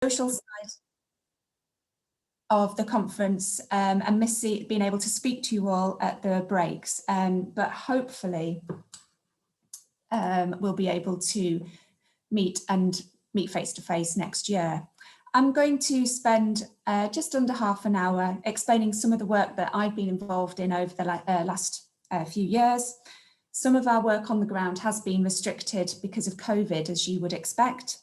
social side of the conference and miss being able to speak to you all at the breaks, but hopefully we'll be able to meet face to face next year. I'm going to spend just under half an hour explaining some of the work that I've been involved in over the last few years. Some of our work on the ground has been restricted because of COVID, as you would expect.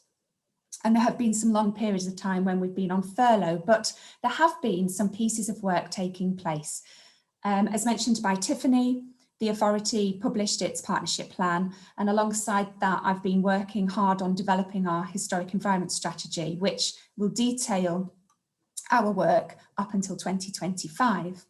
And there have been some long periods of time when we've been on furlough, but there have been some pieces of work taking place. As mentioned by Tiffany, the authority published its partnership plan, and alongside that, I've been working hard on developing our historic environment strategy, which will detail our work up until 2025.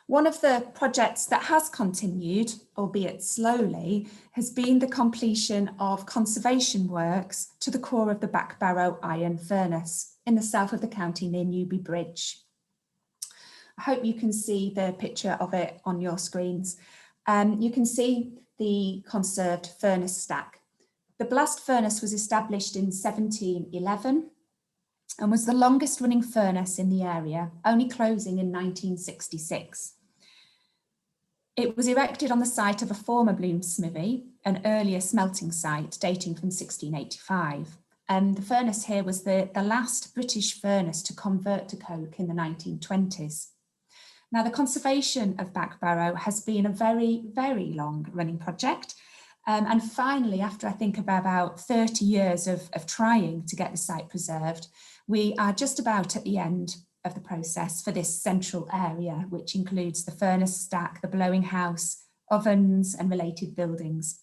One of the projects that has continued, albeit slowly, has been the completion of conservation works to the core of the Back Barrow iron furnace in the south of the county near Newby Bridge. I hope you can see the picture of it on your screens. You can see the conserved furnace stack. The blast furnace was established in 1711 and was the longest running furnace in the area, only closing in 1966. It was erected on the site of a former bloom smithy, an earlier smelting site dating from 1685. The furnace here was the last British furnace to convert to coke in the 1920s. Now, the conservation of Back Barrow has been a very, very long running project. And finally, after I think about 30 years of trying to get the site preserved, we are just about at the end of the process for this central area, which includes the furnace stack, the blowing house, ovens and related buildings.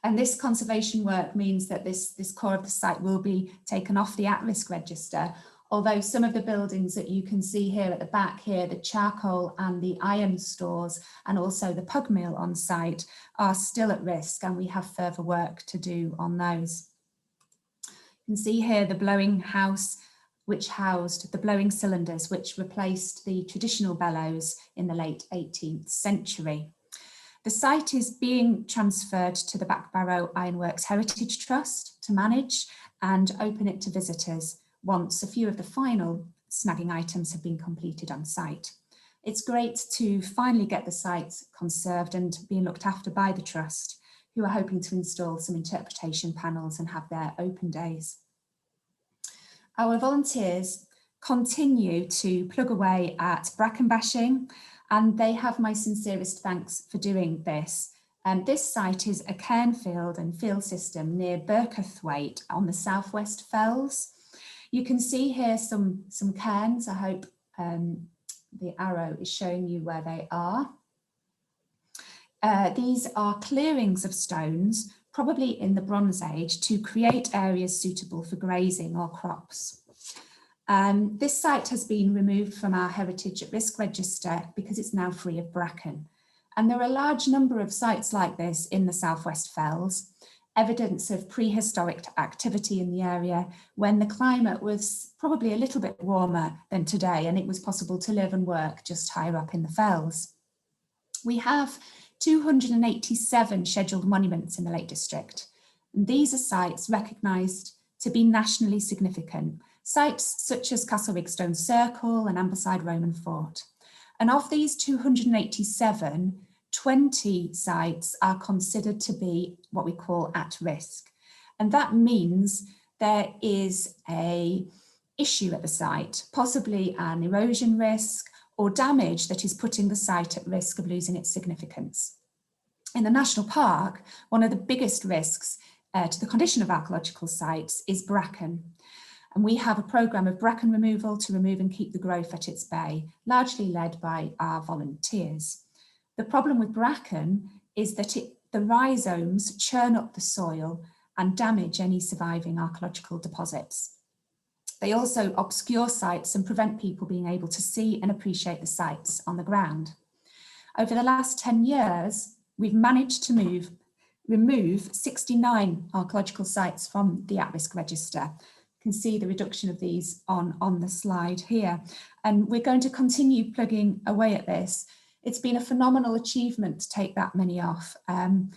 And this conservation work means that this core of the site will be taken off the at-risk register, although some of the buildings that you can see here at the back here, the charcoal and the iron stores and also the pug mill on site are still at risk, and we have further work to do on those. You can see here the blowing house, which housed the blowing cylinders, which replaced the traditional bellows in the late 18th century. The site is being transferred to the Back Barrow Ironworks Heritage Trust to manage and open it to visitors once a few of the final snagging items have been completed on site. It's great to finally get the site conserved and being looked after by the Trust, who are hoping to install some interpretation panels and have their open days. Our volunteers continue to plug away at bracken bashing, and they have my sincerest thanks for doing this. This site is a cairnfield and field system near Burkethwaite on the southwest fells. You can see here some cairns. I hope the arrow is showing you where they are. These are clearings of stones, probably in the Bronze Age, to create areas suitable for grazing or crops. This site has been removed from our Heritage at Risk register because it's now free of bracken. And there are a large number of sites like this in the Southwest Fells, evidence of prehistoric activity in the area when the climate was probably a little bit warmer than today, and it was possible to live and work just higher up in the fells. We have 287 scheduled monuments in the Lake District, and these are sites recognised to be nationally significant, sites such as Castlereagh Stone Circle and Amberside Roman Fort. And of these 287, 20 sites are considered to be what we call at risk. And that means there is an issue at the site, possibly an erosion risk or damage that is putting the site at risk of losing its significance. In the National Park, one of the biggest risks to the condition of archaeological sites is bracken. And we have a programme of bracken removal to remove and keep the growth at its bay, largely led by our volunteers. The problem with bracken is that the rhizomes churn up the soil and damage any surviving archaeological deposits. They also obscure sites and prevent people being able to see and appreciate the sites on the ground. Over the last 10 years, we've managed to remove 69 archaeological sites from the at-risk register. You can see the reduction of these on the slide here. And we're going to continue plugging away at this. It's been a phenomenal achievement to take that many off. And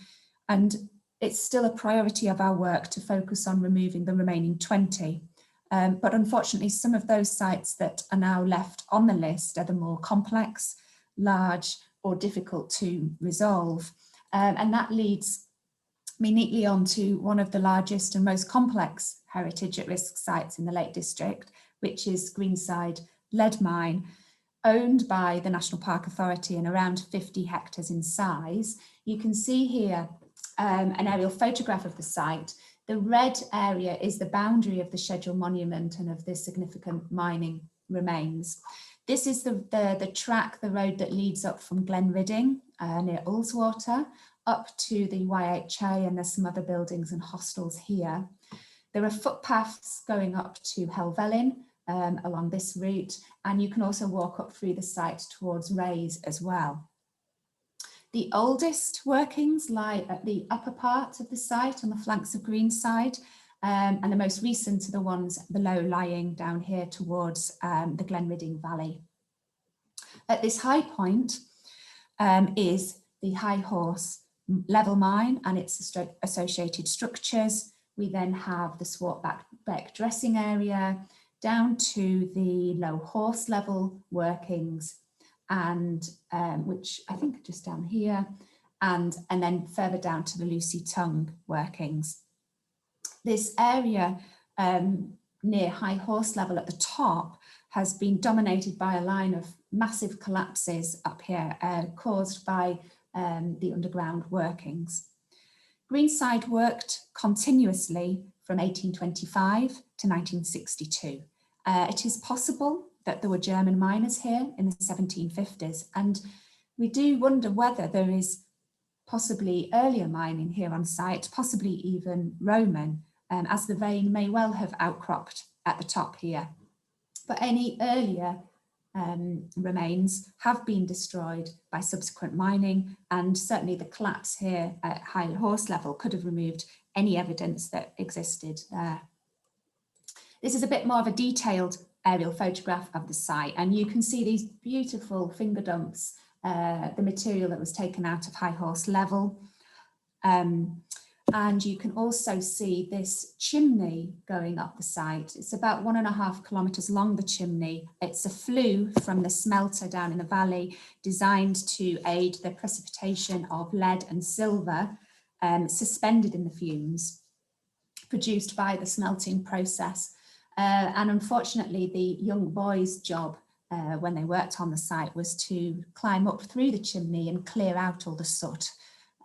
it's still a priority of our work to focus on removing the remaining 20. But unfortunately, some of those sites that are now left on the list are the more complex, large, or difficult to resolve. And that leads me neatly on to one of the largest and most complex heritage at risk sites in the Lake District, which is Greenside lead mine, owned by the National Park Authority and around 50 hectares in size. You can see here an aerial photograph of the site. The red area is the boundary of the scheduled monument and of the significant mining remains. This is the track, the road that leads up from Glenridding near Ullswater up to the YHA, and there's some other buildings and hostels here. There are footpaths going up to Helvellyn along this route, and you can also walk up through the site towards Rays as well. The oldest workings lie at the upper part of the site on the flanks of Greenside, and the most recent are the ones below, lying down here towards the Glenridding Valley. At this high point is the High Horse level mine and its associated structures. We then have the Swartbeck dressing area down to the Low Horse level workings, and which I think are just down here, and then further down to the Lucy Tongue workings. This area near High Horse level at the top has been dominated by a line of massive collapses up here caused by the underground workings. Greenside worked continuously from 1825 to 1962. It is possible that there were German miners here in the 1750s, and we do wonder whether there is possibly earlier mining here on site, possibly even Roman, as the vein may well have outcropped at the top here. But any earlier remains have been destroyed by subsequent mining, and certainly the collapse here at High Horse level could have removed any evidence that existed there. This is a bit more of a detailed aerial photograph of the site, and you can see these beautiful finger dumps, the material that was taken out of High Horse level. And you can also see this chimney going up the site. It's about 1.5 kilometres long, the chimney. It's a flue from the smelter down in the valley, designed to aid the precipitation of lead and silver suspended in the fumes produced by the smelting process. And unfortunately, the young boys' job when they worked on the site was to climb up through the chimney and clear out all the soot.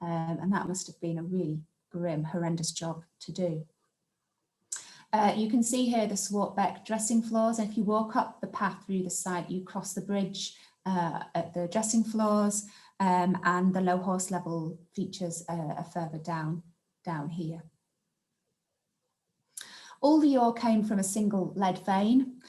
And that must have been a really grim, horrendous job to do. You can see here the Swartbeck dressing floors. And if you walk up the path through the site, you cross the bridge at the dressing floors, and the Low Horse level features are further down here. All the ore came from a single lead vein.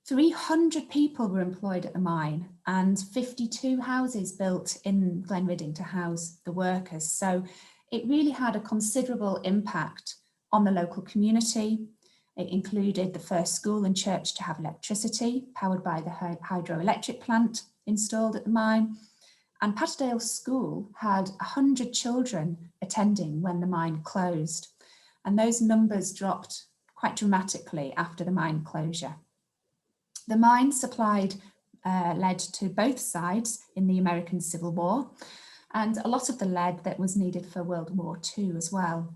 300 people were employed at the mine, and 52 houses built in Glenridding to house the workers. So it really had a considerable impact on the local community. It included the first school and church to have electricity, powered by the hydroelectric plant installed at the mine. And Patterdale School had 100 children attending when the mine closed. And those numbers dropped quite dramatically after the mine closure. The mine supplied lead to both sides in the American Civil War, and a lot of the lead that was needed for World War II as well.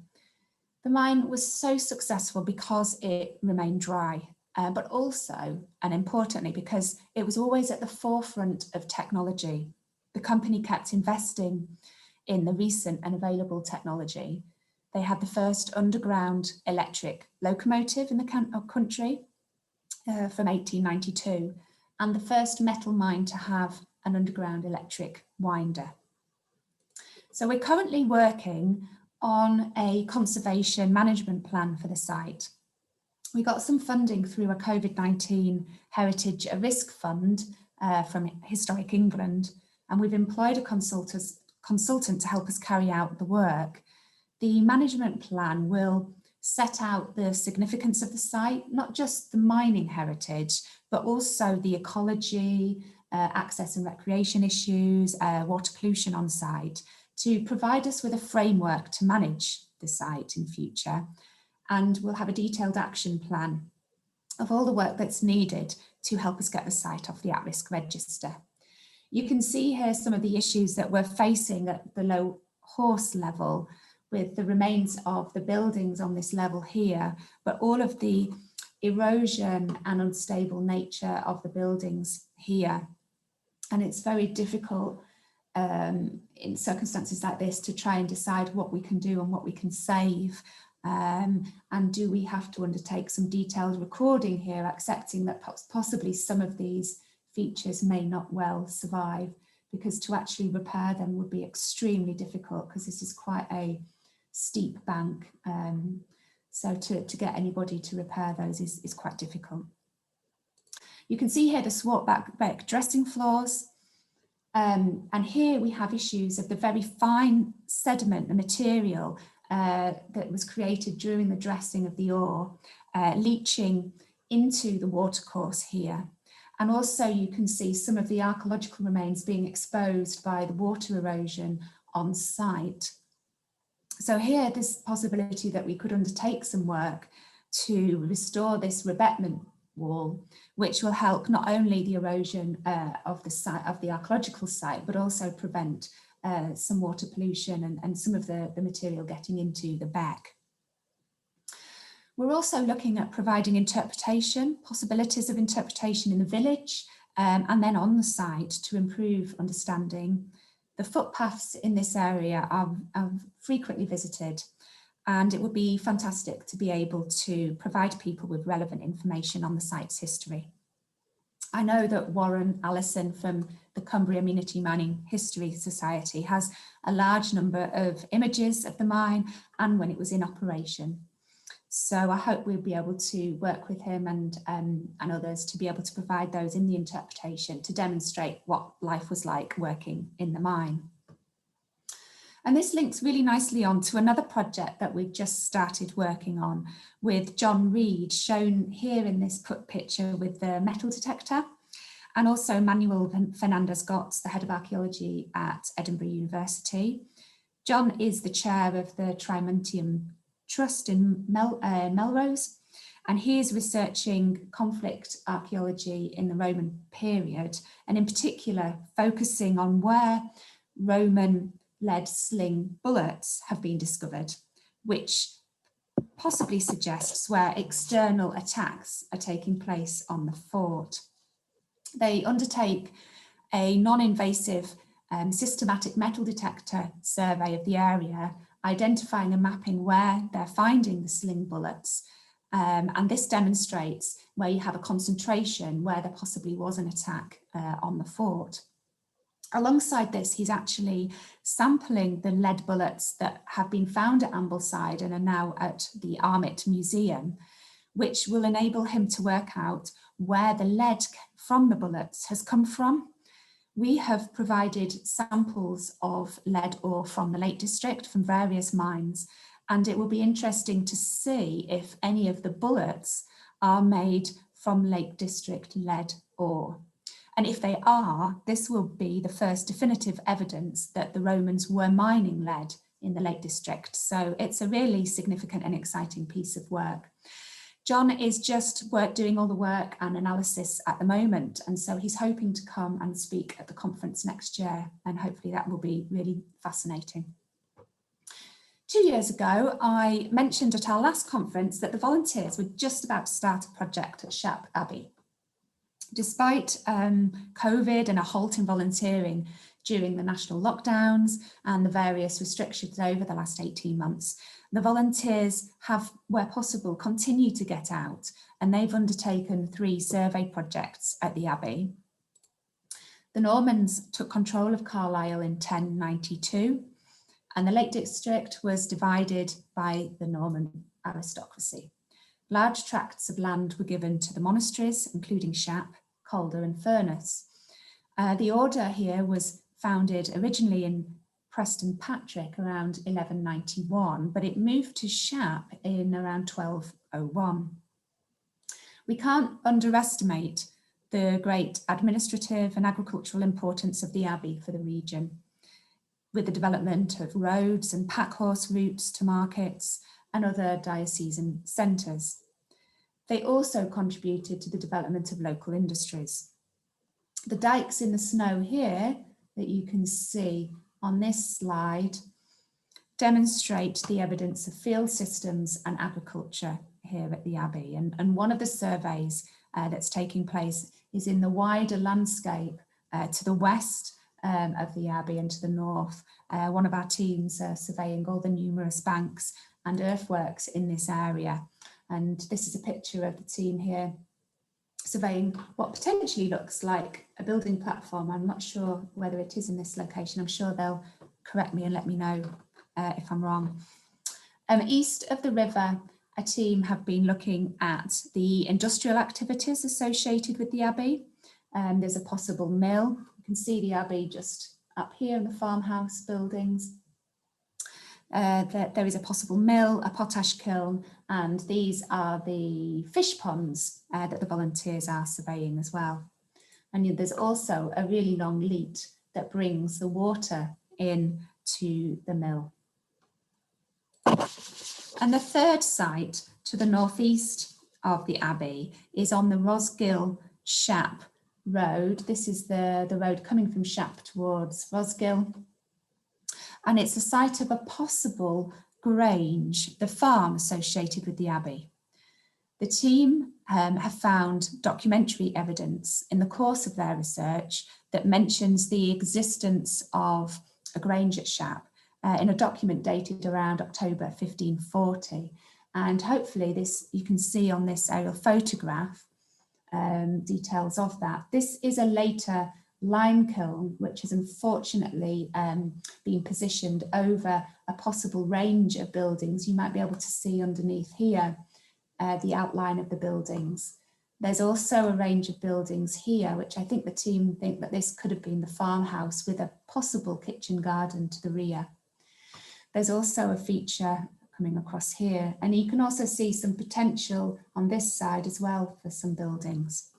The mine was so successful because it remained dry, but also, and importantly, because it was always at the forefront of technology. The company kept investing in the recent and available technology. They had the first underground electric locomotive in the country from 1892, and the first metal mine to have an underground electric winder. So we're currently working on a conservation management plan for the site. We got some funding through a COVID-19 Heritage at Risk Fund from Historic England, and we've employed a consultant to help us carry out the work. The management plan will set out the significance of the site, not just the mining heritage, but also the ecology, access and recreation issues, water pollution on site, to provide us with a framework to manage the site in future. And we'll have a detailed action plan of all the work that's needed to help us get the site off the at-risk register. You can see here some of the issues that we're facing at the low horse level with the remains of the buildings on this level here, but all of the erosion and unstable nature of the buildings here. And it's very difficult in circumstances like this to try and decide what we can do and what we can save. And do we have to undertake some detailed recording here, accepting that possibly some of these features may not well survive, because to actually repair them would be extremely difficult because this is quite a steep bank. So to get anybody to repair those is quite difficult. You can see here the swart-back dressing floors. And here we have issues of the very fine sediment, the material that was created during the dressing of the ore, leaching into the watercourse here. And also you can see some of the archaeological remains being exposed by the water erosion on site. So here, this possibility that we could undertake some work to restore this revetment wall, which will help not only the erosion of the site, of the archaeological site, but also prevent some water pollution and some of the material getting into the beck. We're also looking at providing interpretation, possibilities of interpretation in the village and then on the site to improve understanding. The footpaths in this area are frequently visited, and it would be fantastic to be able to provide people with relevant information on the site's history. I know that Warren Allison from the Cumbria Community Mining History Society has a large number of images of the mine and when it was in operation. So I hope we'll be able to work with him and others to be able to provide those in the interpretation to demonstrate what life was like working in the mine. And this links really nicely on to another project that we've just started working on with John Reed, shown here in this picture with the metal detector, and also Manuel Fernandez-Gotts, the head of archaeology at Edinburgh University. John is the chair of the Trimontium Trust in Melrose, and he is researching conflict archaeology in the Roman period, and in particular focusing on where Roman lead sling bullets have been discovered, which possibly suggests where external attacks are taking place on the fort. They undertake a non-invasive systematic metal detector survey of the area, identifying and mapping where they're finding the sling bullets. And this demonstrates where you have a concentration where there possibly was an attack on the fort. Alongside this, he's actually sampling the lead bullets that have been found at Ambleside and are now at the Armit Museum, which will enable him to work out where the lead from the bullets has come from. We have provided samples of lead ore from the Lake District from various mines, and it will be interesting to see if any of the bullets are made from Lake District lead ore. And if they are, this will be the first definitive evidence that the Romans were mining lead in the Lake District. So it's a really significant and exciting piece of work. John is just doing all the work and analysis at the moment, and so he's hoping to come and speak at the conference next year, and hopefully that will be really fascinating. 2 years ago, I mentioned at our last conference that the volunteers were just about to start a project at Shap Abbey. Despite COVID and a halt in volunteering during the national lockdowns and the various restrictions over the last 18 months, the volunteers have, where possible, continued to get out, and they've undertaken 3 survey projects at the Abbey. The Normans took control of Carlisle in 1092, and the Lake District was divided by the Norman aristocracy. Large tracts of land were given to the monasteries, including Shap, Calder and Furness. The order here was founded originally in Preston Patrick around 1191, but it moved to Shap in around 1201. We can't underestimate the great administrative and agricultural importance of the Abbey for the region. with the development of roads and packhorse routes to markets and other diocesan centres. They also contributed to the development of local industries. The dikes in the snow here that you can see on this slide demonstrate the evidence of field systems and agriculture here at the Abbey. And one of the surveys that's taking place is in the wider landscape to the west of the Abbey and to the north. One of our teams surveying all the numerous banks and earthworks in this area. And this is a picture of the team here surveying what potentially looks like a building platform. I'm not sure whether it is in this location. I'm sure they'll correct me and let me know if I'm wrong. East of the river, a team have been looking at the industrial activities associated with the Abbey. There's a possible mill. You can see the Abbey just up here in the farmhouse buildings. There is a possible mill, a potash kiln, and these are the fish ponds that the volunteers are surveying as well. And there's also a really long leat that brings the water in to the mill. And the third site to the northeast of the Abbey is on the Rosgill Shap Road. This is the road coming from Shap towards Rosgill. And it's a site of a possible grange, the farm associated with the Abbey. The team have found documentary evidence in the course of their research that mentions the existence of a grange at Shap in a document dated around October 1540. And hopefully this, you can see on this aerial photograph, details of that. This is a later lime kiln, which has unfortunately been positioned over a possible range of buildings. You might be able to see underneath here the outline of the buildings. There's also a range of buildings here, which I think the team think that this could have been the farmhouse with a possible kitchen garden to the rear. There's also a feature coming across here, and you can also see some potential on this side as well for some buildings.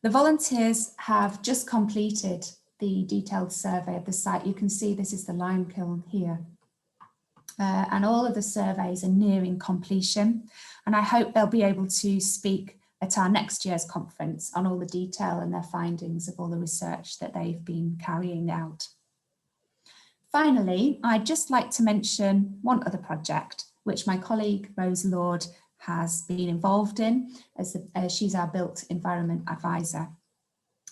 The volunteers have just completed the detailed survey of the site. You can see this is the lime kiln here. And all of the surveys are nearing completion. And I hope they'll be able to speak at our next year's conference on all the detail and their findings of all the research that they've been carrying out. Finally, I'd just like to mention one other project, which my colleague Rose Lord has been involved in as she's our built environment advisor.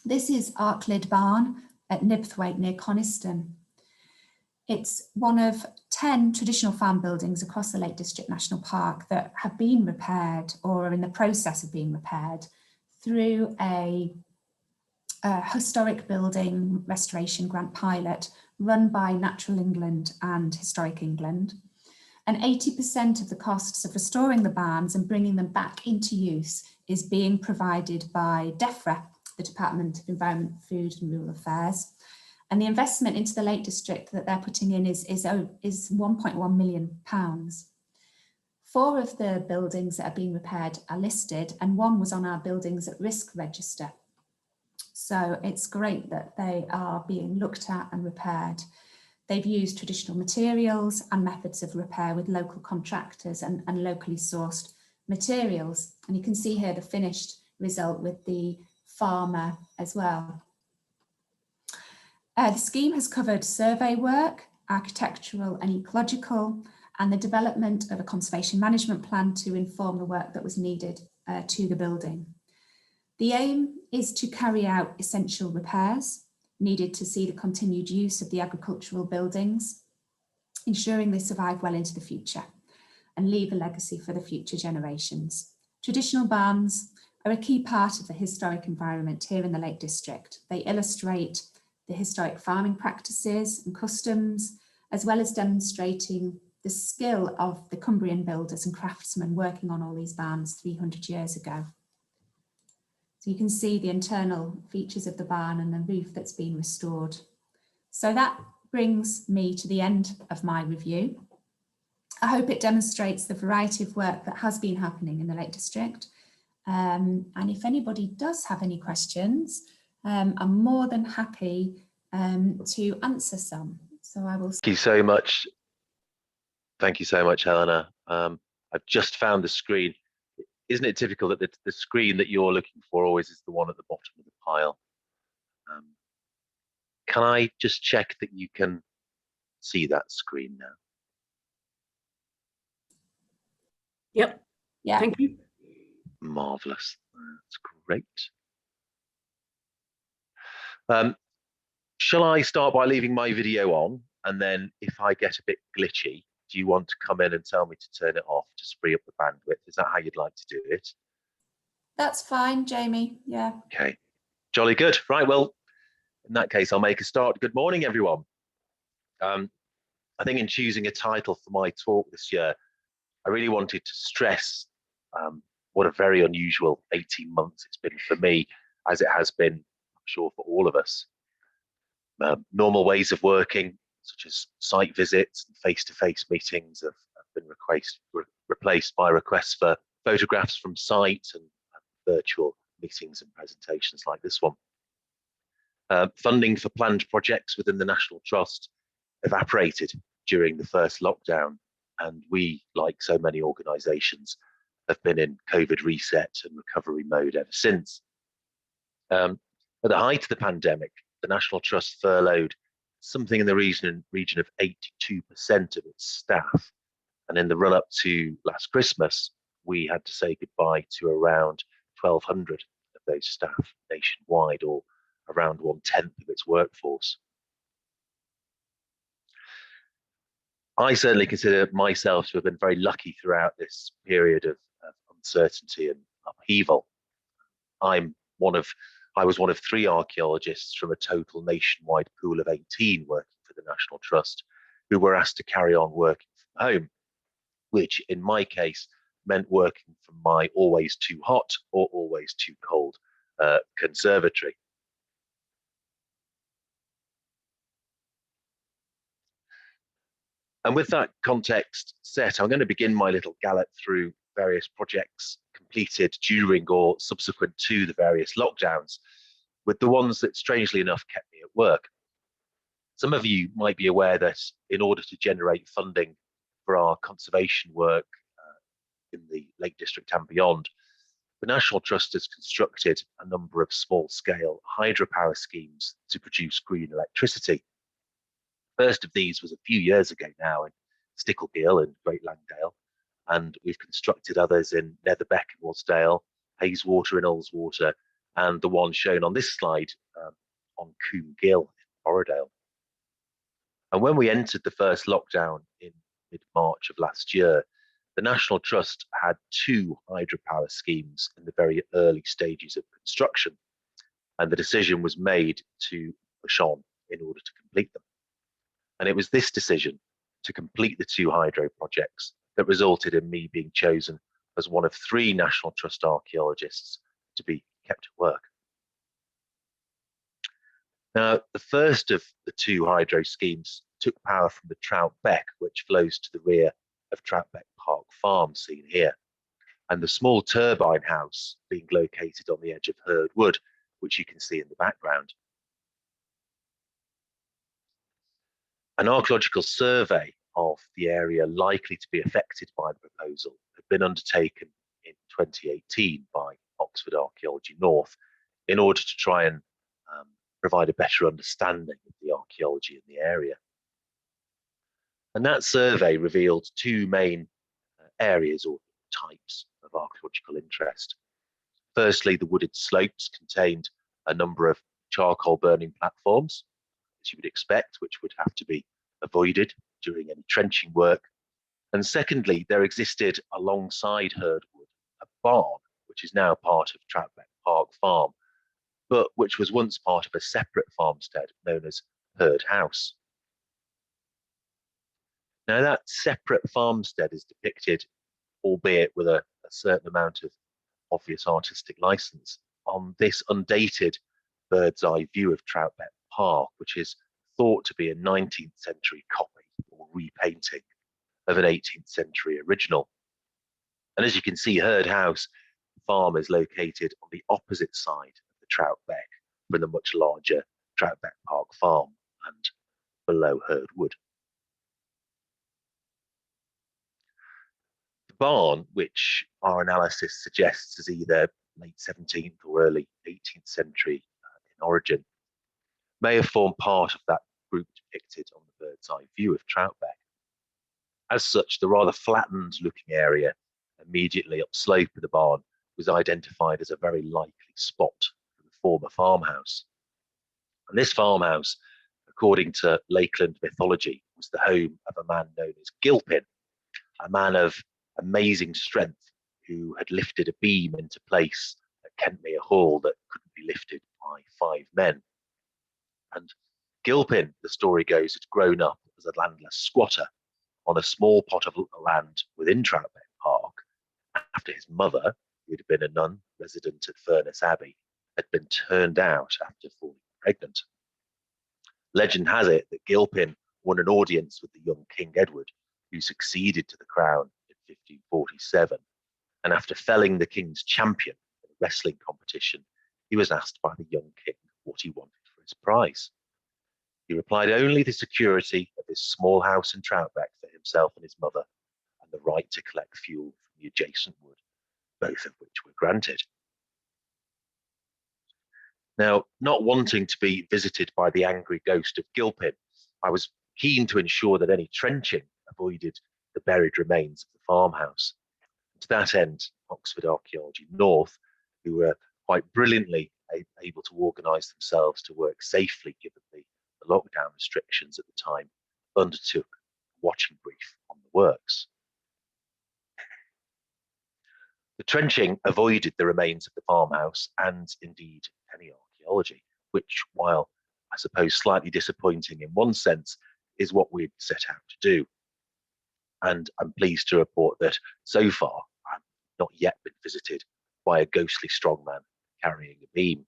This is Arclid Barn at Nibithwaite near Coniston. It's one of 10 traditional farm buildings across the Lake District National Park that have been repaired or are in the process of being repaired through a historic building restoration grant pilot run by Natural England and Historic England. And 80% of the costs of restoring the barns and bringing them back into use is being provided by DEFRA, the Department of Environment, Food and Rural Affairs. And the investment into the Lake District that they're putting in is £1.1 million. 4 of the buildings that are being repaired are listed, and 1 was on our buildings at risk register. So it's great that they are being looked at and repaired. They've used traditional materials and methods of repair with local contractors and locally sourced materials. And you can see here the finished result with the farmer as well. The scheme has covered survey work, architectural and ecological, and the development of a conservation management plan to inform the work that was needed to the building. The aim is to carry out essential repairs needed to see the continued use of the agricultural buildings, ensuring they survive well into the future and leave a legacy for the future generations. Traditional barns are a key part of the historic environment here in the Lake District. They illustrate the historic farming practices and customs, as well as demonstrating the skill of the Cumbrian builders and craftsmen working on all these barns 300 years ago. So you can see the internal features of the barn and the roof that's been restored. So that brings me to the end of my review. I hope it demonstrates the variety of work that has been happening in the Lake District. And if anybody does have any questions, I'm more than happy to answer some. So I will. Thank you so much. Thank you so much, Eleanor. I've just found the screen. Isn't it typical that the screen that you're looking for always is the one at the bottom of the pile? Can I just check that you can see that screen now? Yep. Yeah. Thank you. Marvelous. That's great. Shall I start by leaving my video on, and then if I get a bit glitchy, do you want to come in and tell me to turn it off to free up the bandwidth? Is that how you'd like to do it? That's fine, Jamie. Yeah. Okay. Jolly good. Right. Well, in that case, I'll make a start. Good morning, everyone. I think in choosing a title for my talk this year, I really wanted to stress what a very unusual 18 months it's been for me, as it has been, I'm sure, for all of us. Normal ways of working, such as site visits and face-to-face meetings, have been replaced by requests for photographs from site and virtual meetings and presentations like this one. Funding for planned projects within the National Trust evaporated during the first lockdown, and we, like so many organisations, have been in COVID reset and recovery mode ever since. At the height of the pandemic, the National Trust furloughed something in the region of 82% of its staff, and in the run-up to last Christmas, we had to say goodbye to around 1,200 of those staff nationwide, or around 1/10 of its workforce. I certainly consider myself to have been very lucky throughout this period of uncertainty and upheaval. I was one of 3 archaeologists from a total nationwide pool of 18 working for the National Trust who were asked to carry on working from home, which in my case meant working from my always too hot or always too cold conservatory. And with that context set, I'm going to begin my little gallop through various projects completed during or subsequent to the various lockdowns, with the ones that strangely enough kept me at work. Some of you might be aware that in order to generate funding for our conservation work in the Lake District and beyond, the National Trust has constructed a number of small-scale hydropower schemes to produce green electricity. First of these was a few years ago now in Sticklegill in Great Langdale, and we've constructed others in Netherbeck in Wasdale, Hayswater in Ullswater, and the one shown on this slide on Coombe Gill in Borrowdale. And when we entered the first lockdown in mid-March of last year, the National Trust had 2 hydropower schemes in the very early stages of construction, and the decision was made to push on in order to complete them. And it was this decision to complete the 2 hydro projects that resulted in me being chosen as one of 3 National Trust archaeologists to be kept at work. Now, the first of the 2 hydro schemes took power from the Trout Beck, which flows to the rear of Troutbeck Park Farm, seen here, and the small turbine house being located on the edge of Herd Wood, which you can see in the background. An archaeological survey of the area likely to be affected by the proposal had been undertaken in 2018 by Oxford Archaeology North in order to try and provide a better understanding of the archaeology in the area. And that survey revealed 2 main areas or types of archaeological interest. Firstly, the wooded slopes contained a number of charcoal burning platforms, as you would expect, which would have to be avoided during any trenching work. And secondly, there existed alongside Herdwood a barn, which is now part of Troutbeck Park Farm, but which was once part of a separate farmstead known as Herd House. Now, that separate farmstead is depicted, albeit with a certain amount of obvious artistic license, on this undated bird's eye view of Troutbeck Park, which is thought to be a 19th century copy or repainting of an 18th century original. And as you can see, Herd House Farm is located on the opposite side of the Troutbeck from the much larger Troutbeck Park Farm and below Herd Wood. The barn, which our analysis suggests is either late 17th or early 18th century in origin, may have formed part of that group depicted on the bird's eye view of Troutbeck. As such, the rather flattened looking area immediately upslope of the barn was identified as a very likely spot for the former farmhouse. And this farmhouse, according to Lakeland mythology, was the home of a man known as Gilpin, a man of amazing strength who had lifted a beam into place at Kentmere Hall that couldn't be lifted by 5 men. And Gilpin, the story goes, had grown up as a landless squatter on a small plot of land within Troutbeck Park after his mother, who had been a nun resident at Furness Abbey, had been turned out after falling pregnant. Legend has it that Gilpin won an audience with the young King Edward, who succeeded to the crown in 1547, and after felling the king's champion in a wrestling competition, he was asked by the young king what he wanted for his prize. He replied only the security of his small house in Troutbeck for himself and his mother, and the right to collect fuel from the adjacent wood, both of which were granted. Now, not wanting to be visited by the angry ghost of Gilpin, I was keen to ensure that any trenching avoided the buried remains of the farmhouse. To that end, Oxford Archaeology North, who were quite brilliantly able to organise themselves to work safely given the lockdown restrictions at the time, undertook a watching brief on the works. The trenching avoided the remains of the farmhouse and indeed any archaeology, which, while I suppose slightly disappointing in one sense, is what we'd set out to do. And I'm pleased to report that so far I've not yet been visited by a ghostly strongman carrying a beam.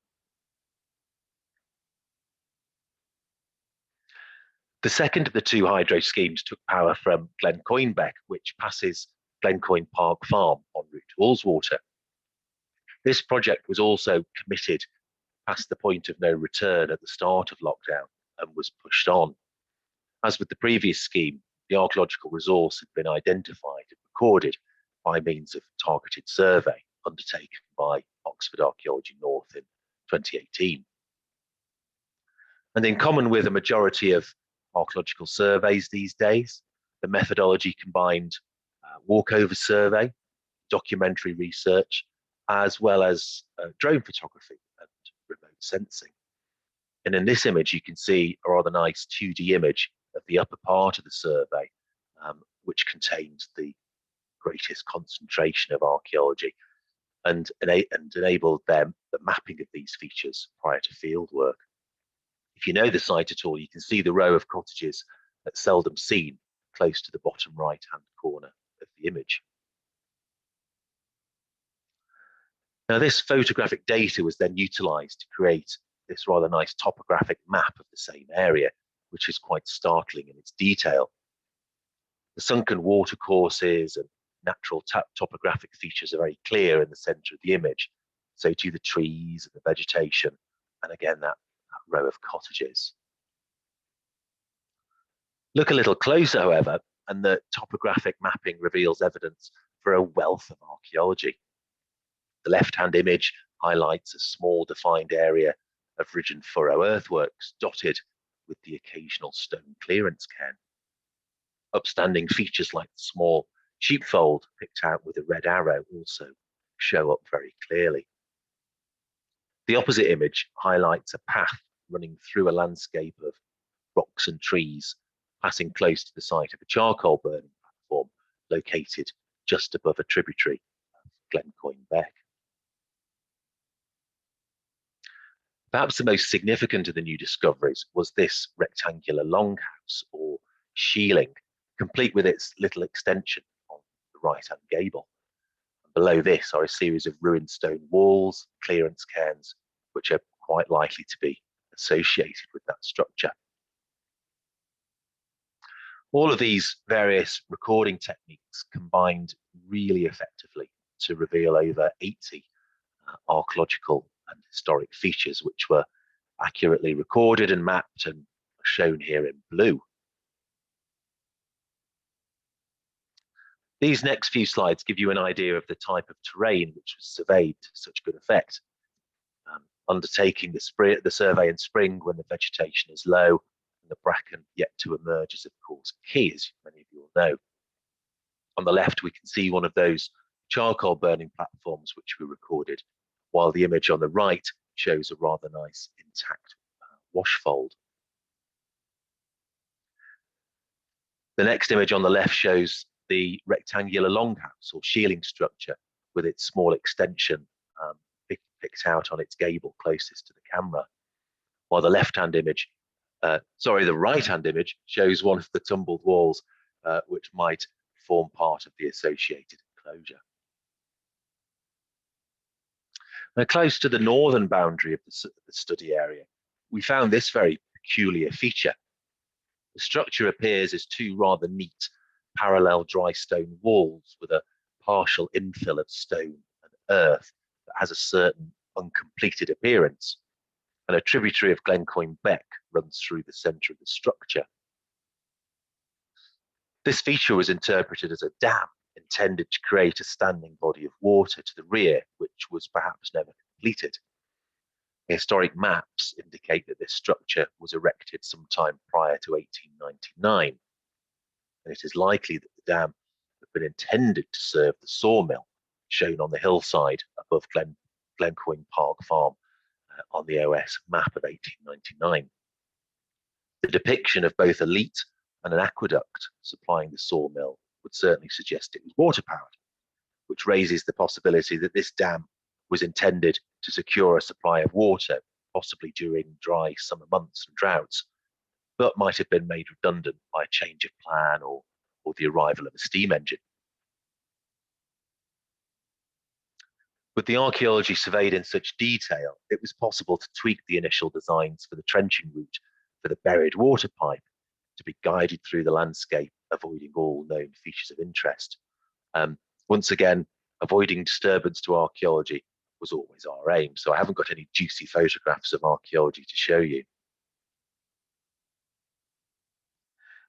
The second of the 2 hydro schemes took power from Glencoynebeck, which passes Glencoyne Park Farm en route to Ullswater. This project was also committed past the point of no return at the start of lockdown and was pushed on. As with the previous scheme, the archaeological resource had been identified and recorded by means of targeted survey undertaken by Oxford Archaeology North in 2018. And in common with a majority of archaeological surveys these days, the methodology combined walkover survey, documentary research, as well as drone photography and remote sensing. And in this image, you can see a rather nice 2D image of the upper part of the survey, which contains the greatest concentration of archaeology and enabled them the mapping of these features prior to field work. If you know the site at all, you can see the row of cottages that's seldom seen close to the bottom right-hand corner of the image. Now, this photographic data was then utilised to create this rather nice topographic map of the same area, which is quite startling in its detail. The sunken watercourses and natural topographic features are very clear in the centre of the image, so too the trees and the vegetation, and again that row of cottages. Look a little closer, however, and the topographic mapping reveals evidence for a wealth of archaeology. The left-hand image highlights a small defined area of ridge and furrow earthworks dotted with the occasional stone clearance cairn. Upstanding features like the small sheepfold picked out with a red arrow also show up very clearly. The opposite image highlights a path running through a landscape of rocks and trees, passing close to the site of a charcoal burning platform located just above a tributary of Glencoynebeck. Perhaps the most significant of the new discoveries was this rectangular longhouse or shieling, complete with its little extension on the right-hand gable. And below this are a series of ruined stone walls, clearance cairns, which are quite likely to be associated with that structure. All of these various recording techniques combined really effectively to reveal over 80 archaeological and historic features which were accurately recorded and mapped and shown here in blue. These next few slides give you an idea of the type of terrain which was surveyed to such good effect. Undertaking the survey in spring when the vegetation is low and the bracken yet to emerge is of course key, as many of you will know. On the left we can see one of those charcoal burning platforms which we recorded, while the image on the right shows a rather nice intact washfold. The next image on the left shows the rectangular longhouse or shieling structure with its small extension picked out on its gable closest to the camera, while the right-hand image shows one of the tumbled walls which might form part of the associated enclosure. Now, close to the northern boundary of the study area, we found this very peculiar feature. The structure appears as two rather neat parallel dry stone walls with a partial infill of stone and earth that has a certain uncompleted appearance, and a tributary of Glencoyne Beck runs through the centre of the structure. This feature was interpreted as a dam intended to create a standing body of water to the rear, which was perhaps never completed. Historic maps indicate that this structure was erected sometime prior to 1899, and it is likely that the dam had been intended to serve the sawmill shown on the hillside above Glencoyne Park Farm on the OS map of 1899. The depiction of both a leat and an aqueduct supplying the sawmill would certainly suggest it was water-powered, which raises the possibility that this dam was intended to secure a supply of water, possibly during dry summer months and droughts, but might have been made redundant by a change of plan or the arrival of a steam engine. With the archaeology surveyed in such detail, it was possible to tweak the initial designs for the trenching route for the buried water pipe to be guided through the landscape, avoiding all known features of interest. Once again, avoiding disturbance to archaeology was always our aim, so I haven't got any juicy photographs of archaeology to show you.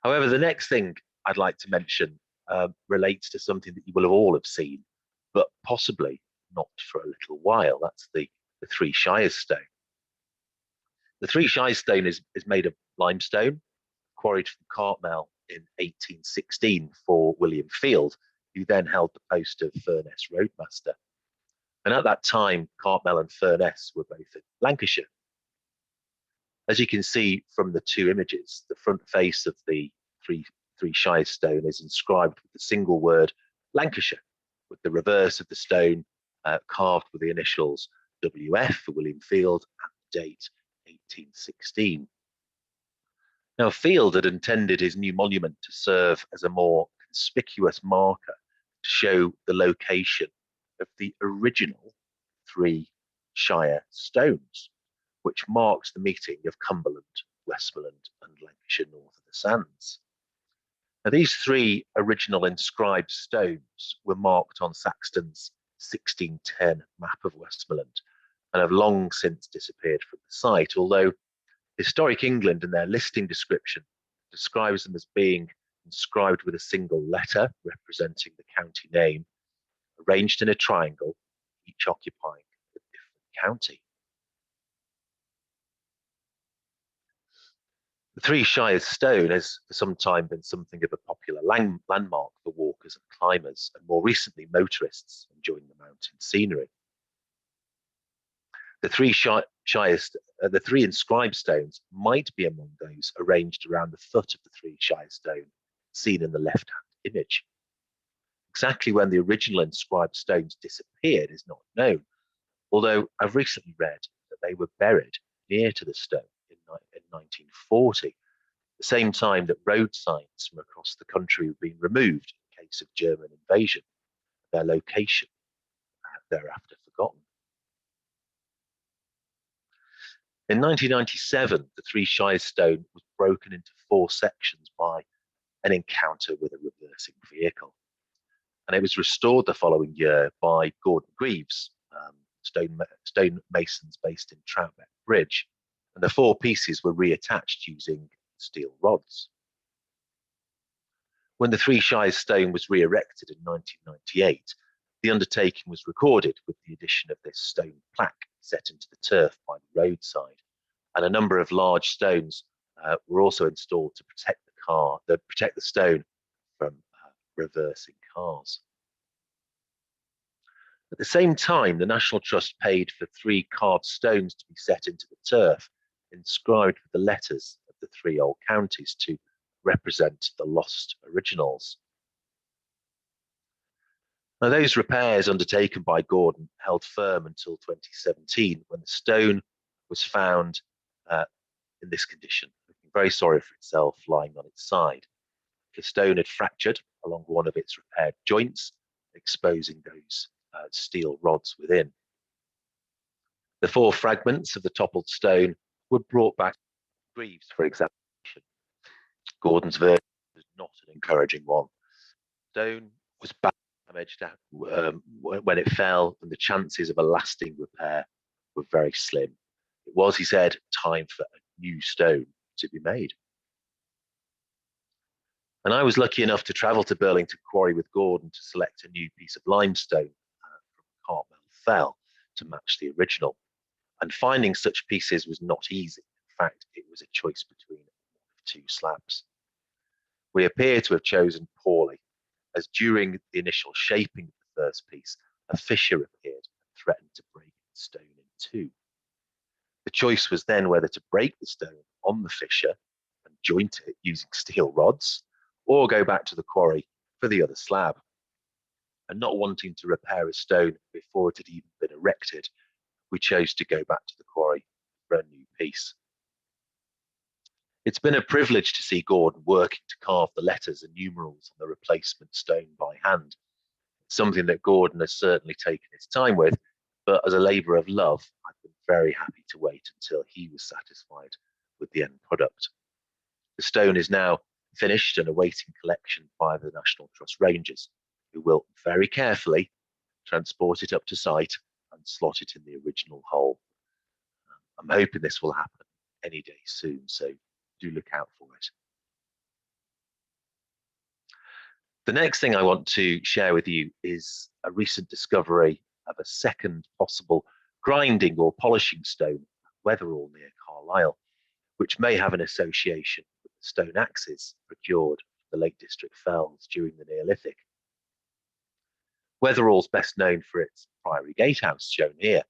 However, the next thing I'd like to mention relates to something that you will all have seen, but possibly not for a little while. That's the Three Shires stone. The Three Shires stone is made of limestone, quarried from Cartmel in 1816 for William Field, who then held the post of Furness Roadmaster. And at that time, Cartmel and Furness were both in Lancashire. As you can see from the two images, the front face of the Three Shires stone is inscribed with the single word Lancashire, with the reverse of the stone carved with the initials WF for William Field and the date 1816. Now, Field had intended his new monument to serve as a more conspicuous marker to show the location of the original Three Shire stones, which marks the meeting of Cumberland, Westmoreland, and Lancashire north of the Sands. Now, these three original inscribed stones were marked on Saxton's 1610 map of Westmoreland and have long since disappeared from the site, although Historic England in their listing description describes them as being inscribed with a single letter representing the county name, arranged in a triangle, each occupying a different county. The Three Shires stone has for some time been something of a popular landmark for walkers and climbers, and more recently motorists enjoying the mountain scenery. The the three inscribed stones might be among those arranged around the foot of the Three Shires stone seen in the left-hand image. Exactly when the original inscribed stones disappeared is not known, although I've recently read that they were buried near to the stone in 1940, the same time that road signs from across the country were being removed in case of German invasion, their location thereafter forgotten. In 1997, the Three Shires stone was broken into 4 sections by an encounter with a reversing vehicle, and it was restored the following year by Gordon Greaves, stone masons based in Troutbeck Bridge, and the 4 pieces were reattached using steel rods. When the 3 shies stone was re-erected in 1998, the undertaking was recorded with the addition of this stone plaque set into the turf by the roadside, and a number of large stones were also installed to protect the stone from reversing cars. At the same time, the National Trust paid for 3 carved stones to be set into the turf, inscribed with the letters of the 3 old counties to represent the lost originals. Now, those repairs undertaken by Gordon held firm until 2017, when the stone was found in this condition, looking very sorry for itself, lying on its side. The stone had fractured along one of its repaired joints, exposing those steel rods within. The 4 fragments of the toppled stone were brought back to Greaves for examination. Gordon's version was not an encouraging one. Stone was damaged when it fell, and the chances of a lasting repair were very slim. It was, he said, time for a new stone to be made. And I was lucky enough to travel to Burlington Quarry with Gordon to select a new piece of limestone from Cartmel Fell to match the original. And finding such pieces was not easy. In fact, it was a choice between one of 2 slabs. We appear to have chosen poorly, as during the initial shaping of the first piece, a fissure appeared and threatened to break the stone in 2. The choice was then whether to break the stone on the fissure and joint it using steel rods, or go back to the quarry for the other slab. And not wanting to repair a stone before it had even been erected, we chose to go back to the quarry for a new piece. It's been a privilege to see Gordon working to carve the letters and numerals on the replacement stone by hand. It's something that Gordon has certainly taken his time with, but as a labour of love, I've been very happy to wait until he was satisfied with the end product. The stone is now finished and awaiting collection by the National Trust Rangers, who will very carefully transport it up to site and slot it in the original hole. I'm hoping this will happen any day soon, so do look out for it. The next thing I want to share with you is a recent discovery of a second possible grinding or polishing stone at Wetherall near Carlisle, which may have an association with the stone axes procured from the Lake District fells during the Neolithic. Wetherall's best known for its Priory Gatehouse, shown here,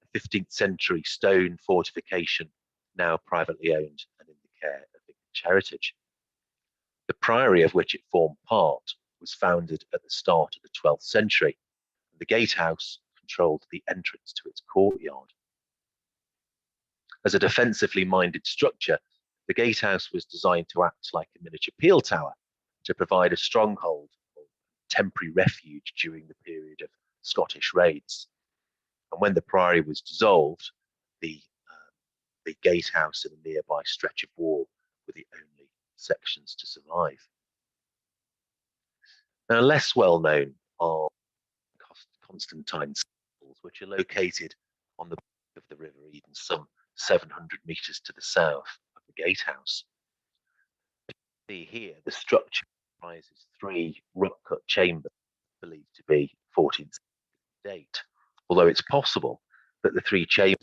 a 15th century stone fortification now privately owned and in the care of English Heritage. The priory of which it formed part was founded at the start of the 12th century, and the gatehouse controlled the entrance to its courtyard. As a defensively minded structure, the gatehouse was designed to act like a miniature peel tower to provide a stronghold or temporary refuge during the period of Scottish raids. And when the priory was dissolved, the gatehouse and a nearby stretch of wall were the only sections to survive. Now, less well known are Constantine's Stables, which are located on the bank of the River Eden, some 700 metres to the south of the gatehouse. See here, the structure comprises 3 rock-cut chambers believed to be 14th century date, although it's possible that the 3 chambers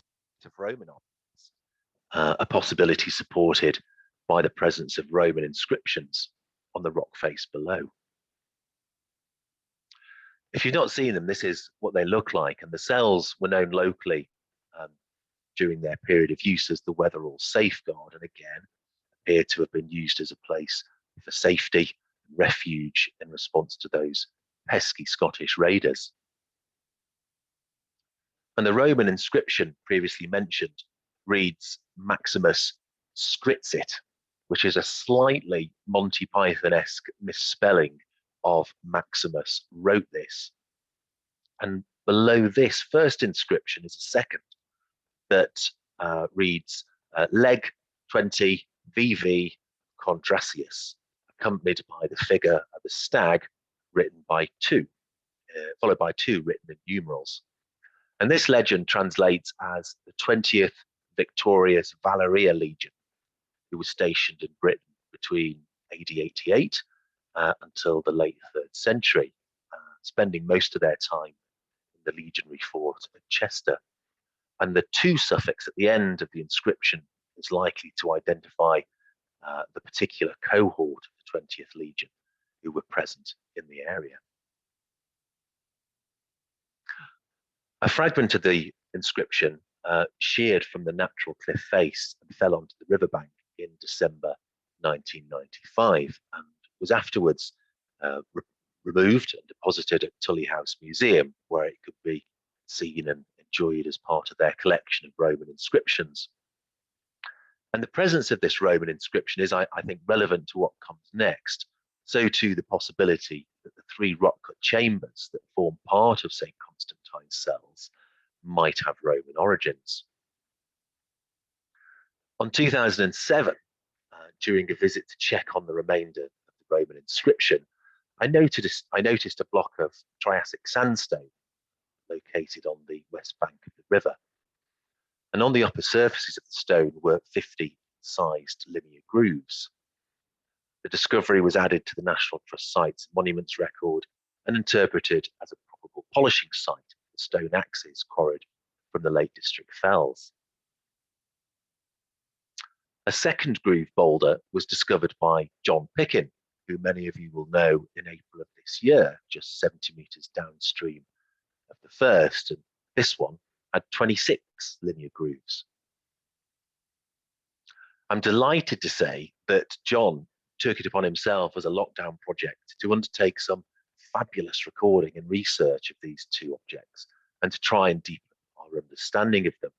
of Roman origins, a possibility supported by the presence of Roman inscriptions on the rock face below. If you've not seen them, this is what they look like, and the cells were known locally during their period of use as the Wetherall Safeguard, and again appear to have been used as a place for safety and refuge in response to those pesky Scottish raiders. And the Roman inscription previously mentioned reads Maximus Scritzit, which is a slightly Monty Python-esque misspelling of Maximus wrote this. And below this first inscription is a second that reads Leg 20 VV Contrasius, accompanied by the figure of a stag written by 2, followed by 2 written in numerals. And this legend translates as the 20th victorious Valeria Legion, who was stationed in Britain between AD 88 until the late 3rd century, spending most of their time in the legionary fort at Chester. And the 2 suffix at the end of the inscription is likely to identify the particular cohort of the 20th Legion who were present in the area. A fragment of the inscription sheared from the natural cliff face and fell onto the riverbank in December 1995 and was afterwards removed and deposited at Tully House Museum, where it could be seen and enjoyed as part of their collection of Roman inscriptions. And the presence of this Roman inscription is, I think, relevant to what comes next. So too the possibility that the 3 rock-cut chambers that form part of St. Constantine's cells might have Roman origins. On 2007, during a visit to check on the remainder of the Roman inscription, I noticed a block of Triassic sandstone located on the west bank of the river. And on the upper surfaces of the stone were 50 sized linear grooves. The discovery was added to the National Trust Sites and Monuments record and interpreted as a probable polishing site for stone axes quarried from the Lake District fells. A second groove boulder was discovered by John Pickin, who many of you will know, in April of this year, just 70 meters downstream of the first, and this one had 26 linear grooves. I'm delighted to say that John took it upon himself as a lockdown project to undertake some fabulous recording and research of these 2 objects and to try and deepen our understanding of them.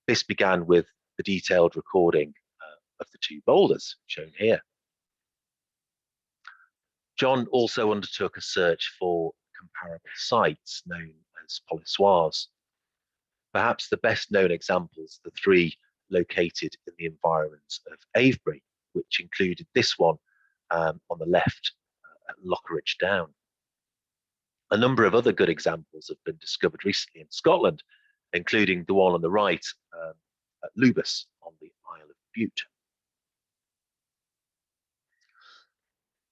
This began with the detailed recording of the 2 boulders shown here. John also undertook a search for comparable sites known as polissoirs. Perhaps the best known examples, the 3 located in the environs of Avebury, which included this one on the left at Lockeridge Down. A number of other good examples have been discovered recently in Scotland, including the one on the right at Lubus on the Isle of Bute.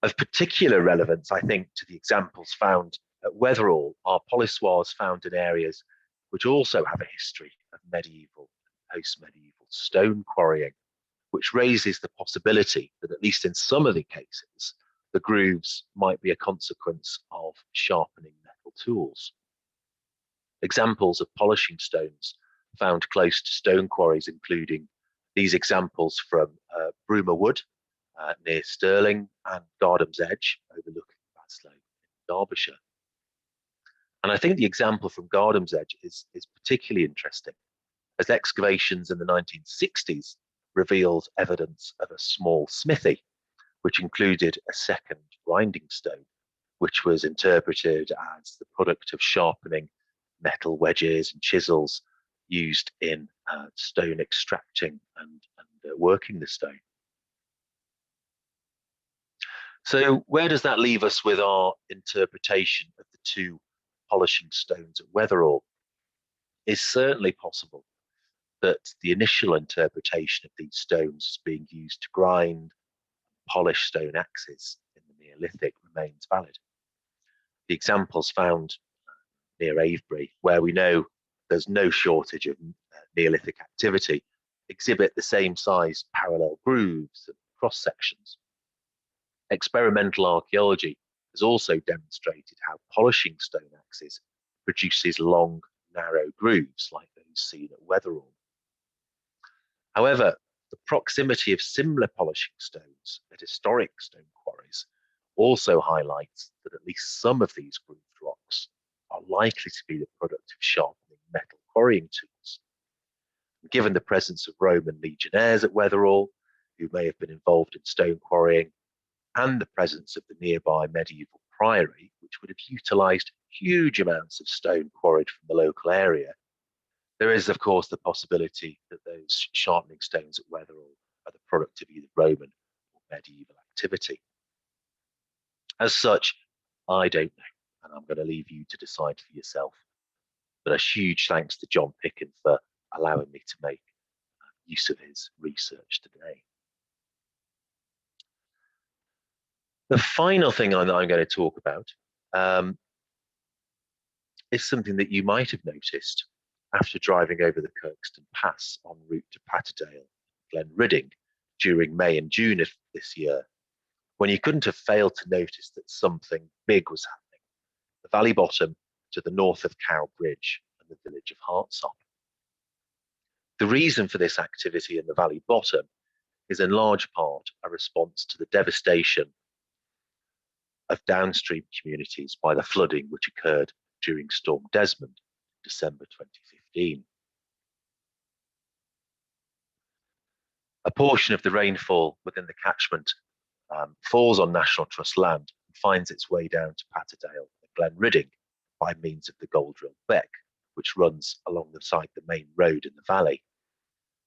Of particular relevance, I think, to the examples found at Weatherall are polissoirs found in areas which also have a history of medieval and post-medieval stone quarrying, which raises the possibility that, at least in some of the cases, the grooves might be a consequence of sharpening metal tools. Examples of polishing stones found close to stone quarries, including these examples from Broomer Wood near Stirling and Gardham's Edge overlooking Baslow in Derbyshire. And I think the example from Gardham's Edge is particularly interesting, as excavations in the 1960s revealed evidence of a small smithy, which included a second grinding stone, which was interpreted as the product of sharpening metal wedges and chisels used in stone extracting and working the stone. So where does that leave us with our interpretation of the 2 polishing stones at Weatherall? It's certainly possible that the initial interpretation of these stones as being used to grind and polish stone axes in the Neolithic remains valid. The examples found near Avebury, where we know there's no shortage of Neolithic activity, exhibit the same size parallel grooves and cross sections. Experimental archaeology has also demonstrated how polishing stone axes produces long, narrow grooves like those seen at Weatherall. However, the proximity of similar polishing stones at historic stone quarries also highlights that at least some of these grooved rocks are likely to be the product of sharpening metal quarrying tools. And given the presence of Roman legionnaires at Weatherall, who may have been involved in stone quarrying, and the presence of the nearby medieval priory, which would have utilised huge amounts of stone quarried from the local area, there is, of course, the possibility that those sharpening stones at Weatherall are the product of either Roman or medieval activity. As such, I don't know, and I'm going to leave you to decide for yourself. But a huge thanks to John Pickin for allowing me to make use of his research today. The final thing I'm going to talk about is something that you might have noticed after driving over the Kirkstone Pass en route to Patterdale, Glenridding during May and June of this year, when you couldn't have failed to notice that something big was happening. The valley bottom to the north of Cow Bridge and the village of Hartsop. The reason for this activity in the valley bottom is in large part a response to the devastation of downstream communities by the flooding which occurred during Storm Desmond in December 2015. A portion of the rainfall within the catchment falls on National Trust land and finds its way down to Patterdale and Glenridding by means of the Goldrill Beck, which runs alongside the main road in the valley.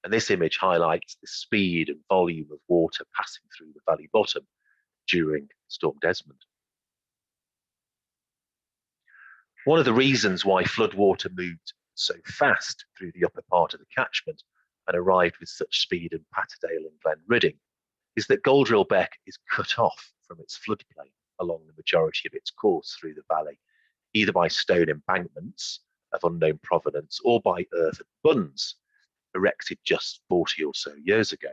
And this image highlights the speed and volume of water passing through the valley bottom during Storm Desmond. One of the reasons why floodwater moved so fast through the upper part of the catchment and arrived with such speed in Patterdale and Glenridding is that Goldrill Beck is cut off from its floodplain along the majority of its course through the valley, either by stone embankments of unknown provenance or by earthen bunds erected just 40 or so years ago.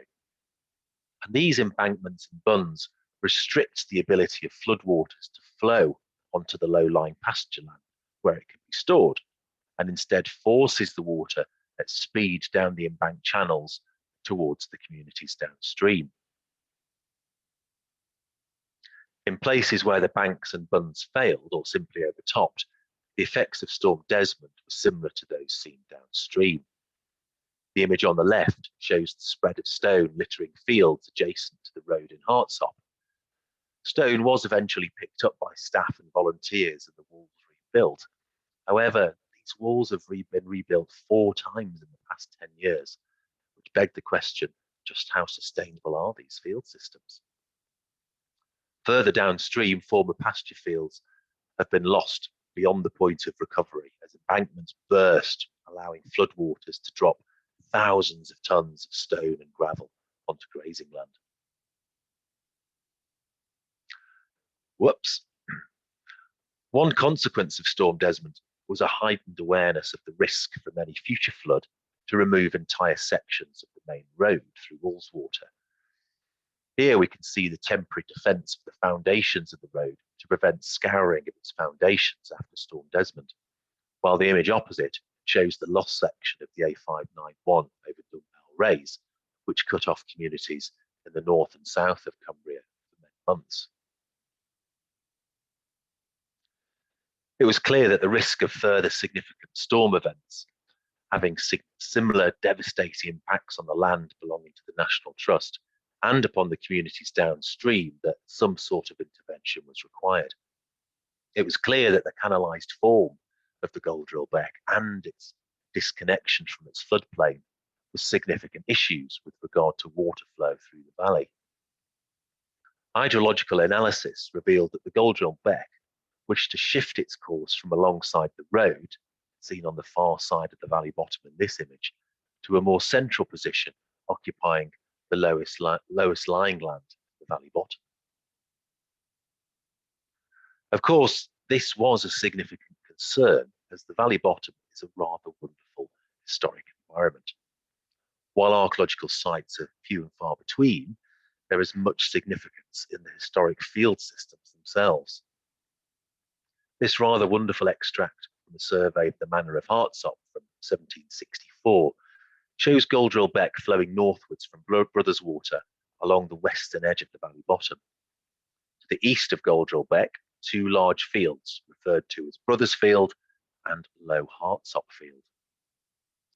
And these embankments and bunds restrict the ability of floodwaters to flow onto the low-lying pasture land where it can be stored, and instead forces the water at speed down the embanked channels towards the communities downstream. In places where the banks and bunds failed or simply overtopped, the effects of Storm Desmond were similar to those seen downstream. The image on the left shows the spread of stone littering fields adjacent to the road in Hartsop. Stone was eventually picked up by staff and volunteers and the walls rebuilt. However, these walls have been rebuilt 4 times in the past 10 years, which begged the question, just how sustainable are these field systems? Further downstream, former pasture fields have been lost beyond the point of recovery as embankments burst, allowing floodwaters to drop thousands of tons of stone and gravel onto grazing land. Whoops. One consequence of Storm Desmond was a heightened awareness of the risk from any future flood to remove entire sections of the main road through Woolswater. Here we can see the temporary defence of the foundations of the road to prevent scouring of its foundations after Storm Desmond, while the image opposite shows the lost section of the A591 over Dumbell Raise, which cut off communities in the north and south of Cumbria for many months. It was clear that the risk of further significant storm events having similar devastating impacts on the land belonging to the National Trust and upon the communities downstream that some sort of intervention was required. It was clear that the canalised form of the Goldrill Beck and its disconnection from its floodplain was significant issues with regard to water flow through the valley. Hydrological analysis revealed that the Goldrill Beck wished to shift its course from alongside the road, seen on the far side of the valley bottom in this image, to a more central position occupying the lowest lying land of the valley bottom. Of course, this was a significant concern as the valley bottom is a rather wonderful historic environment. While archaeological sites are few and far between, there is much significance in the historic field systems themselves. This rather wonderful extract from a survey of the Manor of Hartsop from 1764 shows Goldrill Beck flowing northwards from Brothers Water along the western edge of the valley bottom. To the east of Goldrill Beck, 2 large fields referred to as Brothers Field and Low Hartsop Field.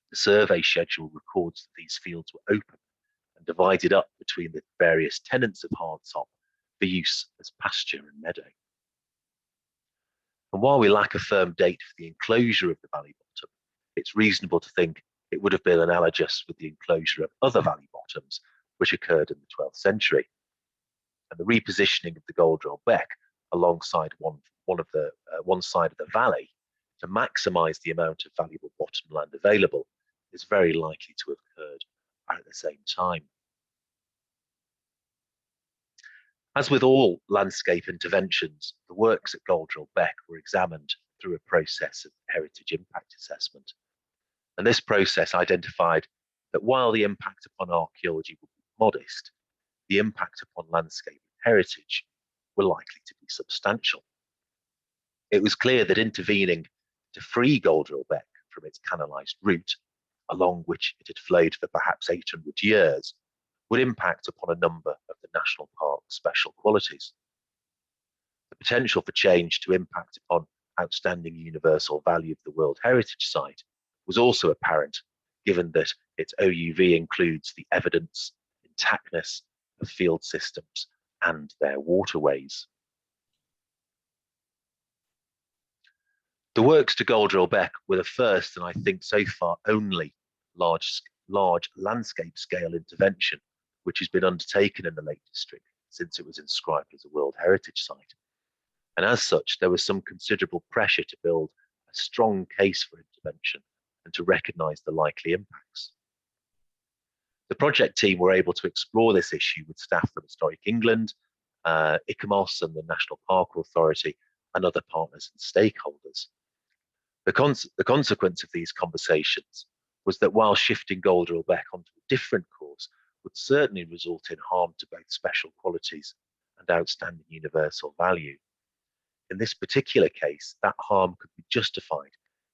The survey schedule records that these fields were open and divided up between the various tenants of Hartsop for use as pasture and meadow. And while we lack a firm date for the enclosure of the valley bottom, it's reasonable to think it would have been analogous with the enclosure of other valley bottoms which occurred in the 12th century. And the repositioning of the Goldrill Beck alongside one side of the valley to maximise the amount of valuable bottom land available is very likely to have occurred at the same time. As with all landscape interventions, the works at Goldrill Beck were examined through a process of heritage impact assessment. And this process identified that while the impact upon archaeology would be modest, the impact upon landscape and heritage were likely to be substantial. It was clear that intervening to free Goldrill Beck from its canalised route, along which it had flowed for perhaps 800 years, would impact upon a number of the national park's special qualities. The potential for change to impact upon outstanding universal value of the World Heritage Site was also apparent, given that its OUV includes the evidence, intactness of field systems and their waterways. The works to Goldrill Beck were the first, and I think so far only, large landscape scale intervention which has been undertaken in the Lake District since it was inscribed as a World Heritage Site. And as such, there was some considerable pressure to build a strong case for intervention and to recognise the likely impacts. The project team were able to explore this issue with staff from Historic England, ICOMOS and the National Park Authority and other partners and stakeholders. The consequence of these conversations was that while shifting Goldrill Beck onto a different course would certainly result in harm to both special qualities and outstanding universal value, in this particular case, that harm could be justified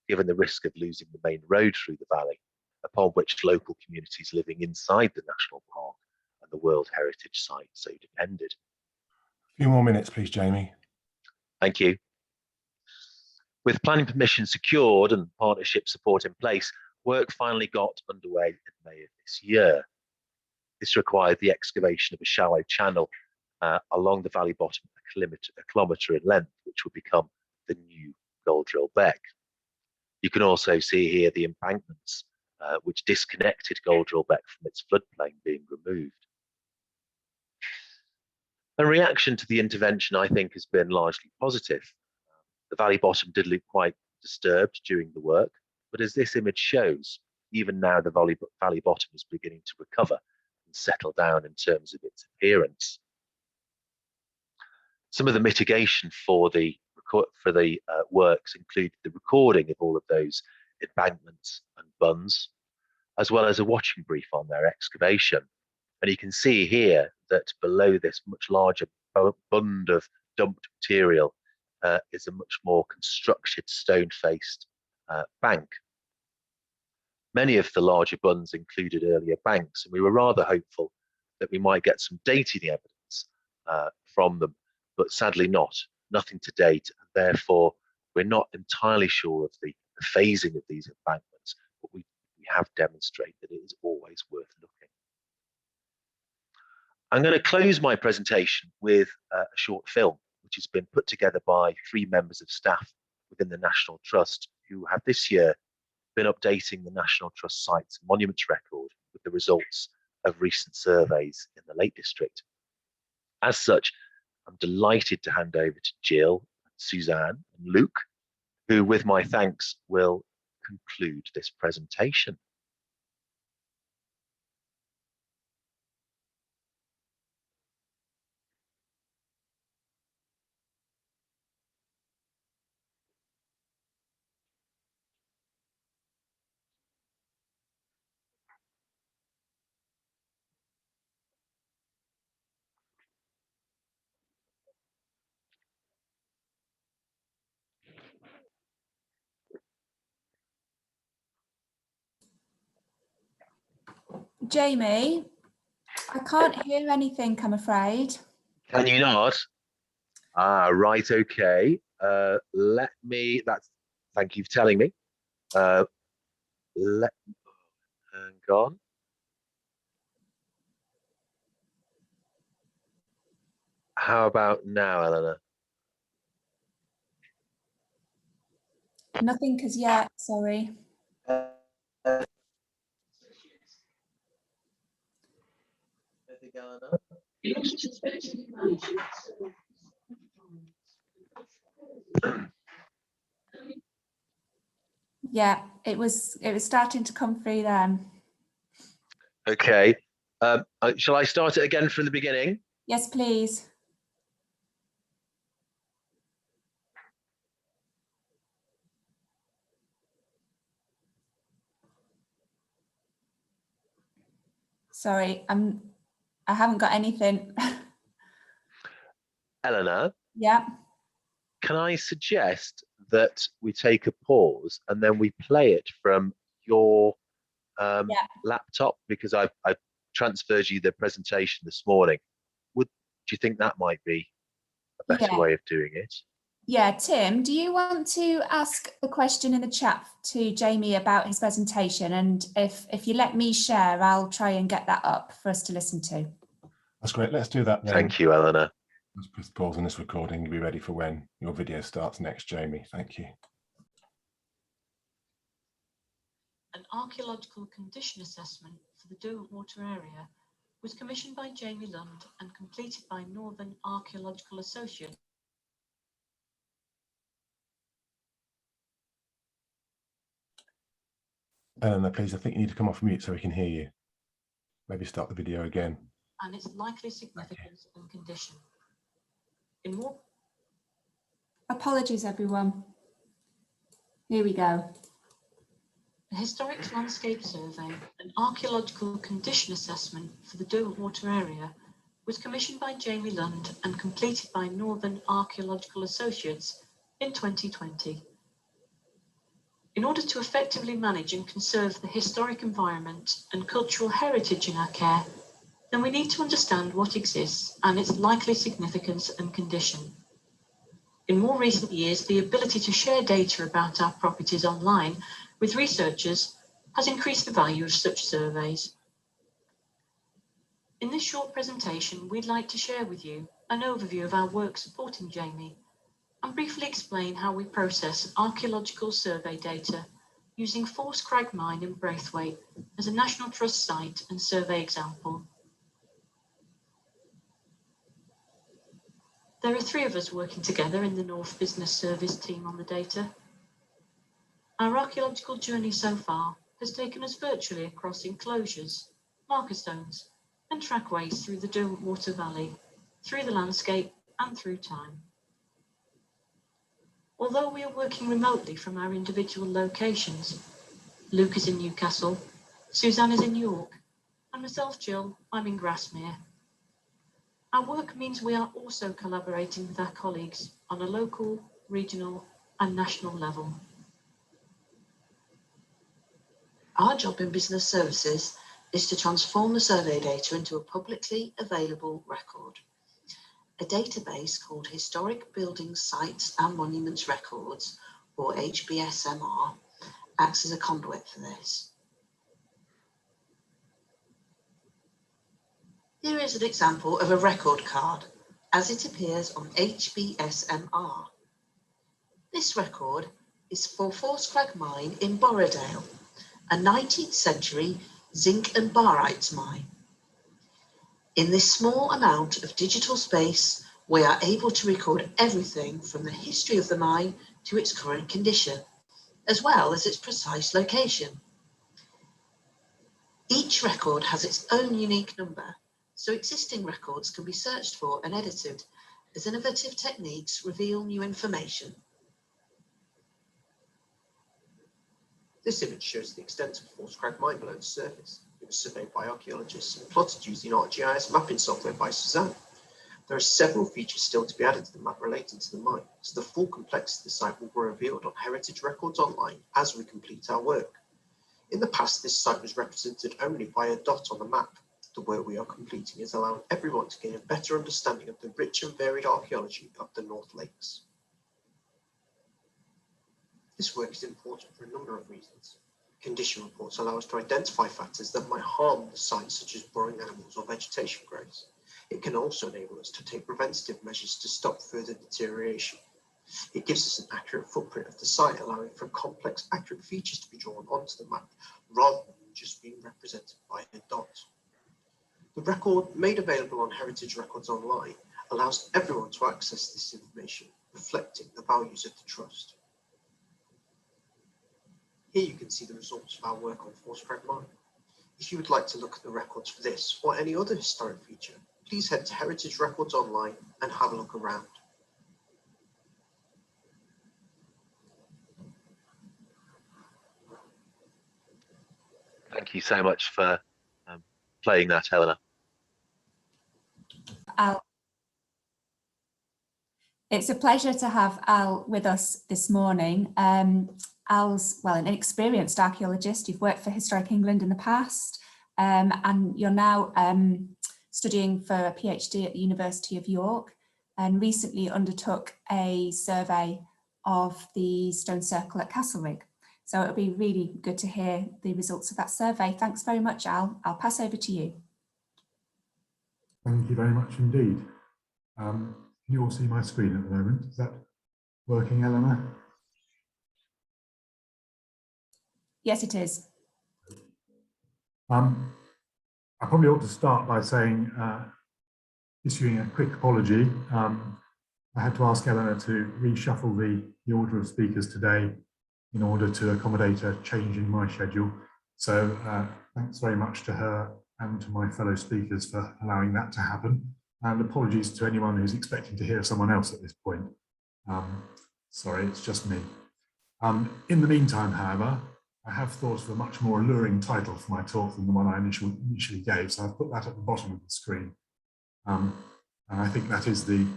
given the risk of losing the main road through the valley, upon which local communities living inside the national park and the World Heritage Site so depended. A few more minutes, please, Jamie. Thank you. With planning permission secured and partnership support in place, work finally got underway in May of this year. This required the excavation of a shallow channel along the valley bottom a kilometre in length, which would become the new Goldrill Beck. You can also see here the embankments which disconnected Goldrill Beck from its floodplain being removed. The reaction to the intervention, I think, has been largely positive. The valley bottom did look quite disturbed during the work, but as this image shows, even now the valley bottom is beginning to recover and settle down in terms of its appearance. Some of the mitigation for the works include the recording of all of those embankments and bunds, as well as a watching brief on their excavation. And you can see here that below this much larger bund of dumped material is a much more constructed stone-faced bank. Many of the larger bunds included earlier banks, and we were rather hopeful that we might get some dating evidence from them, but sadly nothing to date, and therefore we're not entirely sure of the phasing of these embankments, but we have demonstrated that it is always worth looking. I'm going to close my presentation with a short film, which has been put together by 3 members of staff within the National Trust, who have this year been updating the National Trust Sites and Monuments record with the results of recent surveys in the Lake District. As such, I'm delighted to hand over to Jill, Suzanne, and Luke, who, with my thanks, will conclude this presentation. Jamie, I can't hear anything, I'm afraid. Can you not? Ah, right, okay. Thank you for telling me. Hang on. How about now, Eleanor? Nothing as yet, sorry. Yeah, it was starting to come through then. Okay. Shall I start it again from the beginning? Yes, please. Sorry, I haven't got anything. Eleanor, Yeah. can I suggest that we take a pause and then we play it from your Yeah. laptop, because I transferred you the presentation this morning. Do you think that might be a better Yeah. way of doing it? Yeah, Tim, do you want to ask the question in the chat to Jamie about his presentation? And if you let me share, I'll try and get that up for us to listen to. That's great. Let's do that then. Thank you, Eleanor. Let's press pause on this recording and be ready for when your video starts next, Jamie. Thank you. An archaeological condition assessment for the Derwentwater area was commissioned by Jamie Lund and completed by Northern Archaeological Associates. Eleanor, please, I think you need to come off mute so we can hear you. Maybe start the video again. And its likely significance and condition. In more Apologies, everyone. Here we go. A historic landscape survey, an archaeological condition assessment for the Derwentwater area, was commissioned by Jamie Lund and completed by Northern Archaeological Associates in 2020. In order to effectively manage and conserve the historic environment and cultural heritage in our care, then we need to understand what exists and its likely significance and condition. In more recent years, the ability to share data about our properties online with researchers has increased the value of such surveys. In this short presentation, we'd like to share with you an overview of our work supporting Jamie and briefly explain how we process archaeological survey data using Force Crag Mine in Braithwaite as a National Trust site and survey example. There are 3 of us working together in the North Business Service team on the data. Our archaeological journey so far has taken us virtually across enclosures, marker stones, and trackways through the Derwentwater Valley, through the landscape and through time. Although we are working remotely from our individual locations, Luke is in Newcastle, Suzanne is in York, and myself, Jill, I'm in Grasmere. Our work means we are also collaborating with our colleagues on a local, regional, and national level. Our job in business services is to transform the survey data into a publicly available record. A database called Historic Buildings, Sites and Monuments Records, or HBSMR, acts as a conduit for this. Here is an example of a record card as it appears on HBSMR. This record is for Force Crag Mine in Borrowdale, a 19th century zinc and barytes mine. In this small amount of digital space, we are able to record everything from the history of the mine to its current condition, as well as its precise location. Each record has its own unique number, so existing records can be searched for and edited as innovative techniques reveal new information. This image shows the extent of Force Crag Mine below the surface. It was surveyed by archaeologists and plotted using ArcGIS mapping software by Suzanne. There are several features still to be added to the map relating to the mine, so the full complexity of the site will be revealed on Heritage Records Online as we complete our work. In the past, this site was represented only by a dot on the map. The work we are completing is allowing everyone to gain a better understanding of the rich and varied archaeology of the North Lakes. This work is important for a number of reasons. Condition reports allow us to identify factors that might harm the site, such as burrowing animals or vegetation growth. It can also enable us to take preventative measures to stop further deterioration. It gives us an accurate footprint of the site, allowing for complex, accurate features to be drawn onto the map, rather than just being represented by a dot. The record made available on Heritage Records Online allows everyone to access this information, reflecting the values of the Trust. Here you can see the results of our work on Force Crag Mine. If you would like to look at the records for this or any other historic feature, please head to Heritage Records online and have a look around. Thank you so much for playing that, Eleanor. Al, it's a pleasure to have Al with us this morning. Al's, well, an experienced archaeologist. You've worked for Historic England in the past, and you're now studying for a PhD at the University of York, and recently undertook a survey of the stone circle at Castlereagh. So it'll be really good to hear the results of that survey. Thanks very much, Al. I'll pass over to you. Thank you very much indeed. Can you all see my screen at the moment? Is that working, Eleanor? Yes, it is. I probably ought to start by saying, issuing a quick apology. I had to ask Eleanor to reshuffle the order of speakers today in order to accommodate a change in my schedule. So thanks very much to her and to my fellow speakers for allowing that to happen. And apologies to anyone who's expecting to hear someone else at this point. Sorry, it's just me. In the meantime, however, I have thought of a much more alluring title for my talk than the one I initially gave, so I've put that at the bottom of the screen. And I think that is the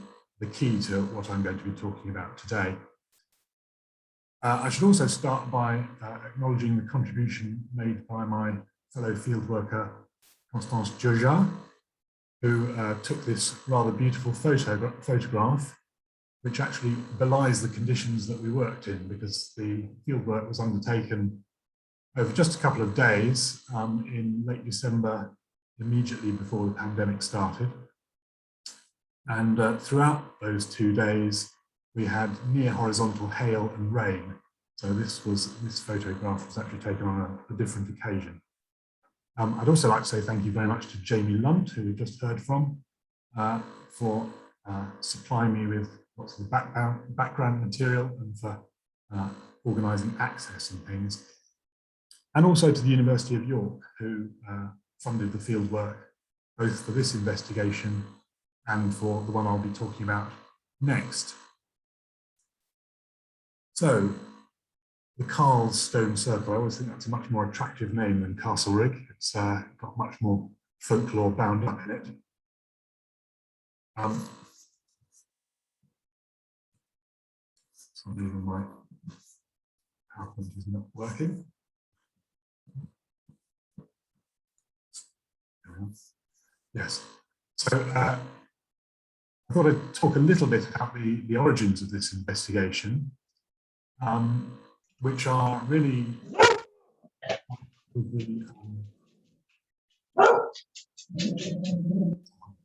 key to what I'm going to be talking about today. I should also start by acknowledging the contribution made by my fellow fieldworker, Constance Joja, who took this rather beautiful photograph, which actually belies the conditions that we worked in, because the fieldwork was undertaken over just a couple of days in late December, immediately before the pandemic started. And throughout those 2 days, we had near horizontal hail and rain. So this photograph was actually taken on a different occasion. I'd also like to say thank you very much to Jamie Lunt, who we just heard from, for supplying me with lots of background material and for organising access and things. And also to the University of York, who funded the field work, both for this investigation and for the one I'll be talking about next. So, the Carl's Stone Circle, I always think that's a much more attractive name than Castlereagh. It's got much more folklore bound up in it. So even my PowerPoint is not working. Yes, so I thought I'd talk a little bit about the origins of this investigation, which are really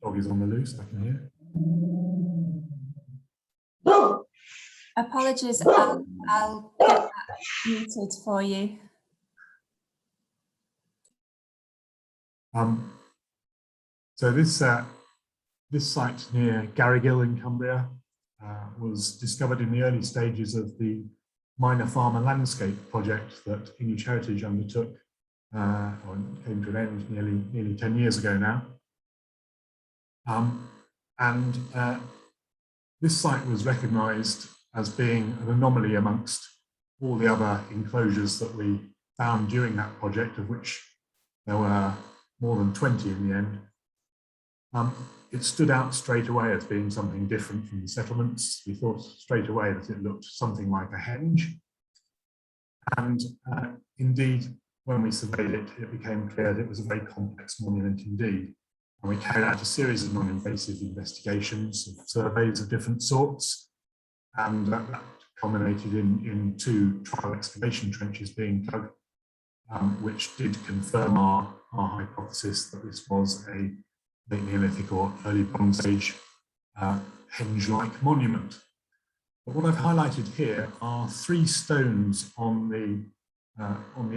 dog is on the loose, I can hear. Apologies, I'll get that muted for you. So this site near Garrigill in Cumbria was discovered in the early stages of the minor farmer landscape project that English Heritage undertook, or came to an end nearly 10 years ago now. This site was recognised as being an anomaly amongst all the other enclosures that we found during that project, of which there were more than 20 in the end. It stood out straight away as being something different from the settlements. We thought straight away that it looked something like a henge. And indeed, when we surveyed it, it became clear that it was a very complex monument indeed. And we carried out a series of non-invasive investigations, surveys of different sorts, and that culminated in 2 trial excavation trenches being dug, which did confirm our hypothesis that this was a late Neolithic or early Bronze Age henge-like monument. But what I've highlighted here are 3 stones on the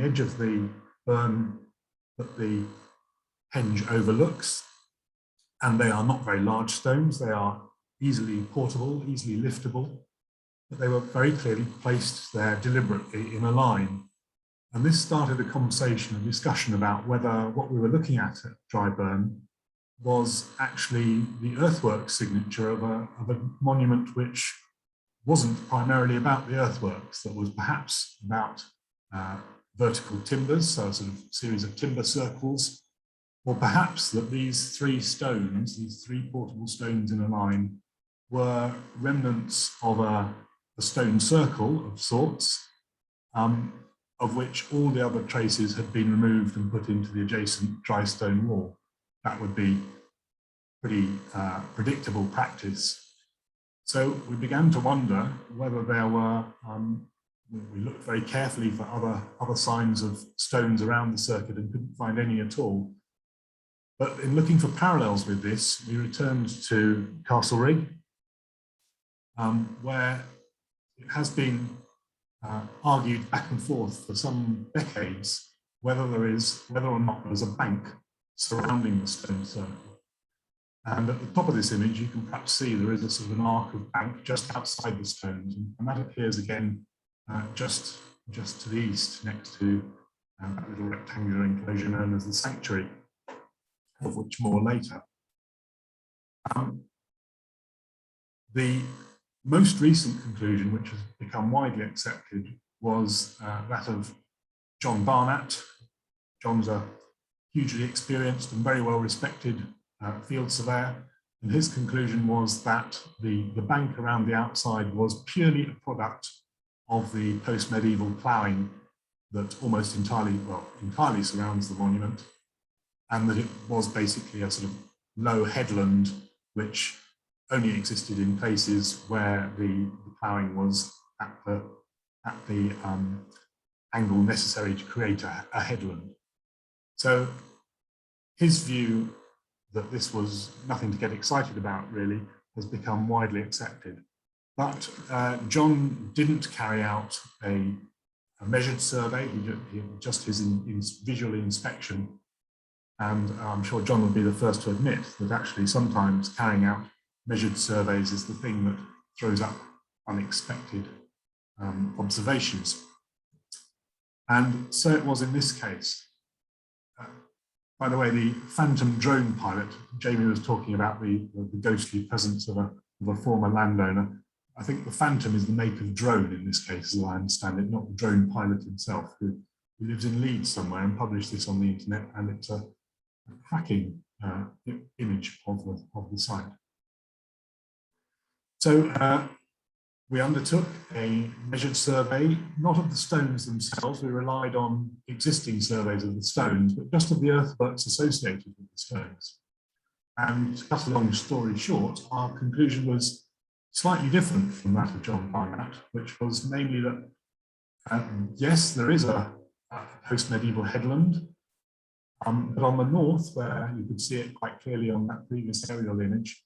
edge of the burn that the henge overlooks, and they are not very large stones. They are easily portable, easily liftable, but they were very clearly placed there deliberately in a line. And this started a conversation, a discussion about whether what we were looking at Dryburn was actually the earthwork signature of a monument which wasn't primarily about the earthworks, that was perhaps about vertical timbers, so a sort of series of timber circles, or perhaps that these three stones, these three portable stones in a line, were remnants of a stone circle of sorts, of which all the other traces had been removed and put into the adjacent dry stone wall. That would be pretty predictable practice. So we began to wonder whether there were, we looked very carefully for other signs of stones around the circuit and couldn't find any at all. But in looking for parallels with this, we returned to Castlereagh, where it has been argued back and forth for some decades whether or not there's a bank surrounding the stone circle. And at the top of this image, you can perhaps see there is a sort of an arc of bank just outside the stones, and that appears again just to the east, next to that little rectangular enclosure known as the sanctuary, of which more later. The most recent conclusion, which has become widely accepted, was that of John Barnett. John's a hugely experienced and very well respected field surveyor, and his conclusion was that the bank around the outside was purely a product of the post-medieval ploughing that almost entirely surrounds the monument, and that it was basically a sort of low headland which only existed in places where the ploughing was at the angle necessary to create a headland. So his view that this was nothing to get excited about really has become widely accepted. But John didn't carry out a measured survey, just his visual inspection. And I'm sure John would be the first to admit that actually sometimes carrying out measured surveys is the thing that throws up unexpected observations. And so it was in this case. By the way, the phantom drone pilot, Jamie was talking about the ghostly presence of a former landowner. I think the phantom is the make of drone in this case, as I understand it, not the drone pilot himself, who lives in Leeds somewhere and published this on the internet, and it's a cracking image of the site. So we undertook a measured survey, not of the stones themselves. We relied on existing surveys of the stones, but just of the earthworks associated with the stones. And to cut a long story short, our conclusion was slightly different from that of John Barnett, which was namely that, yes, there is a post-medieval headland, but on the north, where you could see it quite clearly on that previous aerial image,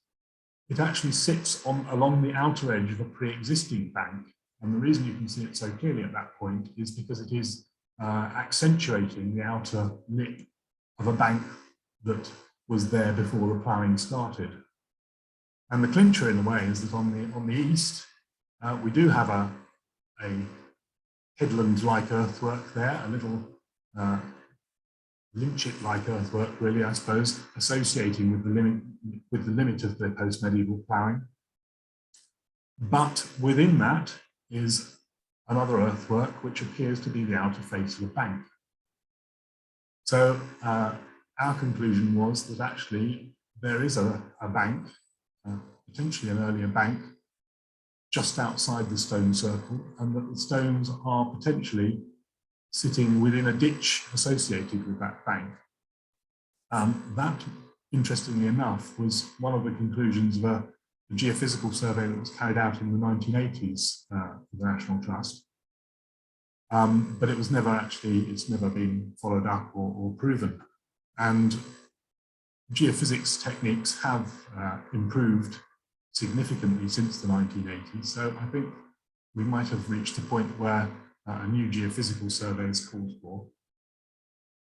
it actually sits along the outer edge of a pre-existing bank. And the reason you can see it so clearly at that point is because it is accentuating the outer lip of a bank that was there before the ploughing started. And the clincher in a way is that on the east, we do have a headland-like earthwork there, a little lynchet-like earthwork, really, I suppose, associating with the limit of the post-medieval ploughing. But within that is another earthwork which appears to be the outer face of the bank. So our conclusion was that actually there is a bank, potentially an earlier bank, just outside the stone circle, and that the stones are potentially sitting within a ditch associated with that bank. That, interestingly enough, was one of the conclusions of a geophysical survey that was carried out in the 1980s for the National Trust. But it was it's never been followed up or proven. And geophysics techniques have improved significantly since the 1980s. So I think we might have reached a point where a new geophysical survey is called for.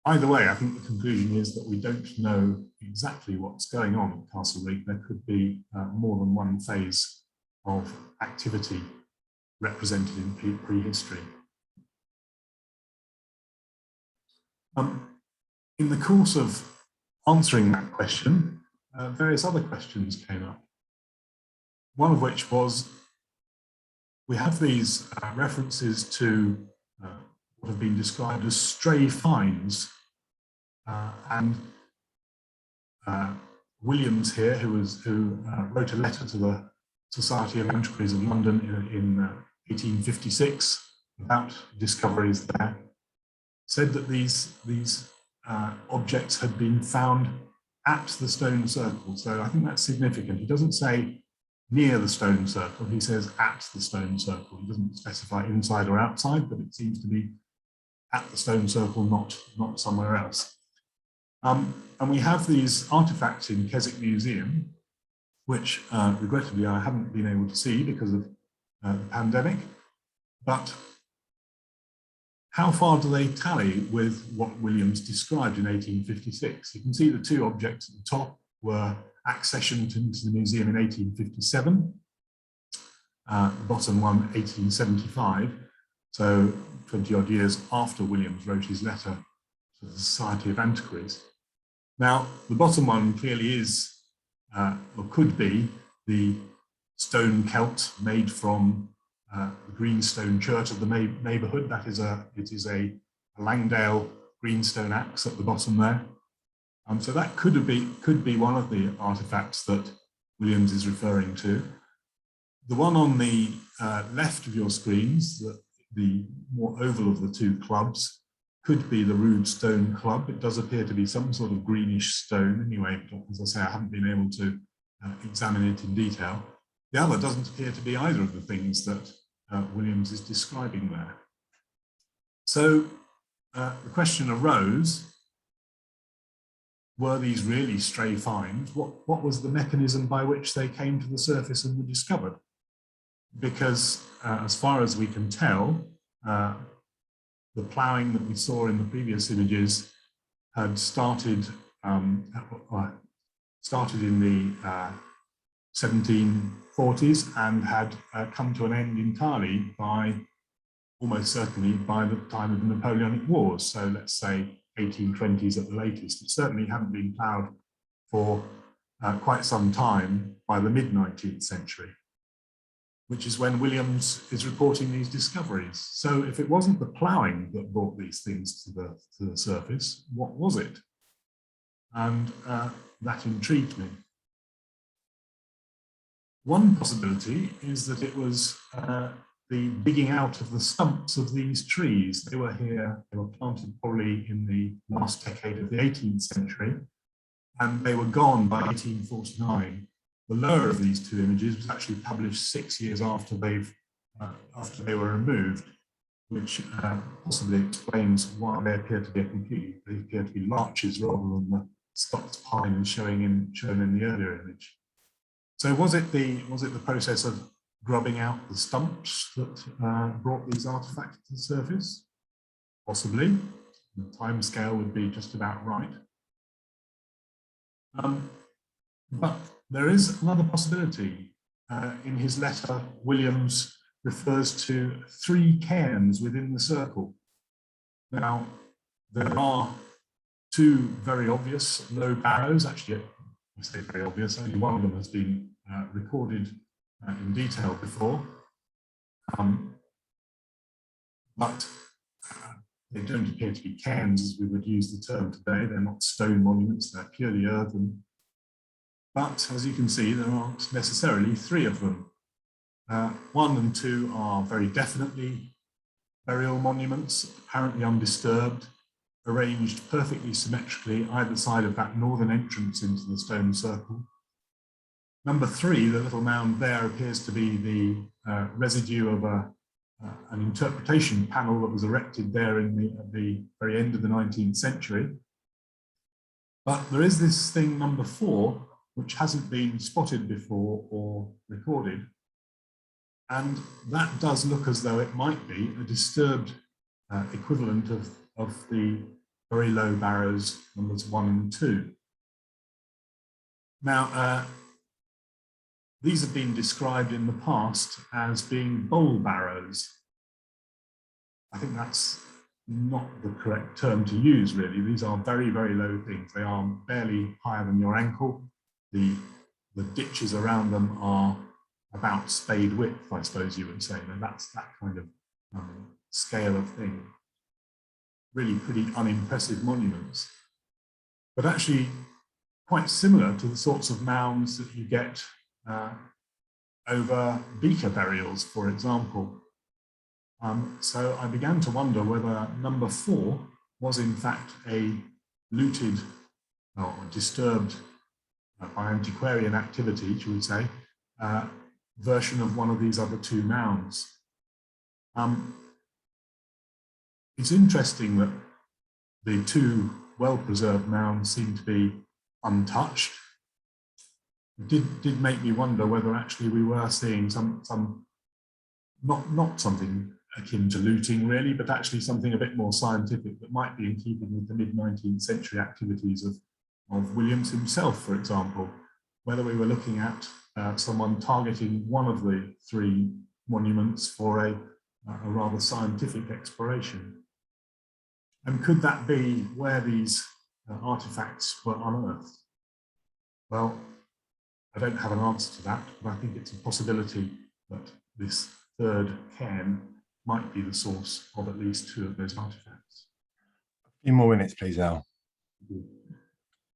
Either way, I think the conclusion is that we don't know exactly what's going on at Castlereagh. There could be more than one phase of activity represented in prehistory. In the course of answering that question, various other questions came up. One of which was, we have these references to what have been described as stray finds, and Williams here, who wrote a letter to the Society of Antiquaries of London in 1856 about discoveries there, said that these objects had been found at the stone circle. So I think that's significant. He doesn't say near the stone circle, he says at the stone circle. He doesn't specify inside or outside, but it seems to be at the stone circle, not somewhere else. And we have these artifacts in Keswick Museum, which regrettably I haven't been able to see because of the pandemic. But how far do they tally with what Williams described in 1856? You can see the two objects at the top were accessioned into the museum in 1857, the bottom one 1875, so 20 odd years after Williams wrote his letter to the Society of Antiquaries. Now, the bottom one clearly is, or could be, the stone celt made from the greenstone church of the neighbourhood. That is it is a Langdale greenstone axe at the bottom there. So that could be one of the artifacts that Williams is referring to. The one on the left of your screens, the more oval of the two clubs, could be the Rood stone club. It does appear to be some sort of greenish stone anyway, but as I say, I haven't been able to examine it in detail. The other doesn't appear to be either of the things that Williams is describing there. So the question arose, were these really stray finds? What was the mechanism by which they came to the surface and were discovered? Because as far as we can tell, the ploughing that we saw in the previous images had started in the 1740s and had come to an end entirely almost certainly by the time of the Napoleonic Wars. So let's say 1820s at the latest. It certainly hadn't been ploughed for quite some time by the mid-19th century, which is when Williams is reporting these discoveries. So if it wasn't the ploughing that brought these things to the surface, what was it? And that intrigued me. One possibility is that it was the digging out of the stumps of these trees. They were planted probably in the last decade of the 18th century, and they were gone by 1849. The lower of these two images was actually published 6 years after they were removed, which possibly explains why they appear to be larches rather than the stocked pine shown in the earlier image. So was it the process of grubbing out the stumps that brought these artifacts to the surface? Possibly. The time scale would be just about right. But there is another possibility. In his letter, Williams refers to 3 cairns within the circle. Now, there are 2 very obvious low barrows. Actually, I say very obvious, only one of them has been recorded in detail before. But they don't appear to be cairns as we would use the term today. They're not stone monuments, they're purely earthen. But as you can see, there aren't necessarily 3 of them. 1 and 2 are very definitely burial monuments, apparently undisturbed, arranged perfectly symmetrically either side of that northern entrance into the stone circle. Number 3, the little mound there, appears to be the residue of an interpretation panel that was erected there at the very end of the 19th century. But there is this thing, number 4, which hasn't been spotted before or recorded. And that does look as though it might be a disturbed equivalent of the very low barrows numbers 1 and 2. Now, these have been described in the past as being bowl barrows. I think that's not the correct term to use, really. These are very, very low things. They are barely higher than your ankle. The ditches around them are about spade width, I suppose you would say. And that's that kind of scale of thing. Really pretty unimpressive monuments. But actually quite similar to the sorts of mounds that you get over beaker burials, for example. So I began to wonder whether number 4 was in fact a looted or disturbed by antiquarian activity, you would say, version of one of these other 2 mounds. It's interesting that the 2 well-preserved mounds seem to be untouched. It did make me wonder whether actually we were seeing some not something akin to looting really, but actually something a bit more scientific that might be in keeping with the mid-19th century activities of Williams himself, for example, whether we were looking at someone targeting one of the 3 monuments for a rather scientific exploration. And could that be where these artifacts were unearthed? Well, I don't have an answer to that, but I think it's a possibility that this 3rd cairn might be the source of at least 2 of those artifacts. A few more minutes, please, Al.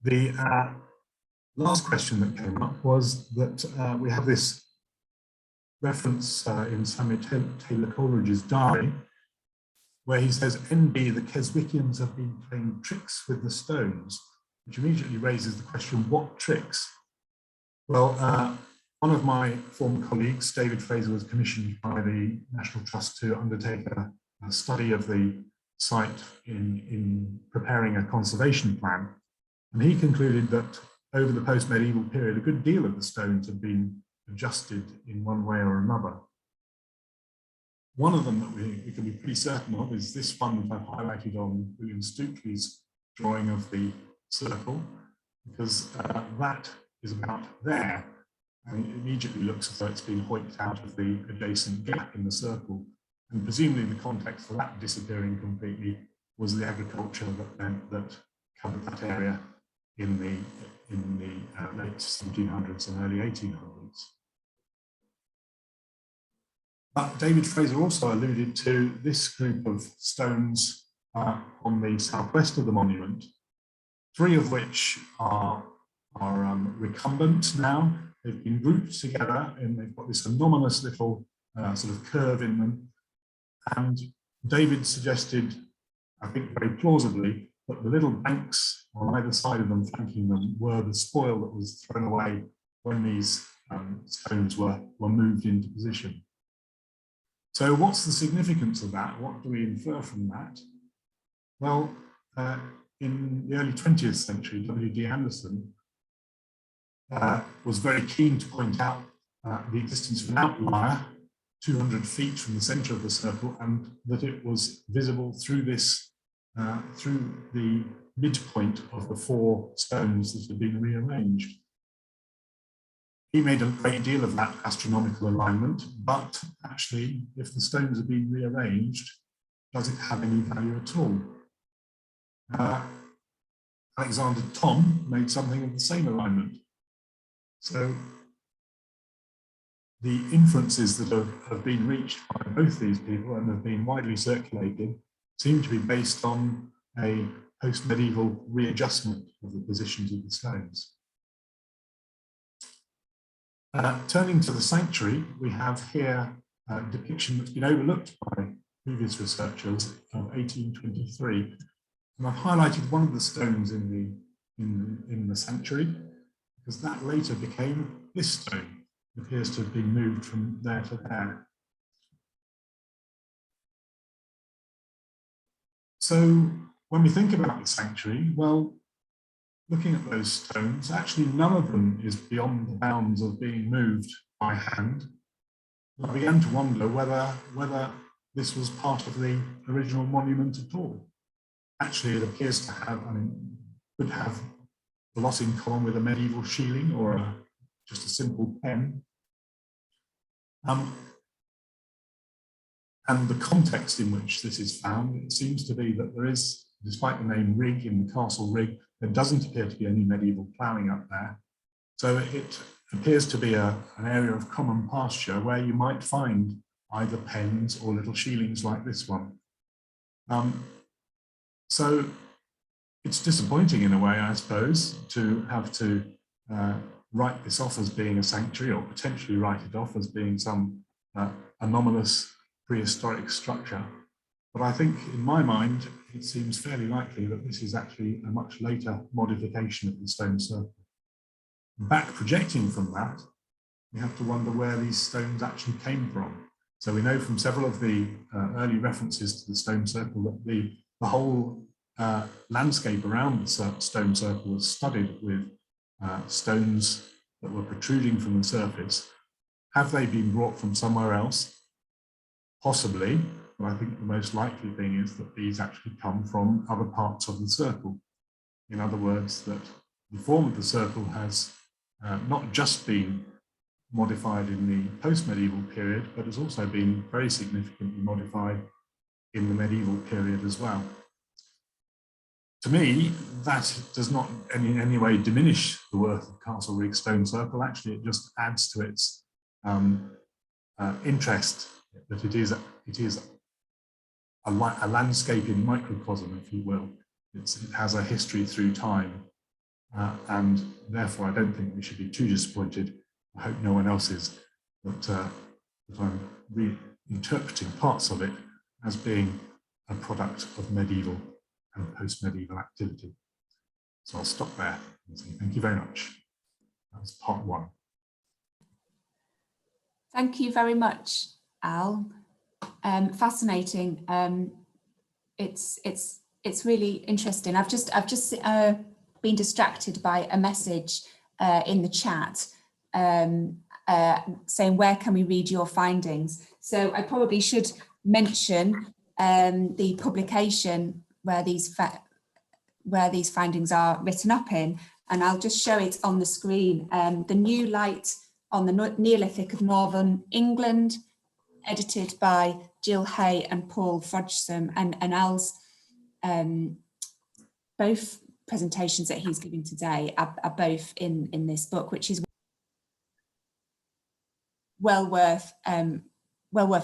The last question that came up was that we have this reference in Samuel Taylor Coleridge's diary, where he says, NB, the Keswickians have been playing tricks with the stones, which immediately raises the question, what tricks? Well, one of my former colleagues, David Fraser, was commissioned by the National Trust to undertake a study of the site in preparing a conservation plan. And he concluded that over the post-medieval period, a good deal of the stones had been adjusted in one way or another. One of them that we can be pretty certain of is this one that I've highlighted on William Stukeley's drawing of the circle, because that is about there. And it immediately looks as though it's been hoiked out of the adjacent gap in the circle. And presumably the context for that disappearing completely was the agriculture that covered that area in the late 1700s and early 1800s. But David Fraser also alluded to this group of stones on the southwest of the monument, 3 of which are recumbent now. They've been grouped together and they've got this anomalous little sort of curve in them. And David suggested, I think very plausibly, that the little banks on either side of them flanking them were the spoil that was thrown away when these stones were moved into position. So what's the significance of that? What do we infer from that? Well, in the early 20th century, W.D. Anderson was very keen to point out the existence of an outlier 200 feet from the center of the circle, and that it was visible through this, through the midpoint of the 4 stones that had been rearranged. He made a great deal of that astronomical alignment, but actually, if the stones have been rearranged, does it have any value at all? Alexander Thom made something of the same alignment. So the inferences that have been reached by both these people and have been widely circulated seem to be based on a post-medieval readjustment of the positions of the stones. Turning to the sanctuary, we have here a depiction that's been overlooked by previous researchers of 1823. And I've highlighted one of the stones in the sanctuary, because that later became this stone. It appears to have been moved from there to there. So when we think about the sanctuary, well, looking at those stones, actually none of them is beyond the bounds of being moved by hand. I began to wonder whether this was part of the original monument at all. Actually, it appears to have, could have a lot in common with a medieval shieling or just a simple pen. And the context in which this is found, it seems to be that there is, despite the name Rig in the castle rig, there doesn't appear to be any medieval ploughing up there. So it appears to be an area of common pasture where you might find either pens or little sheilings like this one. So it's disappointing in a way, I suppose, to have to write this off as being a sanctuary, or potentially write it off as being some anomalous prehistoric structure. But I think in my mind, it seems fairly likely that this is actually a much later modification of the stone circle. Back projecting from that, we have to wonder where these stones actually came from. So we know from several of the early references to the stone circle that the whole landscape around the stone circle was studded with stones that were protruding from the surface. Have they been brought from somewhere else? Possibly, but I think the most likely thing is that these actually come from other parts of the circle. In other words, that the form of the circle has not just been modified in the post-medieval period, but has also been very significantly modified in the medieval period as well. To me, that does not in any way diminish the worth of Castle Rig Stone Circle. Actually, it just adds to its interest that it is a landscaping microcosm, if you will. It has a history through time, and therefore I don't think we should be too disappointed. I hope no one else is, that I'm reinterpreting parts of it as being a product of medieval and post-medieval activity. So I'll stop there and say thank you very much. That's part one. Thank you very much, Al. Fascinating. It's really interesting. I've just been distracted by a message in the chat saying, where can we read your findings? So I probably should mention the publication where these findings are written up in, and I'll just show it on the screen. The New Light on the Neolithic of Northern England, edited by Jill Hay and Paul Frodsham, and Al's both presentations that he's giving today are both in this book, which is well worth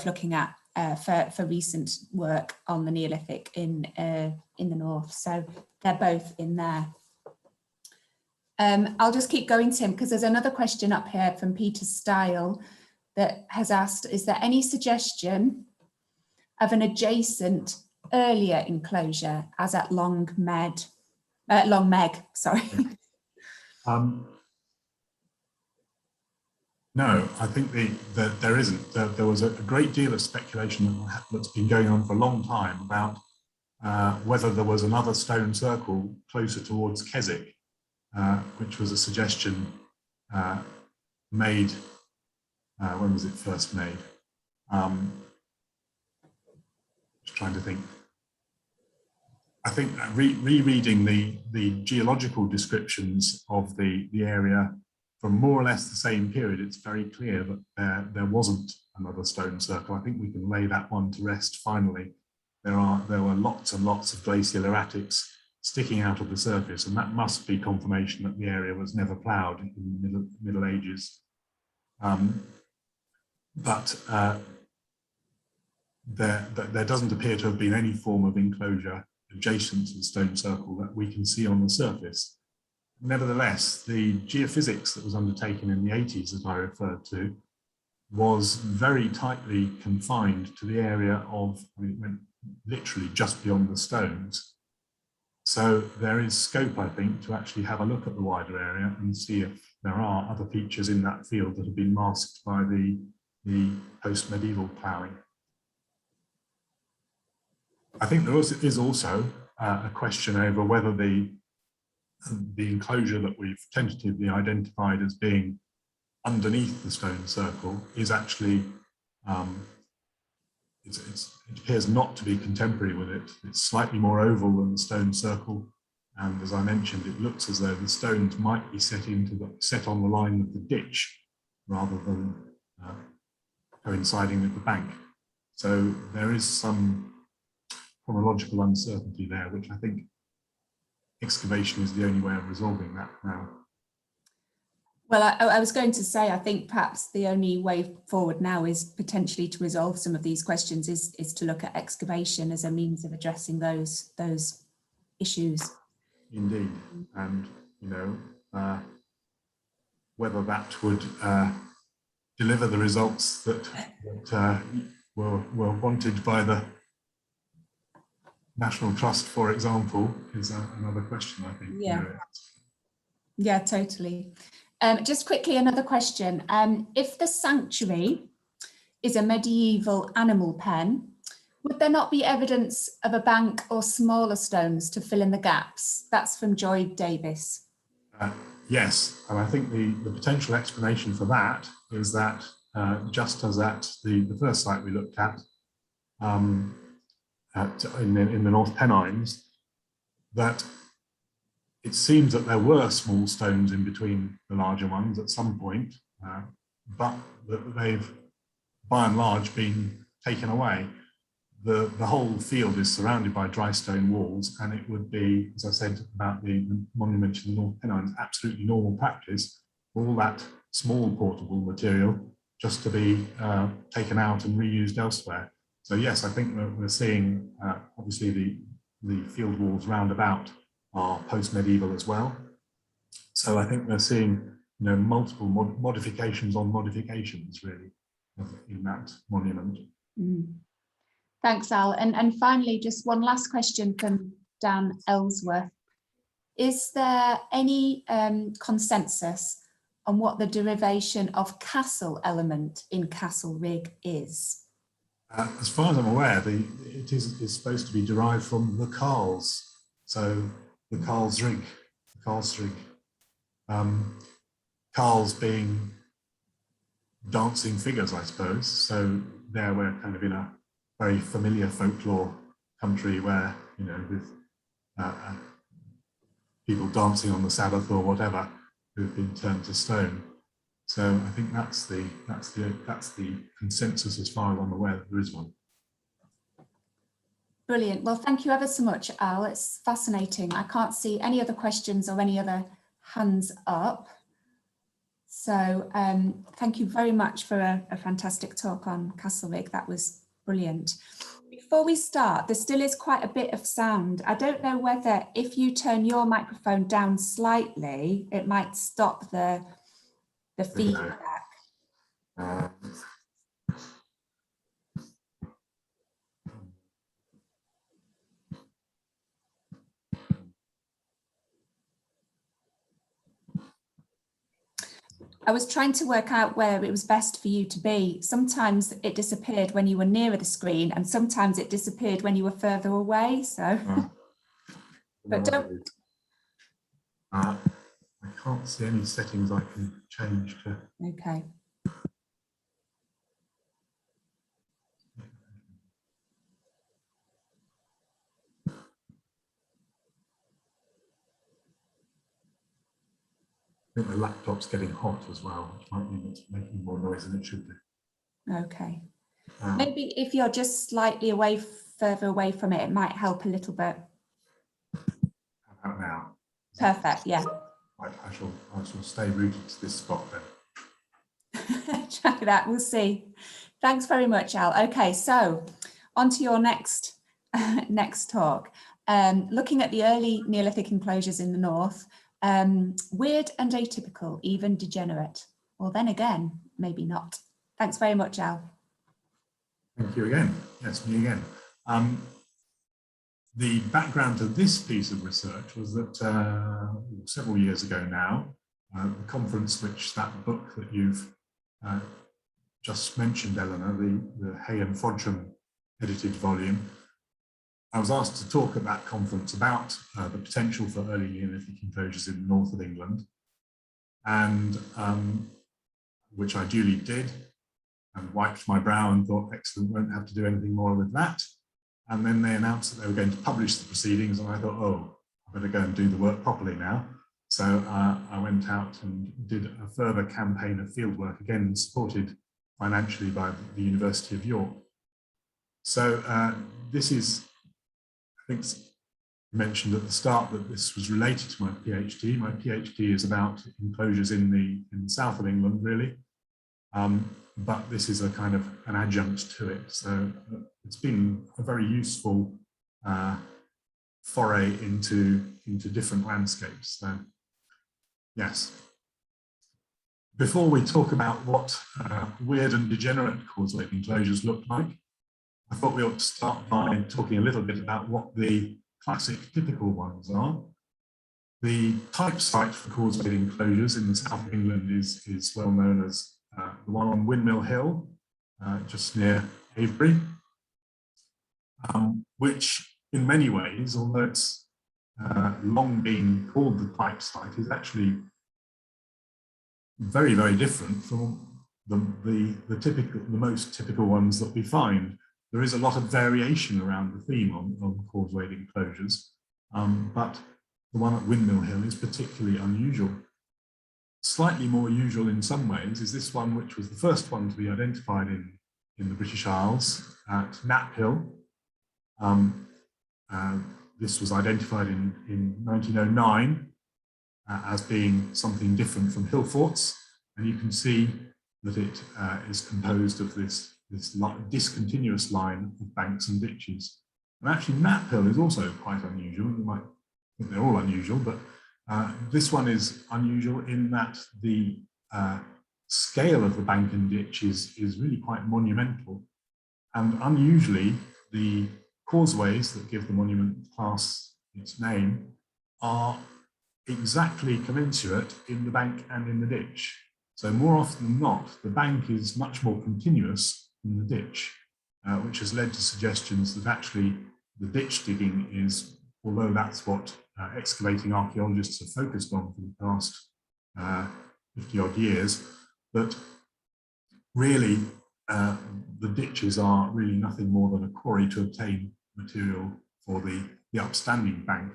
looking at for recent work on the Neolithic in the north. So they're both in there. I'll just keep going, Tim, because there's another question up here from Peter Style that has asked, is there any suggestion of an adjacent earlier enclosure as at Long Meg, sorry. No, I think there isn't. There was a great deal of speculation that's been going on for a long time about whether there was another stone circle closer towards Keswick, which was a suggestion made, when was it first made? Just trying to think. I think rereading the geological descriptions of the area from more or less the same period, it's very clear that there wasn't another stone circle. I think we can lay that one to rest finally. There were lots and lots of glacial erratics sticking out of the surface, and that must be confirmation that the area was never ploughed in the Middle Ages. But there doesn't appear to have been any form of enclosure adjacent to the stone circle that we can see on the surface. Nevertheless, the geophysics that was undertaken in the 80s, that I referred to, was very tightly confined to the area of, I mean, it went literally just beyond the stones. So there is scope, I think, to actually have a look at the wider area and see if there are other features in that field that have been masked by the post-medieval ploughing. I think there is also a question over whether the enclosure that we've tentatively identified as being underneath the stone circle is actually, it appears not to be contemporary with it. It's slightly more oval than the stone circle, and as I mentioned, it looks as though the stones might be set on the line of the ditch rather than coinciding with the bank. So there is some chronological uncertainty there, which I think excavation is the only way of resolving that now. Well, I was going to say, I think perhaps the only way forward now is potentially to resolve some of these questions is to look at excavation as a means of addressing those issues. Indeed, and you know, whether that would deliver the results that were wanted by the National Trust, for example, is another question, I think. Yeah, you know. yeah, totally. Just quickly, another question. If the sanctuary is a medieval animal pen, would there not be evidence of a bank or smaller stones to fill in the gaps? That's from Joy Davis. Yes, and I think the potential explanation for that is that just as at the first site we looked at, in the North Pennines, that it seems that there were small stones in between the larger ones at some point, but that they've by and large been taken away. The whole field is surrounded by dry stone walls, and it would be, as I said about the monument to the North Pennines, absolutely normal practice for all that small portable material just to be taken out and reused elsewhere. So yes, I think we're seeing obviously the field walls roundabout are post-medieval as well. So I think we're seeing, you know, multiple modifications on modifications really in that monument. Mm. Thanks, Al. And finally, just one last question from Dan Ellsworth. Is there any consensus on what the derivation of castle element in Castle Rig is? As far as I'm aware, it is supposed to be derived from the carles. So the Carlsrig, carles being dancing figures, I suppose. So there we're kind of in a very familiar folklore country where, you know, with people dancing on the Sabbath or whatever who've been turned to stone. So I think that's the consensus as far as I'm aware that there is one. Brilliant. Well, thank you ever so much, Al. It's fascinating. I can't see any other questions or any other hands up. So thank you very much for a fantastic talk on Castlereagh. That was brilliant. Before we start, there still is quite a bit of sound. I don't know whether if you turn your microphone down slightly, it might stop the feedback. I was trying to work out where it was best for you to be. Sometimes it disappeared when you were nearer the screen, and sometimes it disappeared when you were further away. So, but don't. I can't see any settings I can change to. Okay. I think the laptop's getting hot as well, which might mean it's making more noise than it should do. Okay. Maybe if you're just slightly further away from it, it might help a little bit. How about now? Perfect, yeah. I shall stay rooted to this spot then. Try that, we'll see. Thanks very much, Al. Okay, so on to your next talk. Looking at the early Neolithic enclosures in the north, weird and atypical, even degenerate. Well, then again, maybe not. Thanks very much, Al. Thank you again. Yes, me again. The background to this piece of research was that several years ago now, the conference, that book that you've just mentioned, Eleanor, the Hay and Frodsham edited volume, I was asked to talk at that conference about the potential for early Neolithic enclosures in the north of England, and which I duly did, and wiped my brow and thought, excellent, won't have to do anything more with that. And then they announced that they were going to publish the proceedings, and I thought, oh, I better go and do the work properly now. So I went out and did a further campaign of fieldwork, again supported financially by the University of York. So this is, I think, mentioned at the start that this was related to my PhD. My PhD is about enclosures in the south of England, really, but this is a kind of an adjunct to it. So it's been a very useful foray into different landscapes. So yes. Before we talk about what weird and degenerate causeway enclosures look like, I thought we ought to start by talking a little bit about what the classic typical ones are. The type site for causeway enclosures in the south of England is well known as the one on Windmill Hill, just near Avebury, which in many ways, although it's long been called the type site, is actually very, very different from the most typical ones that we find. There is a lot of variation around the theme on causeway enclosures, but the one at Windmill Hill is particularly unusual. Slightly more usual in some ways is this one, which was the first one to be identified in the British Isles at Knapp Hill. This was identified in 1909 as being something different from hill forts, and you can see that it is composed of this discontinuous line of banks and ditches. And actually Knapp Hill is also quite unusual. You might think they're all unusual, but this one is unusual in that the scale of the bank and ditch is really quite monumental. And unusually, the causeways that give the monument class its name are exactly commensurate in the bank and in the ditch. So more often than not, the bank is much more continuous than the ditch, which has led to suggestions that actually the ditch digging is, although that's what excavating archaeologists have focused on for the past 50 odd years, that really the ditches are really nothing more than a quarry to obtain material for the upstanding bank,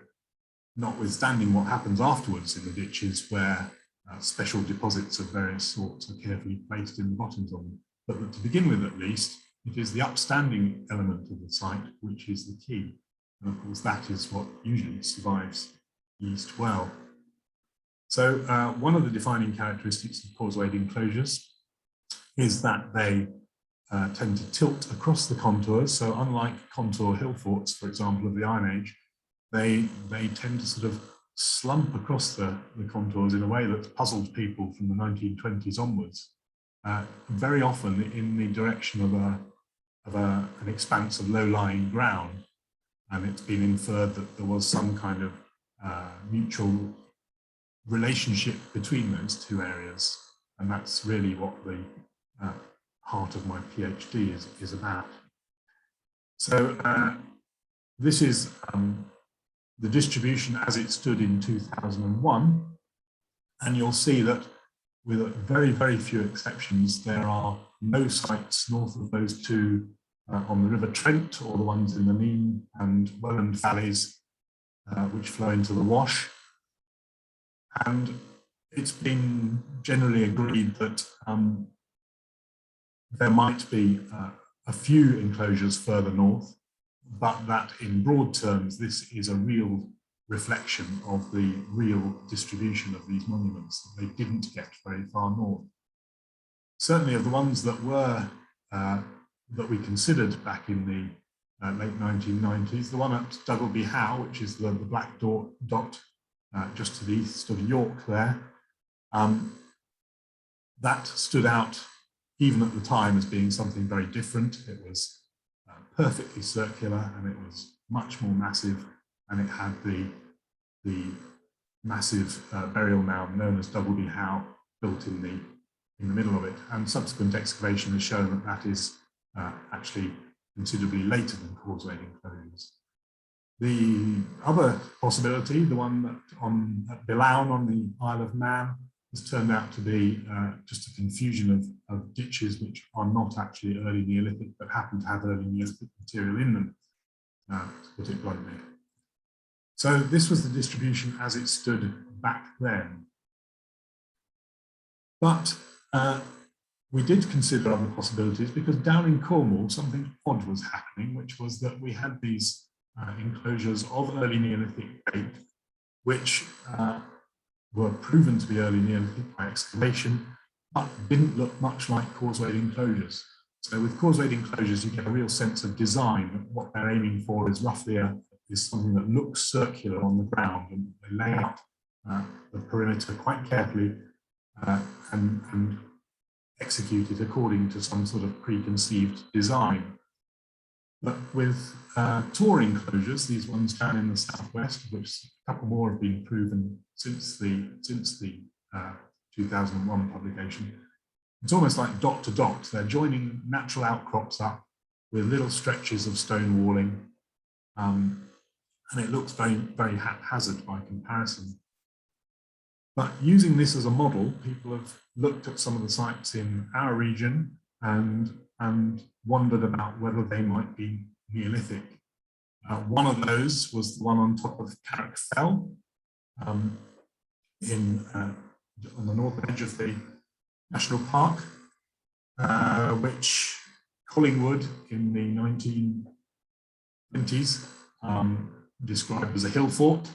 notwithstanding what happens afterwards in the ditches where special deposits of various sorts are carefully placed in the bottoms of them. But that to begin with, at least, it is the upstanding element of the site which is the key. And of course, that is what usually survives yeast well. So one of the defining characteristics of causeway enclosures is that they tend to tilt across the contours. So unlike contour hill forts, for example, of the Iron Age, they tend to sort of slump across the contours in a way that's puzzled people from the 1920s onwards, very often in the direction of an expanse of low-lying ground. And it's been inferred that there was some kind of mutual relationship between those two areas. And that's really what the heart of my PhD is about. So this is the distribution as it stood in 2001. And you'll see that with very, very few exceptions, there are no sites north of those two on the River Trent, or the ones in the Nene and Welland valleys, which flow into the Wash. And it's been generally agreed that there might be a few enclosures further north, but that in broad terms, this is a real reflection of the real distribution of these monuments, that they didn't get very far north. Certainly of the ones that were, that we considered back in the late 1990s, the one at Duggleby Howe, which is the black dot just to the east of York there, that stood out even at the time as being something very different. It was perfectly circular, and it was much more massive, and it had the massive burial mound known as Duggleby Howe built in the middle of it. And subsequent excavation has shown that that is actually considerably later than causeway enclosures. The other possibility, the one at Bilown on the Isle of Man, has turned out to be just a confusion of ditches which are not actually early Neolithic, but happen to have early Neolithic material in them, to put it bluntly. So this was the distribution as it stood back then. But we did consider other possibilities because down in Cornwall, something odd was happening, which was that we had these enclosures of early Neolithic date, which were proven to be early Neolithic by excavation, but didn't look much like Causeway Enclosures. So with Causeway Enclosures, you get a real sense of design. What they're aiming for is roughly something that looks circular on the ground, and they lay out the perimeter quite carefully and execute it according to some sort of preconceived design. But with tour enclosures, these ones down in the southwest, of which a couple more have been proven since the 2001 publication, it's almost like dot to dot. They're joining natural outcrops up with little stretches of stone walling, and it looks very, very haphazard by comparison. But using this as a model, people have looked at some of the sites in our region and wondered about whether they might be Neolithic. One of those was the one on top of Carrick Fell on the northern edge of the National Park, which Collingwood in the 1920s described as a hill fort,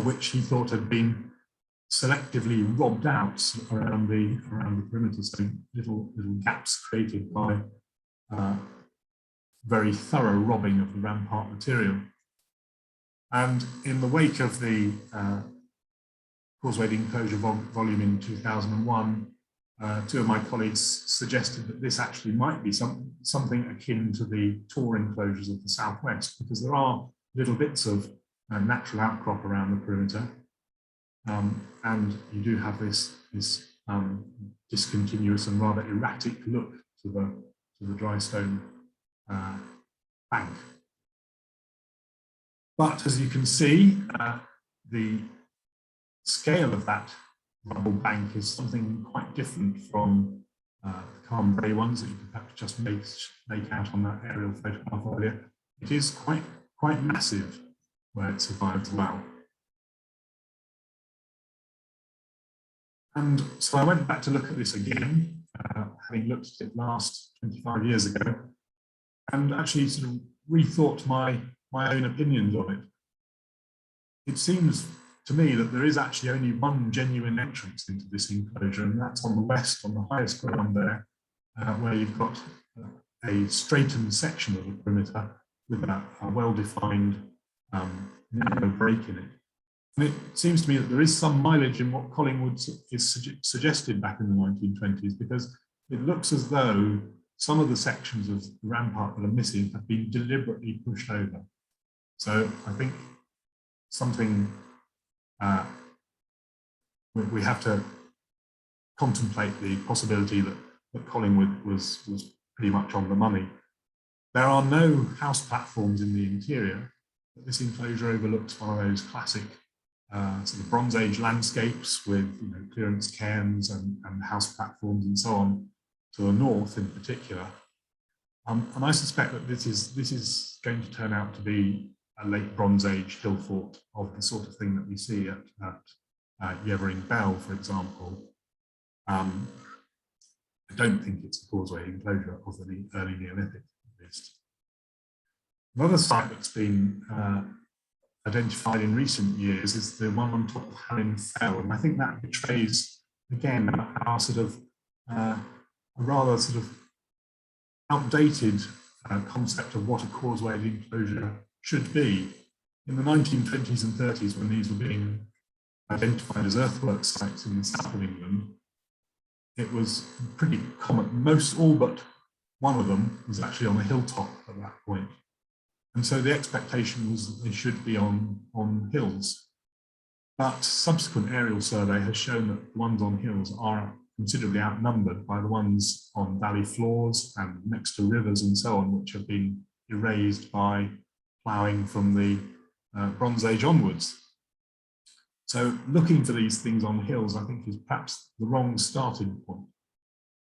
which he thought had been selectively robbed out around the perimeter, so little gaps created by very thorough robbing of the rampart material. And in the wake of the Causeway Enclosure volume in 2001, two of my colleagues suggested that this actually might be something akin to the tour enclosures of the southwest, because there are little bits of natural outcrop around the perimeter. And you do have this discontinuous and rather erratic look to the dry stone bank. But as you can see, the scale of that rubble bank is something quite different from the calm grey ones that you could perhaps just make out on that aerial photograph earlier. It is quite massive where it survives well. And so I went back to look at this again, having looked at it last 25 years ago, and actually sort of rethought my own opinions on it. It seems to me that there is actually only one genuine entrance into this enclosure, and that's on the west, on the highest ground there, where you've got a straightened section of the perimeter with a well-defined narrow break in it. And it seems to me that there is some mileage in what Collingwood suggested back in the 1920s, because it looks as though some of the sections of the rampart that are missing have been deliberately pushed over. So I think something we have to contemplate the possibility that Collingwood was pretty much on the money. There are no house platforms in the interior, but this enclosure overlooks one of those classic sort of Bronze Age landscapes with clearance cairns and house platforms and so on to the north in particular. And I suspect that this is going to turn out to be a late Bronze Age hill fort of the sort of thing that we see at Yevering Bell, for example. I don't think it's a Causeway enclosure of the early Neolithic, at least. Another site that's been identified in recent years is the one on top of Hallin Fell, and I think that betrays again our sort of a rather sort of outdated concept of what a causeway enclosure should be. In the 1920s and 30s, when these were being identified as earthwork sites in the south of England, it was pretty common. All but one of them was actually on a hilltop at that point. And so the expectation was that they should be on hills. But subsequent aerial survey has shown that the ones on hills are considerably outnumbered by the ones on valley floors and next to rivers and so on, which have been erased by ploughing from the Bronze Age onwards. So looking for these things on hills, I think, is perhaps the wrong starting point.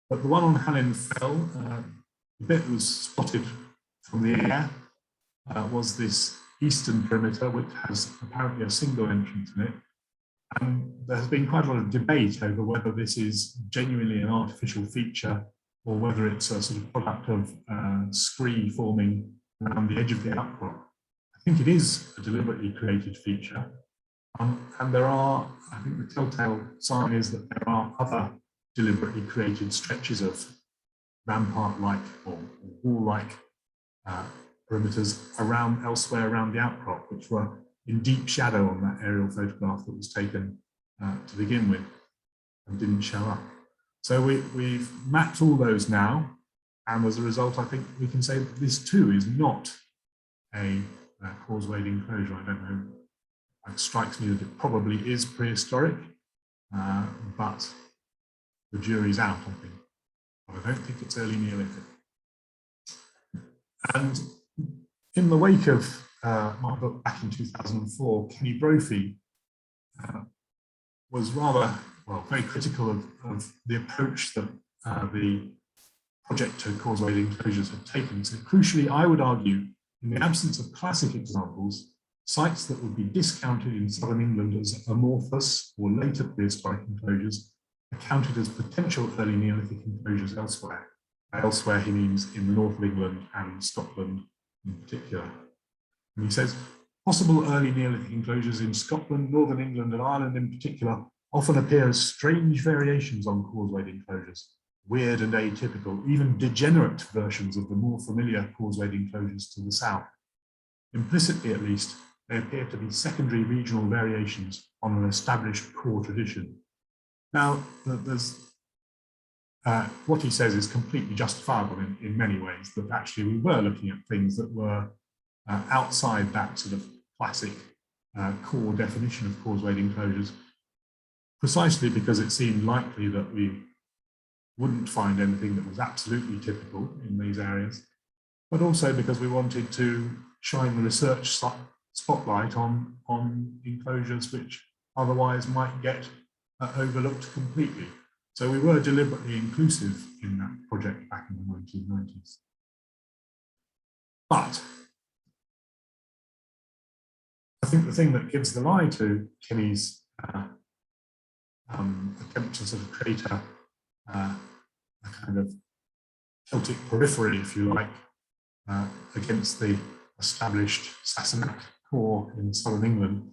But the one on Hallin Fell, the bit that was spotted from the air was this eastern perimeter, which has apparently a single entrance in it. And there has been quite a lot of debate over whether this is genuinely an artificial feature or whether it's a sort of product of scree forming around the edge of the outcrop. I think it is a deliberately created feature. And there are, I think the telltale sign is that there are other deliberately created stretches of rampart-like or wall-like perimeters elsewhere around the outcrop, which were in deep shadow on that aerial photograph that was taken to begin with and didn't show up. So we've mapped all those now, and as a result, I think we can say that this too is not a causewayed enclosure. I don't know, it strikes me that it probably is prehistoric, but the jury's out, I think. But I don't think it's early Neolithic. And in the wake of my book back in 2004, Kenny Brophy was rather, well, very critical of the approach that the project to causewayed enclosures had taken. So crucially, I would argue, in the absence of classic examples, sites that would be discounted in southern England as amorphous or later prehistoric enclosures are counted as potential early Neolithic enclosures elsewhere. By elsewhere, he means in the north of England and Scotland in particular. And he says, possible early Neolithic enclosures in Scotland, northern England and Ireland in particular often appear as strange variations on causewayed enclosures, weird and atypical, even degenerate versions of the more familiar causewayed enclosures to the south. Implicitly, at least, they appear to be secondary regional variations on an established core tradition. Now, what he says is completely justifiable in many ways, that actually we were looking at things that were outside that sort of classic core definition of causewayed enclosures, precisely because it seemed likely that we wouldn't find anything that was absolutely typical in these areas, but also because we wanted to shine the research spotlight on enclosures which otherwise might get overlooked completely. So we were deliberately inclusive in that project back in the 1990s. But I think the thing that gives the lie to Kenny's attempt to sort of create a kind of Celtic periphery, if you like, against the established Sassanach core in southern England,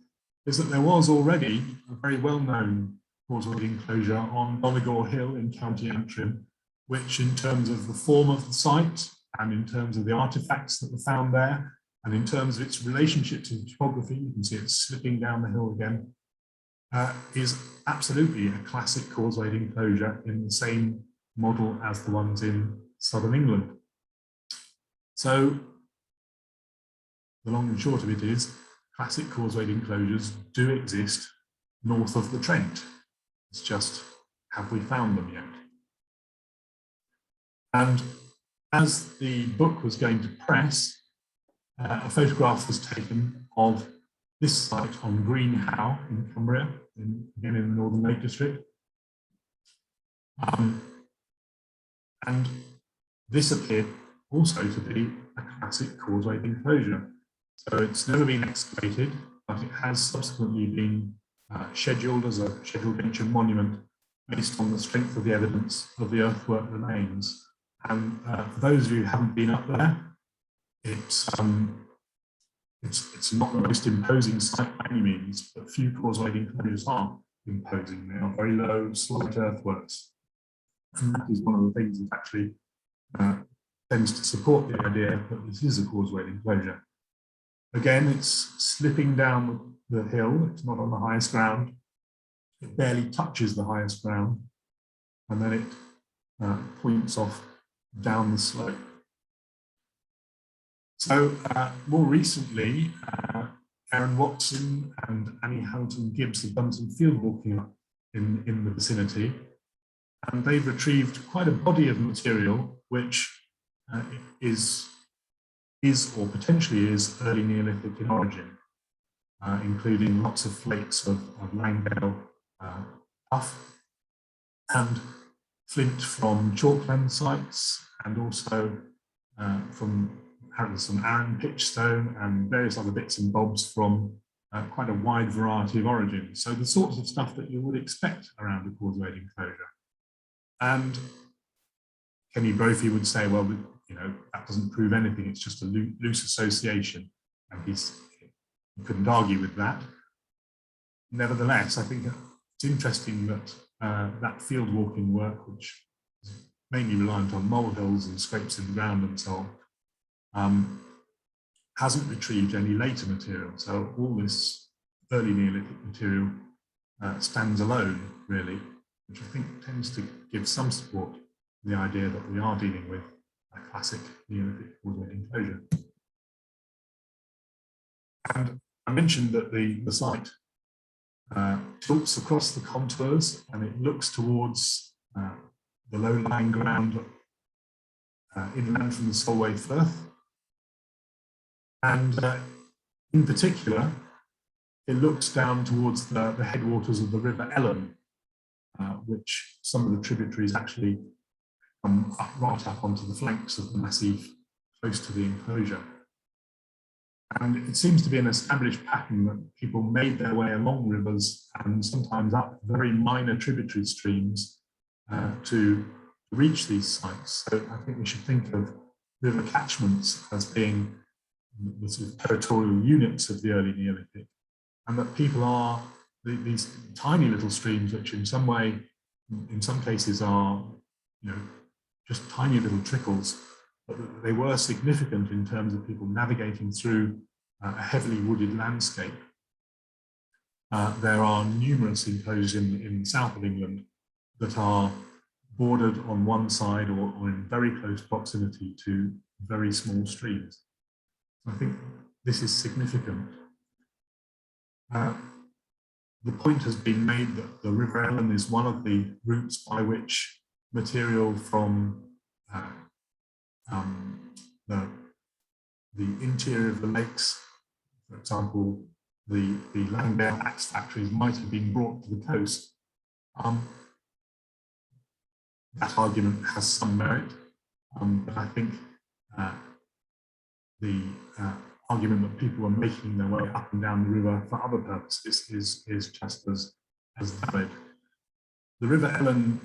is that there was already a very well-known causewayed enclosure on Donegal Hill in County Antrim, which in terms of the form of the site and in terms of the artifacts that were found there and in terms of its relationship to the topography, you can see it slipping down the hill again, is absolutely a classic causewayed enclosure in the same model as the ones in southern England. So the long and short of it is, classic causewayed enclosures do exist north of the Trent. It's just, have we found them yet? And as the book was going to press, a photograph was taken of this site on Green Howe in Cumbria, again in the Northern Lake District. And this appeared also to be a classic causewayed enclosure. So it's never been excavated, but it has subsequently been scheduled as a scheduled ancient monument based on the strength of the evidence of the earthwork remains. And for those of you who haven't been up there, it's not the most imposing site by any means, but few causewayed enclosures are imposing. They are very low, slight earthworks. And that is one of the things that actually tends to support the idea that this is a causewayed enclosure. Again, it's slipping down the hill. It's not on the highest ground. It barely touches the highest ground. And then it points off down the slope. So more recently, Aaron Watson and Annie Hamilton Gibbs have done some field walking up in the vicinity. And they've retrieved quite a body of material which is or potentially is early Neolithic in origin, including lots of flakes of Langdale tuff and flint from chalkland sites, and also from some Arran pitchstone and various other bits and bobs from quite a wide variety of origins. So the sorts of stuff that you would expect around a causeway enclosure. And Kenny Brophy would say, well, you know, that doesn't prove anything. It's just a loose association. And he couldn't argue with that. Nevertheless, I think it's interesting that that field walking work, which is mainly reliant on molehills and scrapes in the ground and so on, hasn't retrieved any later material. So all this early Neolithic material stands alone, really, which I think tends to give some support to the idea that we are dealing with a classic Neolithic causeway enclosure. And I mentioned that the site tilts across the contours and it looks towards the low-lying ground inland from the Solway Firth. And in particular, it looks down towards the headwaters of the River Ellen, which some of the tributaries actually come right up onto the flanks of the massif close to the enclosure. And it seems to be an established pattern that people made their way along rivers and sometimes up very minor tributary streams to reach these sites. So I think we should think of river catchments as being the sort of territorial units of the early Neolithic, and that people are these tiny little streams which in some way, in some cases are, you know, just tiny little trickles, but they were significant in terms of people navigating through a heavily wooded landscape. There are numerous enclosures in the south of England that are bordered on one side or in very close proximity to very small streams. I think this is significant. The point has been made that the River Ellen is one of the routes by which material from the interior of the lakes, for example, the Langdale axe factories, might have been brought to the coast. That argument has some merit, but I think the argument that people were making their way up and down the river for other purposes is just as valid. The River Ellen,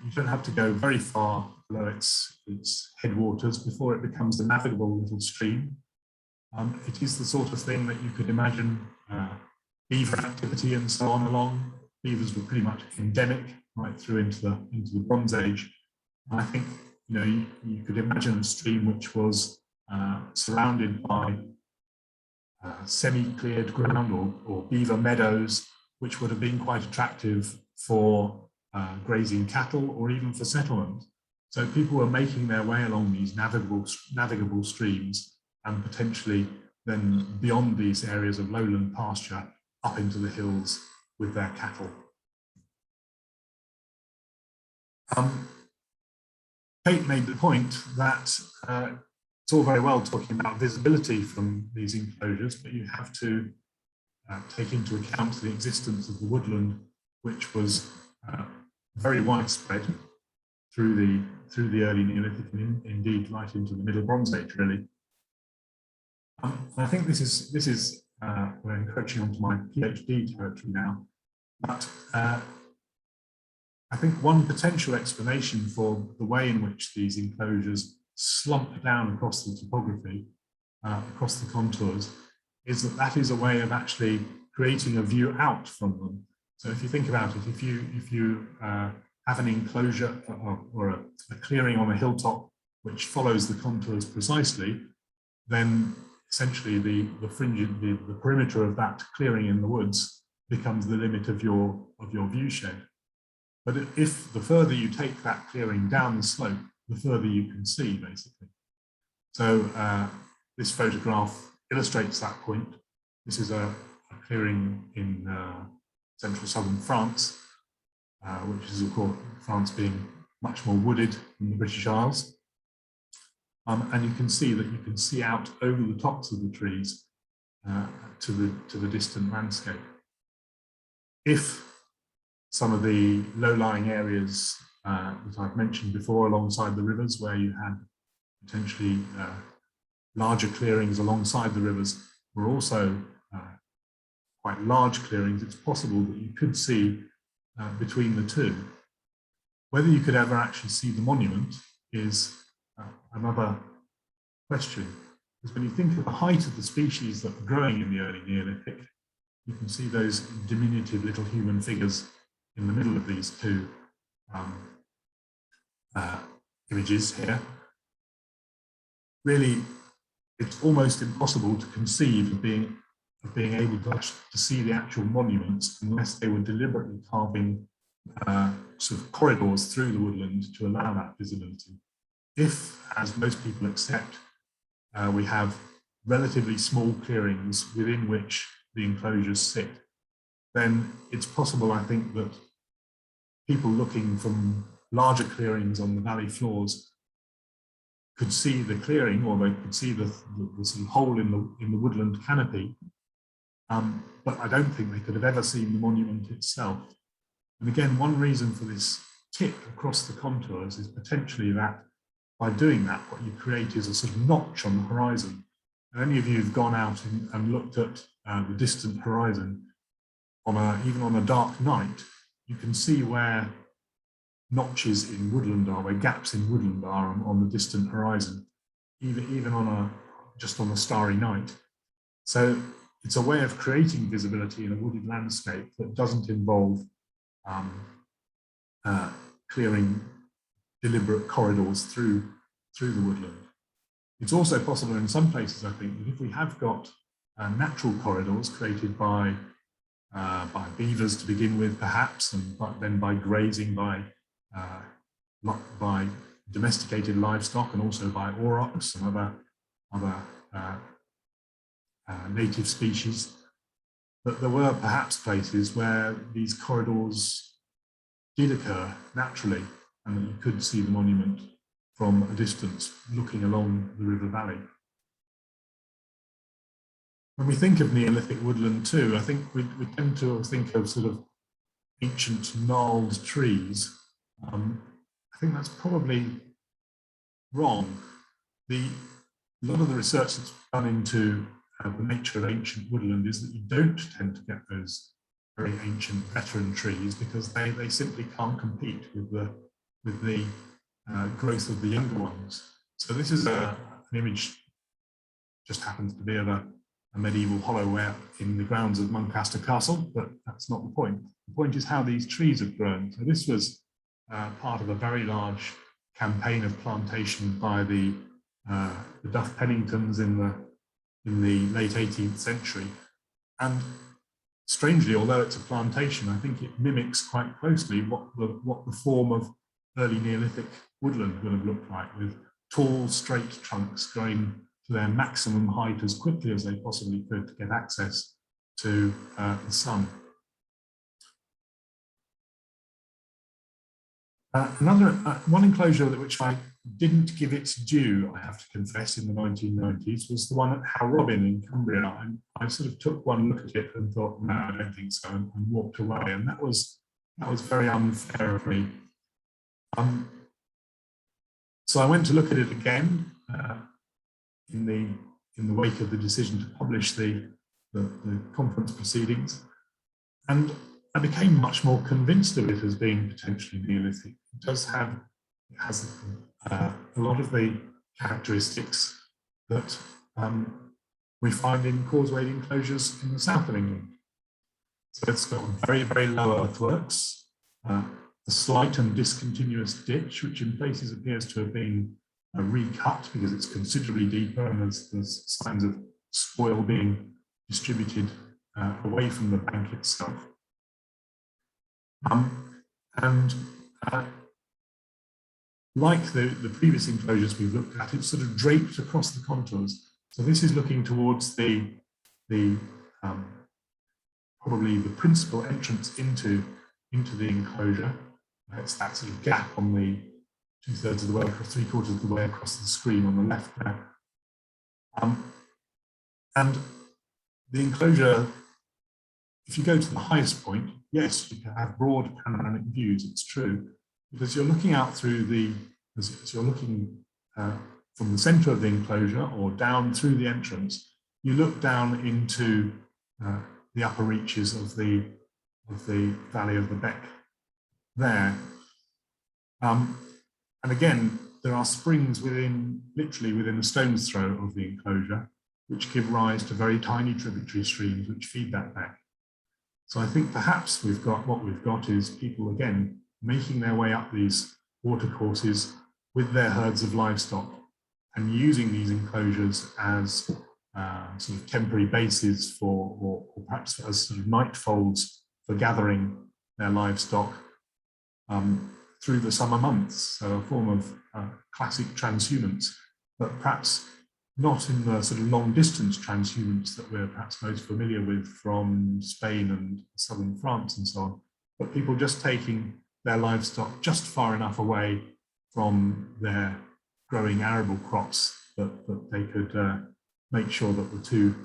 you don't have to go very far below its headwaters before it becomes a navigable little stream. It is the sort of thing that you could imagine beaver activity and so on along. Beavers were pretty much endemic right through into the Bronze Age. And I think, you know, you could imagine a stream which was surrounded by semi-cleared ground or beaver meadows, which would have been quite attractive for grazing cattle or even for settlement. So people were making their way along these navigable streams and potentially then beyond these areas of lowland pasture up into the hills with their cattle. Kate made the point that it's all very well talking about visibility from these enclosures, but you have to take into account the existence of the woodland, which was very widespread through the early Neolithic and indeed right into the Middle Bronze Age, really. I think this is we're encroaching onto my PhD territory now, but I think one potential explanation for the way in which these enclosures slump down across the topography, across the contours, is that is a way of actually creating a view out from them. So if you think about it, if you have an enclosure or a clearing on a hilltop which follows the contours precisely, then essentially the perimeter of that clearing in the woods becomes the limit of your view shed. But if the further you take that clearing down the slope, the further you can see, basically. So this photograph illustrates that point. This is a clearing in central southern France, which is, of course, France being much more wooded than the British Isles. And you can see that you can see out over the tops of the trees to the distant landscape. If some of the low-lying areas that I've mentioned before alongside the rivers, where you had potentially larger clearings alongside the rivers, were also quite large clearings, it's possible that you could see between the two. Whether you could ever actually see the monument is another question. Because when you think of the height of the species that were growing in the early Neolithic, you can see those diminutive little human figures in the middle of these two images here. Really, it's almost impossible to conceive of being able to see the actual monuments unless they were deliberately carving sort of corridors through the woodland to allow that visibility. If, as most people accept, we have relatively small clearings within which the enclosures sit, then it's possible, I think, that people looking from larger clearings on the valley floors could see the clearing, or they could see the sort of hole in the woodland canopy, but I don't think they could have ever seen the monument itself. And again, one reason for this tip across the contours is potentially that by doing that, what you create is a sort of notch on the horizon. And any of you who've gone out and looked at the distant horizon, even on a dark night, you can see where notches in woodland are, where gaps in woodland are on the distant horizon, even on just on a starry night. So it's a way of creating visibility in a wooded landscape that doesn't involve clearing deliberate corridors through the woodland. It's also possible in some places, I think, that if we have got natural corridors created by beavers to begin with, perhaps, and then by grazing by domesticated livestock, and also by aurochs and other native species, that there were perhaps places where these corridors did occur naturally, and that you could see the monument from a distance looking along the river valley. When we think of Neolithic woodland too, I think we tend to think of sort of ancient gnarled trees. I think that's probably wrong. A lot of the research that's done into the nature of ancient woodland is that you don't tend to get those very ancient veteran trees because they simply can't compete with the growth of the younger ones. So this is an image, just happens to be of a medieval hollow in the grounds of Muncaster Castle, but that's not the point. The point is how these trees have grown. So this was part of a very large campaign of plantation by the Duff Penningtons in the late 18th century. And strangely, although it's a plantation, I think it mimics quite closely what the form of early Neolithic woodland would have looked like, with tall, straight trunks going to their maximum height as quickly as they possibly could to get access to the sun. One enclosure which I didn't give its due, I have to confess, in the 1990s was the one at Howrobin in Cumbria. And I sort of took one look at it and thought, no, I don't think so, and walked away. And that was very unfair of me. So I went to look at it again in the wake of the decision to publish the conference proceedings, and I became much more convinced of it as being potentially Neolithic. It has a lot of the characteristics that we find in Causeway Enclosures in the south of England. So it's got very, very low earthworks, a slight and discontinuous ditch, which in places appears to have been recut because it's considerably deeper, and there's signs of spoil being distributed away from the bank itself. Like the previous enclosures we've looked at, it's sort of draped across the contours. So this is looking towards probably the principal entrance into the enclosure. It's that sort of gap on the 2/3 of the way across, 3/4 of the way across the screen on the left there. And the enclosure, if you go to the highest point, yes, you can have broad panoramic views, it's true, because you're looking out through as you're looking from the center of the enclosure or down through the entrance, you look down into the upper reaches of the valley of the Beck there. And again, there are springs literally within a stone's throw of the enclosure, which give rise to very tiny tributary streams which feed that Beck. So I think perhaps what we've got is people, again, making their way up these watercourses with their herds of livestock and using these enclosures as sort of temporary bases for, or perhaps as sort of night folds for gathering their livestock through the summer months. So a form of classic transhumance, but perhaps not in the sort of long distance transhumance that we're perhaps most familiar with from Spain and southern France and so on, but people just taking their livestock just far enough away from their growing arable crops that they could make sure that the two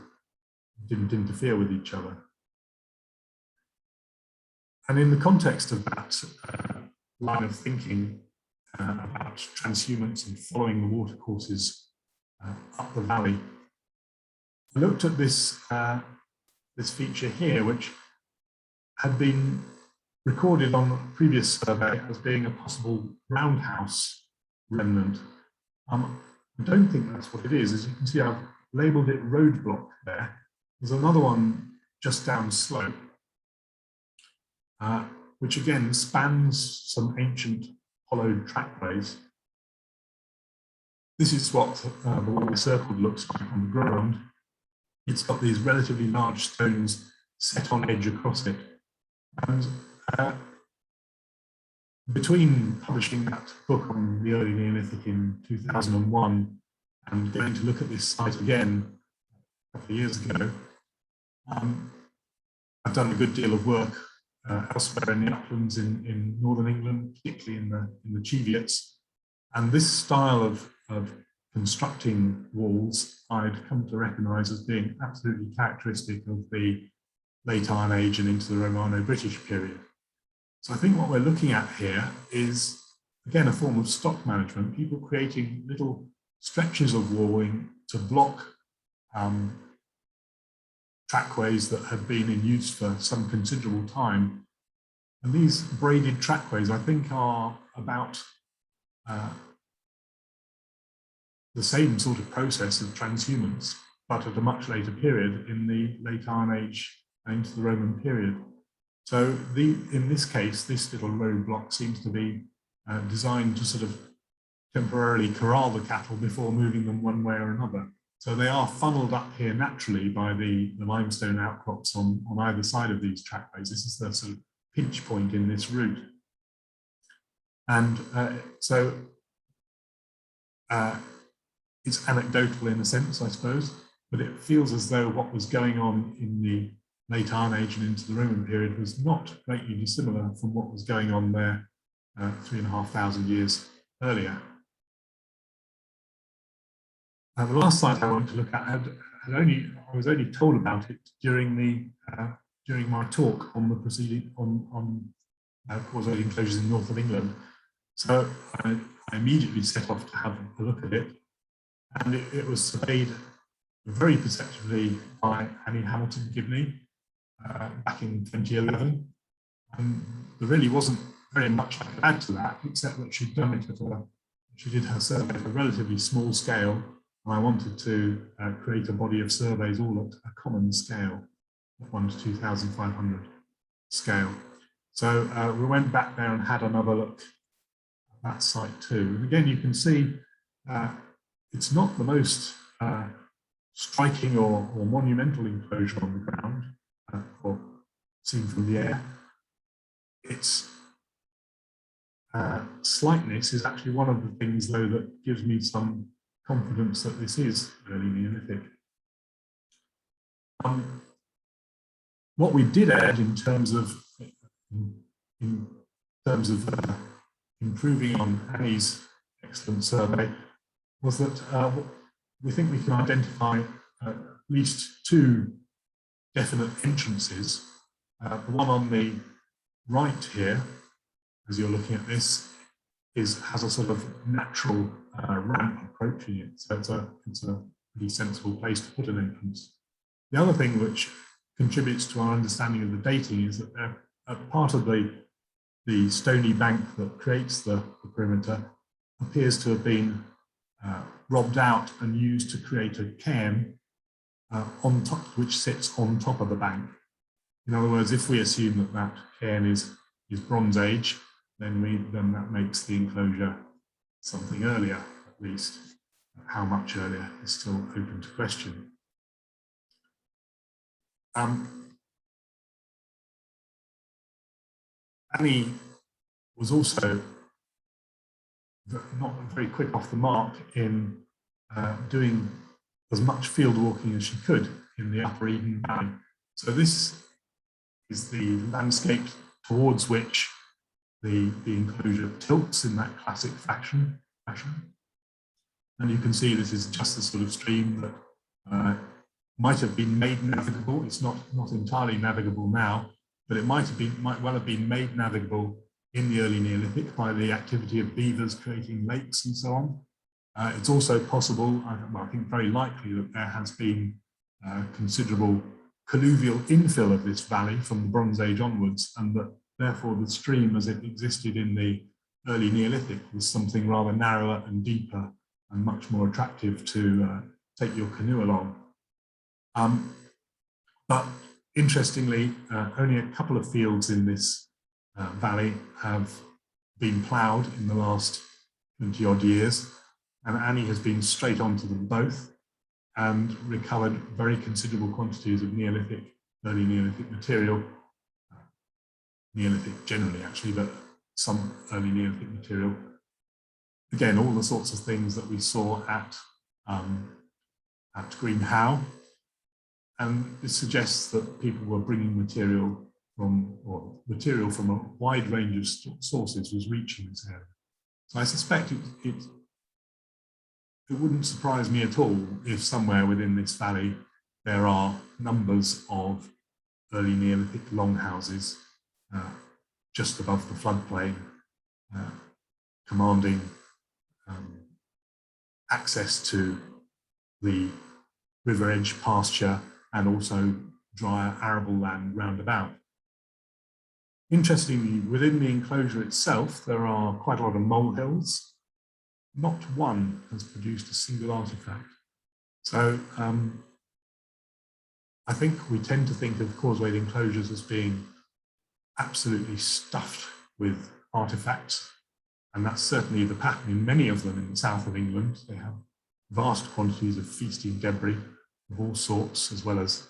didn't interfere with each other. And in the context of that line of thinking about transhumance and following the watercourses up the valley, I looked at this feature here, which had been recorded on a previous survey as being a possible roundhouse remnant. I don't think that's what it is. As you can see, I've labelled it roadblock there. There's another one just down slope, which again spans some ancient hollowed trackways. This is what the one I circled looks like on the ground. It's got these relatively large stones set on edge across it. And between publishing that book on the early Neolithic in 2001 and going to look at this site again a couple of years ago, I've done a good deal of work elsewhere in the uplands in northern England, particularly in the Cheviots. And this style of constructing walls I'd come to recognise as being absolutely characteristic of the late Iron Age and into the Romano-British period. So I think what we're looking at here is, again, a form of stock management, people creating little stretches of walling to block trackways that had been in use for some considerable time. And these braided trackways, I think, are about the same sort of process of transhumance, but at a much later period in the late Iron Age and into the Roman period. So in this case, this little roadblock seems to be designed to sort of temporarily corral the cattle before moving them one way or another. So they are funneled up here naturally by the limestone outcrops on either side of these trackways. This is the sort of pinch point in this route. And so it's anecdotal in a sense, I suppose, but it feels as though what was going on in the late Iron Age and into the Roman period was not greatly dissimilar from what was going on there 3,500 years earlier. The last site I wanted to look at I was only told about it during my talk on the proceeding on Causeway Enclosures in north of England. So I immediately set off to have a look at it, and it was surveyed very perceptibly by Annie Hamilton Gibney back in 2011. And there really wasn't very much I could add to that, except that she'd done it she did her survey at a relatively small scale, and I wanted to create a body of surveys all at a common scale, 1 to 2,500 scale. So we went back there and had another look at that site too. And again, you can see it's not the most striking or monumental enclosure on the ground, or seen from the air. Its slightness is actually one of the things, though, that gives me some confidence that this is early Neolithic. What we did add in terms of improving on Annie's excellent survey was that we think we can identify at least 2 definite entrances. The one on the right here, as you're looking at this, has a sort of natural ramp approaching it. So it's a pretty sensible place to put an entrance. The other thing which contributes to our understanding of the dating is that part of the stony bank that creates the perimeter appears to have been robbed out and used to create a cairn on top, which sits on top of the bank. In other words, if we assume that that cairn is Bronze Age, then that makes the enclosure something earlier, at least. How much earlier is still open to question. Annie was also not very quick off the mark in doing as much field walking as she could in the Upper Eden Valley. So this is the landscape towards which the enclosure tilts in that classic fashion. And you can see this is just the sort of stream that might have been made navigable. It's not entirely navigable now, but it might well have been made navigable in the early Neolithic by the activity of beavers creating lakes and so on. It's also possible, I think very likely, that there has been considerable colluvial infill of this valley from the Bronze Age onwards, and that therefore the stream as it existed in the early Neolithic was something rather narrower and deeper and much more attractive to take your canoe along. But interestingly, only a couple of fields in this valley have been ploughed in the last 20 odd years, and Annie has been straight onto them both and recovered very considerable quantities of Neolithic, early Neolithic material, Neolithic generally actually, but some early Neolithic material. Again, all the sorts of things that we saw at Green Howe, and this suggests that people were bringing material from a wide range of sources was reaching this area. So I suspect it wouldn't surprise me at all if somewhere within this valley there are numbers of early Neolithic longhouses just above the floodplain, commanding access to the river edge pasture and also drier arable land roundabout. Interestingly, within the enclosure itself, there are quite a lot of molehills. Not one has produced a single artifact. So I think we tend to think of Causeway Enclosures as being absolutely stuffed with artifacts, and that's certainly the pattern in many of them in the south of England. They have vast quantities of feasting debris of all sorts, as well as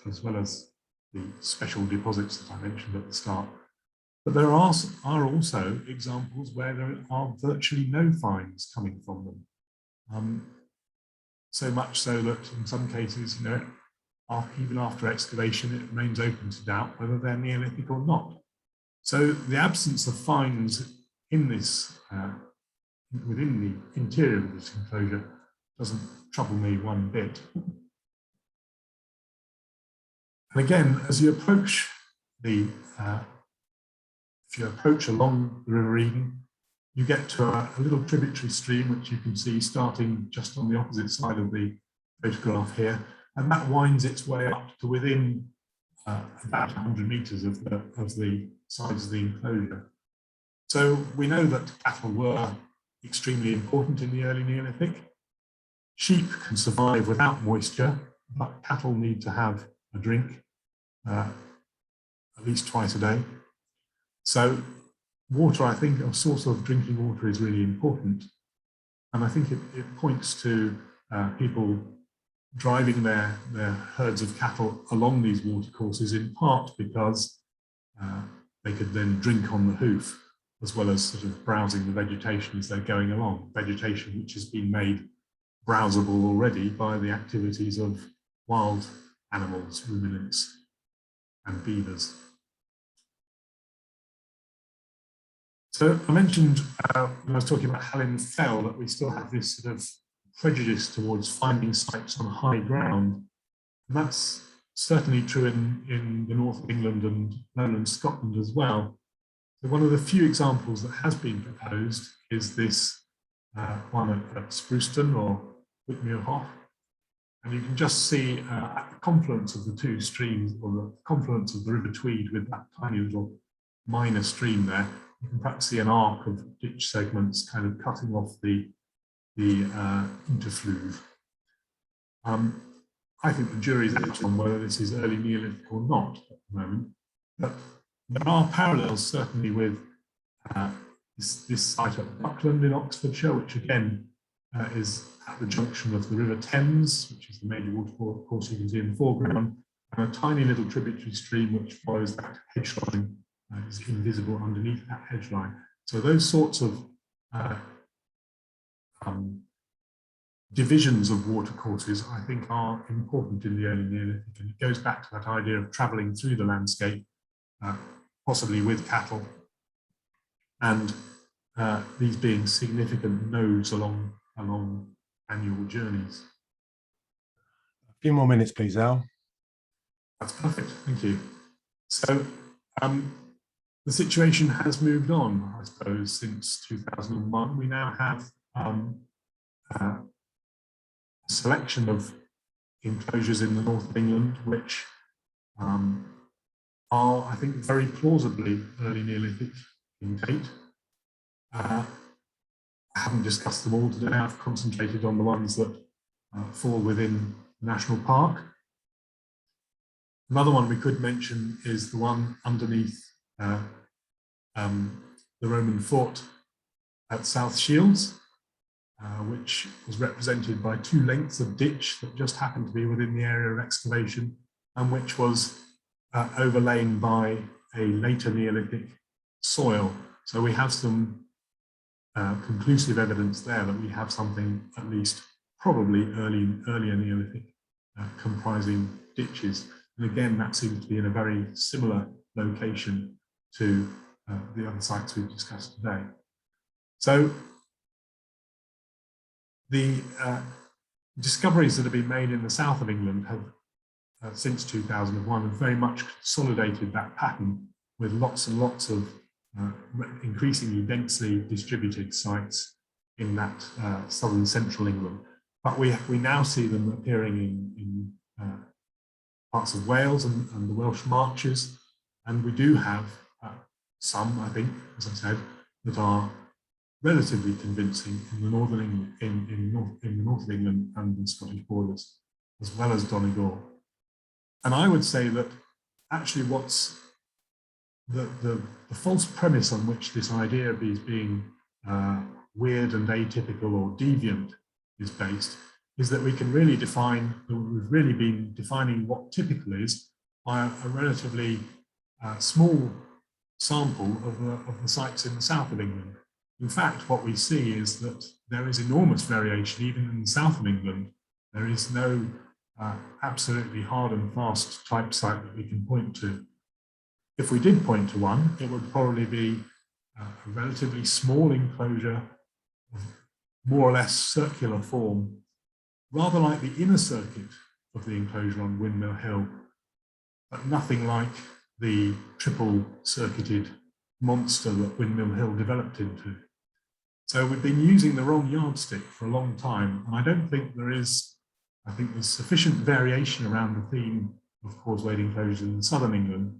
the special deposits that I mentioned at the start. But there are also examples where there are virtually no finds coming from them. So much so that in some cases, even after excavation, it remains open to doubt whether they're Neolithic or not. So the absence of finds in this, within the interior of this enclosure, doesn't trouble me one bit. And again, as you approach if you approach along the River Eden, you get to a little tributary stream, which you can see starting just on the opposite side of the photograph here, and that winds its way up to within about 100 metres of the sides of the enclosure. So we know that cattle were extremely important in the early Neolithic. Sheep can survive without moisture, but cattle need to have a drink at least twice a day. So water, I think, a source of drinking water is really important. And I think it points to people driving their herds of cattle along these watercourses, in part because they could then drink on the hoof, as well as sort of browsing the vegetation as they're going along, vegetation which has been made browsable already by the activities of wild animals, ruminants and beavers. So I mentioned when I was talking about Hallam Fell that we still have this sort of prejudice towards finding sites on high ground. And that's certainly true in the north of England and lowland Scotland as well. So one of the few examples that has been proposed is this one at Spruceton or Whitmuir Hoff. And you can just see at the confluence of the two streams, or the confluence of the River Tweed with that tiny little minor stream there, you can perhaps see an arc of ditch segments kind of cutting off the interfluve. I think the jury's out on whether this is early Neolithic or not at the moment, but there are parallels certainly with this site at Buckland in Oxfordshire, which again is at the junction of the River Thames, which is the major watercourse you can see in the foreground, and a tiny little tributary stream which follows that hedgeline, is invisible underneath that hedgeline. So those sorts of divisions of watercourses, I think, are important in the early Neolithic, and it goes back to that idea of travelling through the landscape, possibly with cattle, and these being significant nodes along annual journeys. A few more minutes, please, Al. That's perfect, thank you. So the situation has moved on, I suppose, since 2001. We now have a selection of enclosures in the north of England, which are, I think, very plausibly early Neolithic in date. I haven't discussed them all today. I've concentrated on the ones that fall within the national park. Another one we could mention is the one underneath the Roman fort at South Shields, which was represented by two lengths of ditch that just happened to be within the area of excavation, and which was overlain by a later Neolithic soil. So we have some conclusive evidence there that we have something at least probably earlier Neolithic comprising ditches. And again, that seems to be in a very similar location to the other sites we've discussed today. So the discoveries that have been made in the south of England have, since 2001, have very much consolidated that pattern with lots and lots of increasingly densely distributed sites in that southern central England. But we now see them appearing in parts of Wales and the Welsh Marches, and we do have some, I think, as I said, that are relatively convincing in the northern England, in the north of England and the Scottish borders, as well as Donegal. And I would say that actually what's the false premise on which this idea of these being weird and atypical or deviant is based is that we can really define, we've really been defining what typical is by a relatively small sample of the sites in the south of England. In fact, what we see is that there is enormous variation even in the south of England. There is no absolutely hard and fast type site that we can point to. If we did point to one, it would probably be a relatively small enclosure of more or less circular form, rather like the inner circuit of the enclosure on Windmill Hill, but nothing like the triple circuited monster that Windmill Hill developed into. So we've been using the wrong yardstick for a long time, and I don't think there is, I think there's sufficient variation around the theme of causeway enclosures in southern England,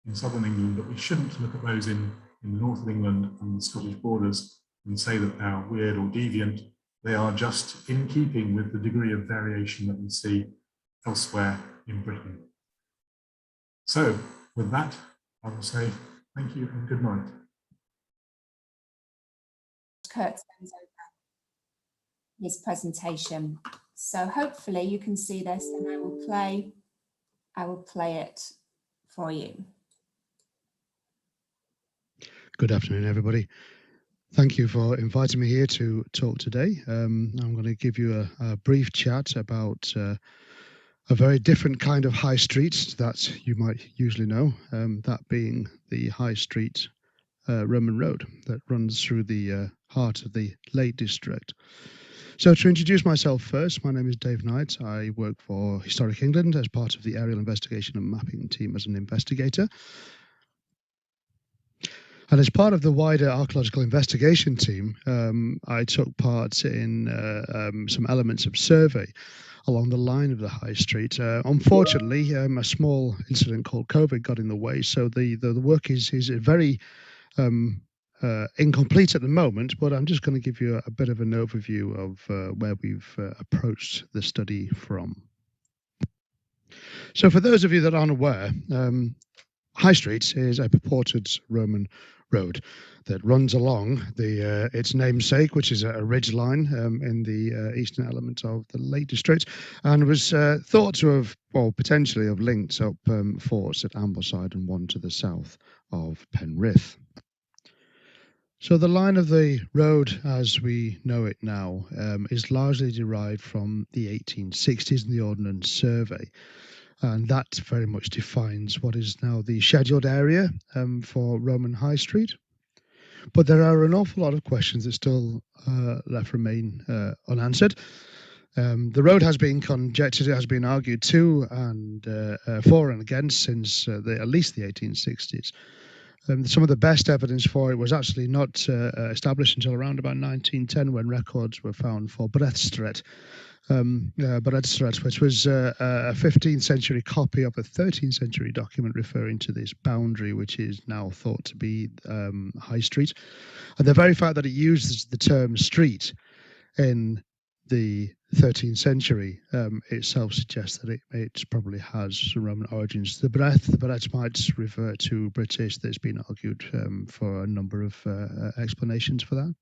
that we shouldn't look at those in the north of England and the Scottish borders and say that they are weird or deviant. They are just in keeping with the degree of variation that we see elsewhere in Britain. So with that, I will say thank you and good night. Kurt sends over his presentation. So hopefully you can see this, and I will play it for you. Good afternoon, everybody. Thank you for inviting me here to talk today. I'm going to give you a brief chat about a very different kind of high street that you might usually know, that being the High Street Roman Road that runs through the heart of the Lake District. So to introduce myself first, my name is Dave Knight. I work for Historic England as part of the Aerial Investigation and Mapping team as an investigator. And as part of the wider archaeological investigation team, I took part in some elements of survey along the line of the high street. Unfortunately, a small incident called COVID got in the way, so the work is very incomplete at the moment, but I'm just going to give you a bit of an overview of where we've approached the study from. So for those of you that aren't aware, High Street is a purported Roman road that runs along its namesake, which is a ridge line in the eastern element of the Lake District, and was thought to have, well, potentially have linked up forts at Ambleside and one to the south of Penrith. So the line of the road as we know it now is largely derived from the 1860s and the Ordnance Survey. And that very much defines what is now the scheduled area for Roman High Street. But there are an awful lot of questions that still remain unanswered. The road has been conjectured, it has been argued to and for and against since at least the 1860s. Some of the best evidence for it was actually not established until around about 1910 when records were found for Burkethwaite, which was a 15th century copy of a 13th century document referring to this boundary, which is now thought to be High Street. And the very fact that it uses the term street in the 13th century itself suggests that it probably has Roman origins. The Barnett might refer to British. There's been argued for a number of explanations for that.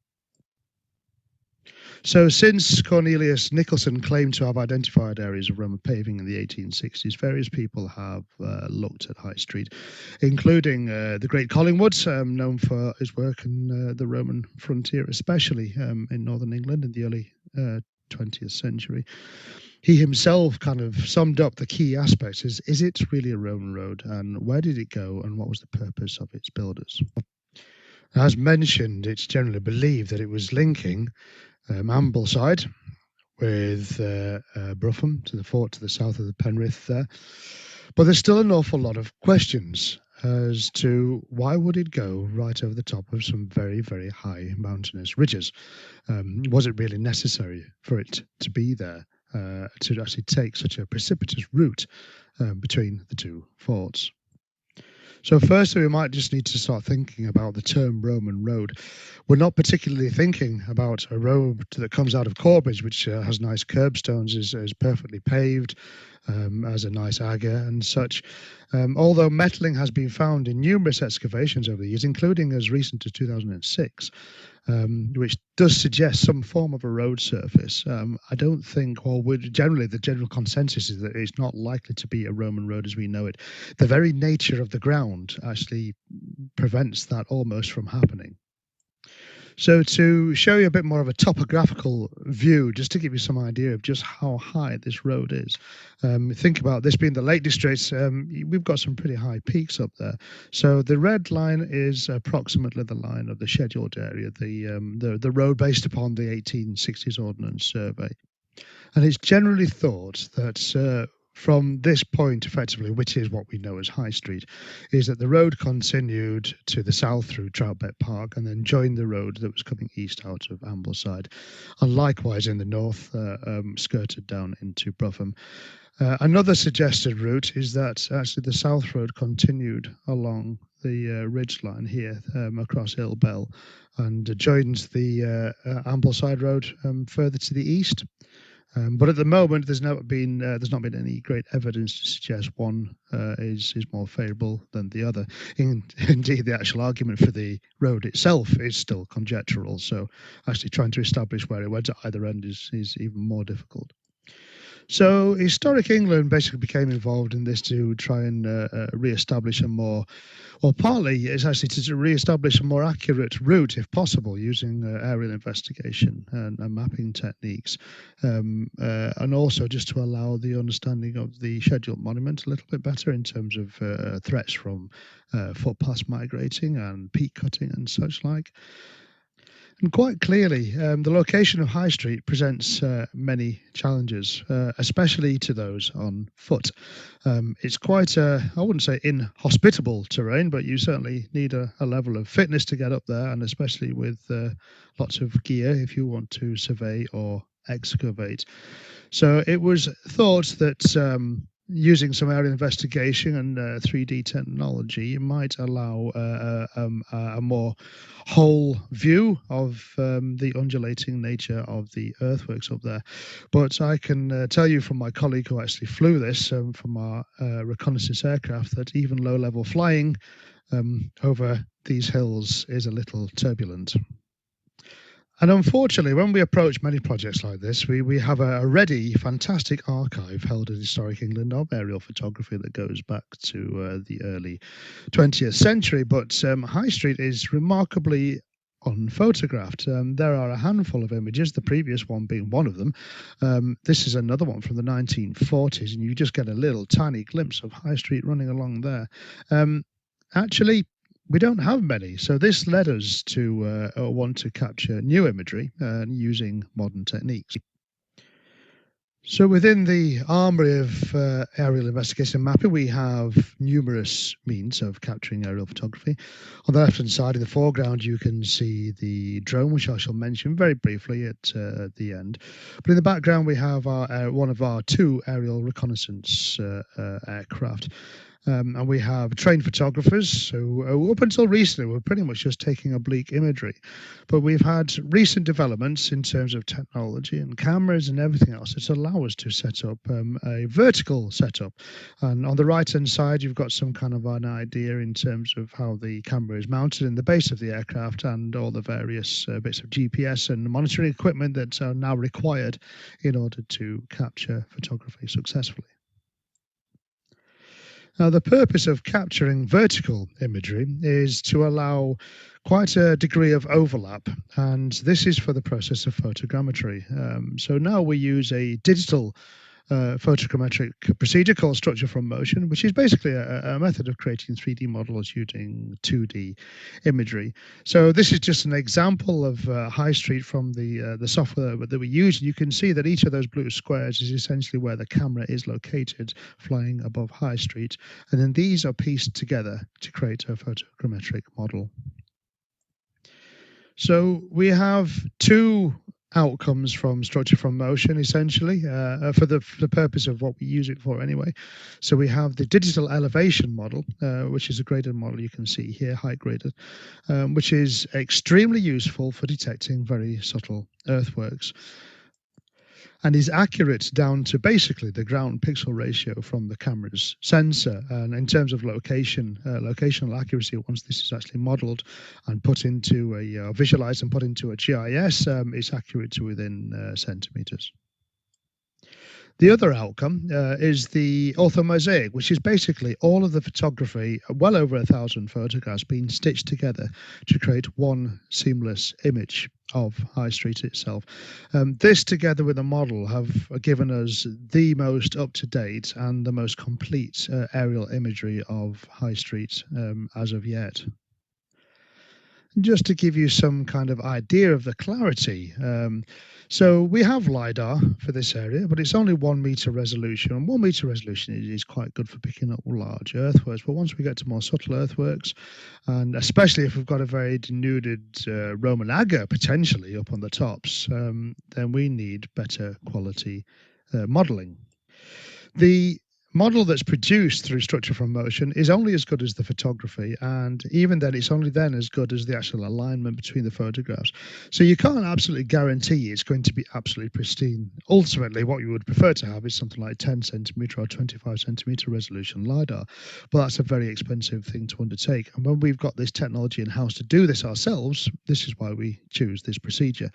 So since Cornelius Nicholson claimed to have identified areas of Roman paving in the 1860s, various people have looked at High Street, including the great Collingwood, known for his work in the Roman frontier, especially in northern England in the early 20th century. He himself kind of summed up the key aspects. Is it really a Roman road, and where did it go, and what was the purpose of its builders? As mentioned, it's generally believed that it was linking Ambleside with Brougham to the fort to the south of the Penrith there. But there's still an awful lot of questions as to why would it go right over the top of some very, very high mountainous ridges? Was it really necessary for it to be there to actually take such a precipitous route between the two forts? So firstly, we might just need to start thinking about the term Roman road. We're not particularly thinking about a road that comes out of Corbridge, which has nice curbstones, is perfectly paved, has a nice agger and such. Although metalling has been found in numerous excavations over the years, including as recent as 2006, which does suggest some form of a road surface. I don't think, or generally the general consensus is that it's not likely to be a Roman road as we know it. The very nature of the ground actually prevents that almost from happening. So to show you a bit more of a topographical view, just to give you some idea of just how high this road is. Think about this being the Lake District, we've got some pretty high peaks up there. So the red line is approximately the line of the scheduled area, the road based upon the 1860s Ordnance Survey. And it's generally thought that from this point, effectively, which is what we know as High Street, is that the road continued to the south through Troutbeck Park and then joined the road that was coming east out of Ambleside, and likewise in the north, skirted down into Brougham. Another suggested route is that actually the south road continued along the ridge line here across Ill Bell and joins the Ambleside Road further to the east. But at the moment, there's not been any great evidence to suggest one is more favourable than the other. Indeed, the actual argument for the road itself is still conjectural. So actually trying to establish where it went at either end is even more difficult. So historic England basically became involved in this to try and re-establish a more, well, partly it's actually to re-establish a more accurate route, if possible, using aerial investigation and mapping techniques, and also just to allow the understanding of the scheduled monument a little bit better in terms of threats from footpaths migrating and peak cutting and such like. And quite clearly, the location of High Street presents many challenges, especially to those on foot. It's quite I wouldn't say inhospitable terrain, but you certainly need a level of fitness to get up there, and especially with lots of gear if you want to survey or excavate. So it was thought that using some aerial investigation and 3D technology might allow a more whole view of the undulating nature of the earthworks up there. But I can tell you from my colleague who actually flew this from our reconnaissance aircraft that even low-level flying over these hills is a little turbulent. And unfortunately, when we approach many projects like this, we have a ready, fantastic archive held at Historic England of aerial photography that goes back to the early 20th century. But High Street is remarkably unphotographed. There are a handful of images, the previous one being one of them. This is another one from the 1940s, and you just get a little tiny glimpse of High Street running along there. Actually, we don't have many, so this led us to want to capture new imagery using modern techniques. So within the armory of aerial investigation mapping, we have numerous means of capturing aerial photography. On the left-hand side, in the foreground, you can see the drone, which I shall mention very briefly at the end. But in the background, we have one of our two aerial reconnaissance aircraft. And we have trained photographers who up until recently were pretty much just taking oblique imagery. But we've had recent developments in terms of technology and cameras and everything else that allow us to set up a vertical setup. And on the right-hand side, you've got some kind of an idea in terms of how the camera is mounted in the base of the aircraft and all the various bits of GPS and monitoring equipment that are now required in order to capture photography successfully. Now, the purpose of capturing vertical imagery is to allow quite a degree of overlap, and this is for the process of photogrammetry. So now we use a digital photogrammetric procedure called structure from motion, which is basically a method of creating 3D models using 2D imagery. So this is just an example of High Street from the software that we use. You can see that each of those blue squares is essentially where the camera is located, flying above High Street. And then these are pieced together to create a photogrammetric model. So we have two outcomes from structure from motion, essentially, for the purpose of what we use it for anyway. So we have the digital elevation model, which is a graded model you can see here, height graded, which is extremely useful for detecting very subtle earthworks, and is accurate down to basically the ground pixel ratio from the camera's sensor. And in terms of locational accuracy, once this is actually modeled and put into a visualized and put into a GIS, it's accurate to within centimeters. The other outcome is the orthomosaic, which is basically all of the photography, well over 1,000 photographs being stitched together to create one seamless image of High Street itself. This, together with a model, have given us the most up-to-date and the most complete aerial imagery of High Street as of yet. Just to give you some kind of idea of the clarity, so we have LiDAR for this area, but it's only 1 meter resolution, and 1 meter resolution is quite good for picking up large earthworks. But once we get to more subtle earthworks, and especially if we've got a very denuded Roman agger potentially up on the tops, then we need better quality modeling. The model that's produced through structure from motion is only as good as the photography, and even then it's only then as good as the actual alignment between the photographs. So you can't absolutely guarantee it's going to be absolutely pristine. Ultimately, what you would prefer to have is something like 10 centimeter or 25 centimeter resolution LiDAR, but that's a very expensive thing to undertake. And when we've got this technology in-house to do this ourselves, this is why we choose this procedure.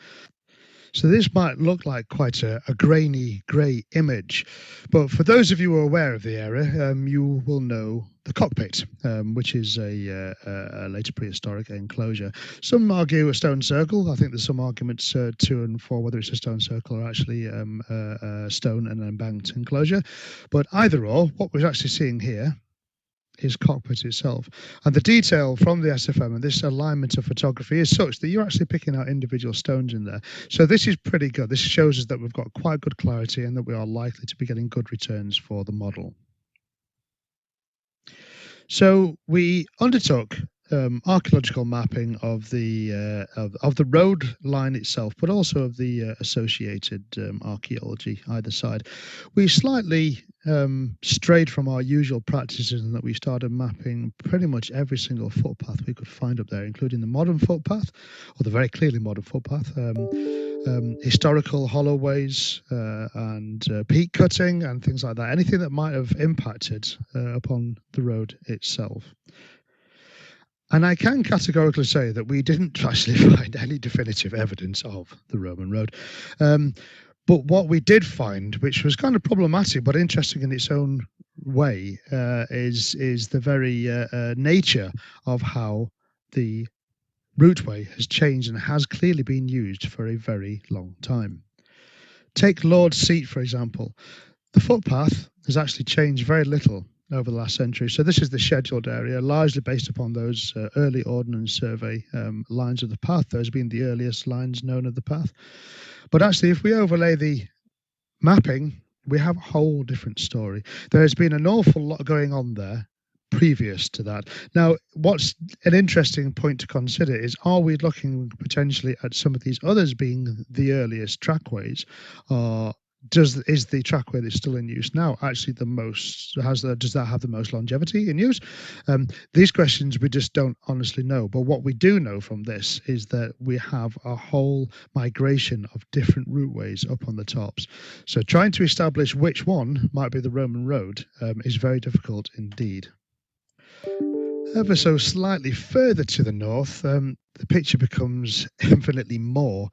So this might look like quite a grainy grey image, but for those of you who are aware of the area, you will know the cockpit, which is a later prehistoric enclosure. Some argue a stone circle. I think there's some arguments to and for whether it's a stone circle or actually a stone and embanked enclosure. But either or, what we're actually seeing here his cockpit itself. And the detail from the SFM and this alignment of photography is such that you're actually picking out individual stones in there. So this is pretty good. This shows us that we've got quite good clarity and that we are likely to be getting good returns for the model. So we undertook archaeological mapping of the road line itself, but also of the associated archaeology either side. We slightly strayed from our usual practices in that we started mapping pretty much every single footpath we could find up there, including the modern footpath, or the very clearly modern footpath, historical hollowways and peak cutting and things like that, anything that might have impacted upon the road itself. And I can categorically say that we didn't actually find any definitive evidence of the Roman road. But what we did find, which was kind of problematic but interesting in its own way, is the very nature of how the routeway has changed and has clearly been used for a very long time. Take Lord's Seat, for example. The footpath has actually changed very little over the last century. So this is the scheduled area, largely based upon those early Ordnance Survey lines of the path, those being the earliest lines known of the path. But actually, if we overlay the mapping, we have a whole different story. There has been an awful lot going on there previous to that. Now, what's an interesting point to consider is, are we looking potentially at some of these others being the earliest trackways, or is the trackway that's still in use now actually the most, does that have the most longevity in use? These questions we just don't honestly know. But what we do know from this is that we have a whole migration of different routeways up on the tops. So trying to establish which one might be the Roman road is very difficult indeed. Ever so slightly further to the north, the picture becomes infinitely more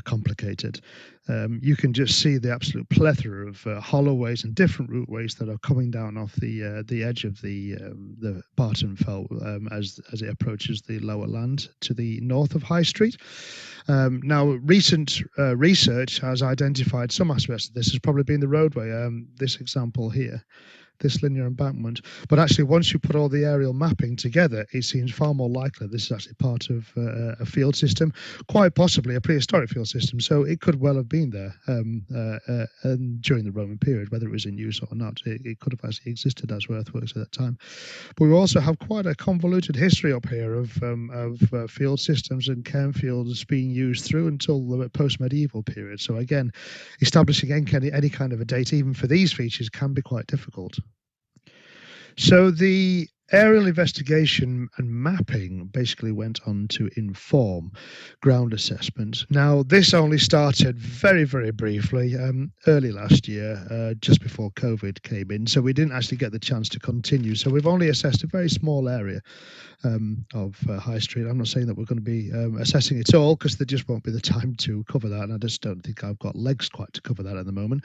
complicated. You can just see the absolute plethora of hollowways and different routeways that are coming down off the edge of the Barton Fell as it approaches the lower land to the north of High Street. Now, recent research has identified some aspects of this has probably been the roadway. This example here, this linear embankment. But actually, once you put all the aerial mapping together, it seems far more likely this is actually part of a field system, quite possibly a prehistoric field system. So it could well have been there during the Roman period, whether it was in use or not. It could have actually existed as earthworks at that time. But we also have quite a convoluted history up here of field systems and cairnfields being used through until the post-medieval period. So again, establishing any kind of a date, even for these features, can be quite difficult. So the aerial investigation and mapping basically went on to inform ground assessment. Now, this only started very, very briefly early last year, just before COVID came in. So we didn't actually get the chance to continue. So we've only assessed a very small area of High Street. I'm not saying that we're going to be assessing it all, because there just won't be the time to cover that. And I just don't think I've got legs quite to cover that at the moment.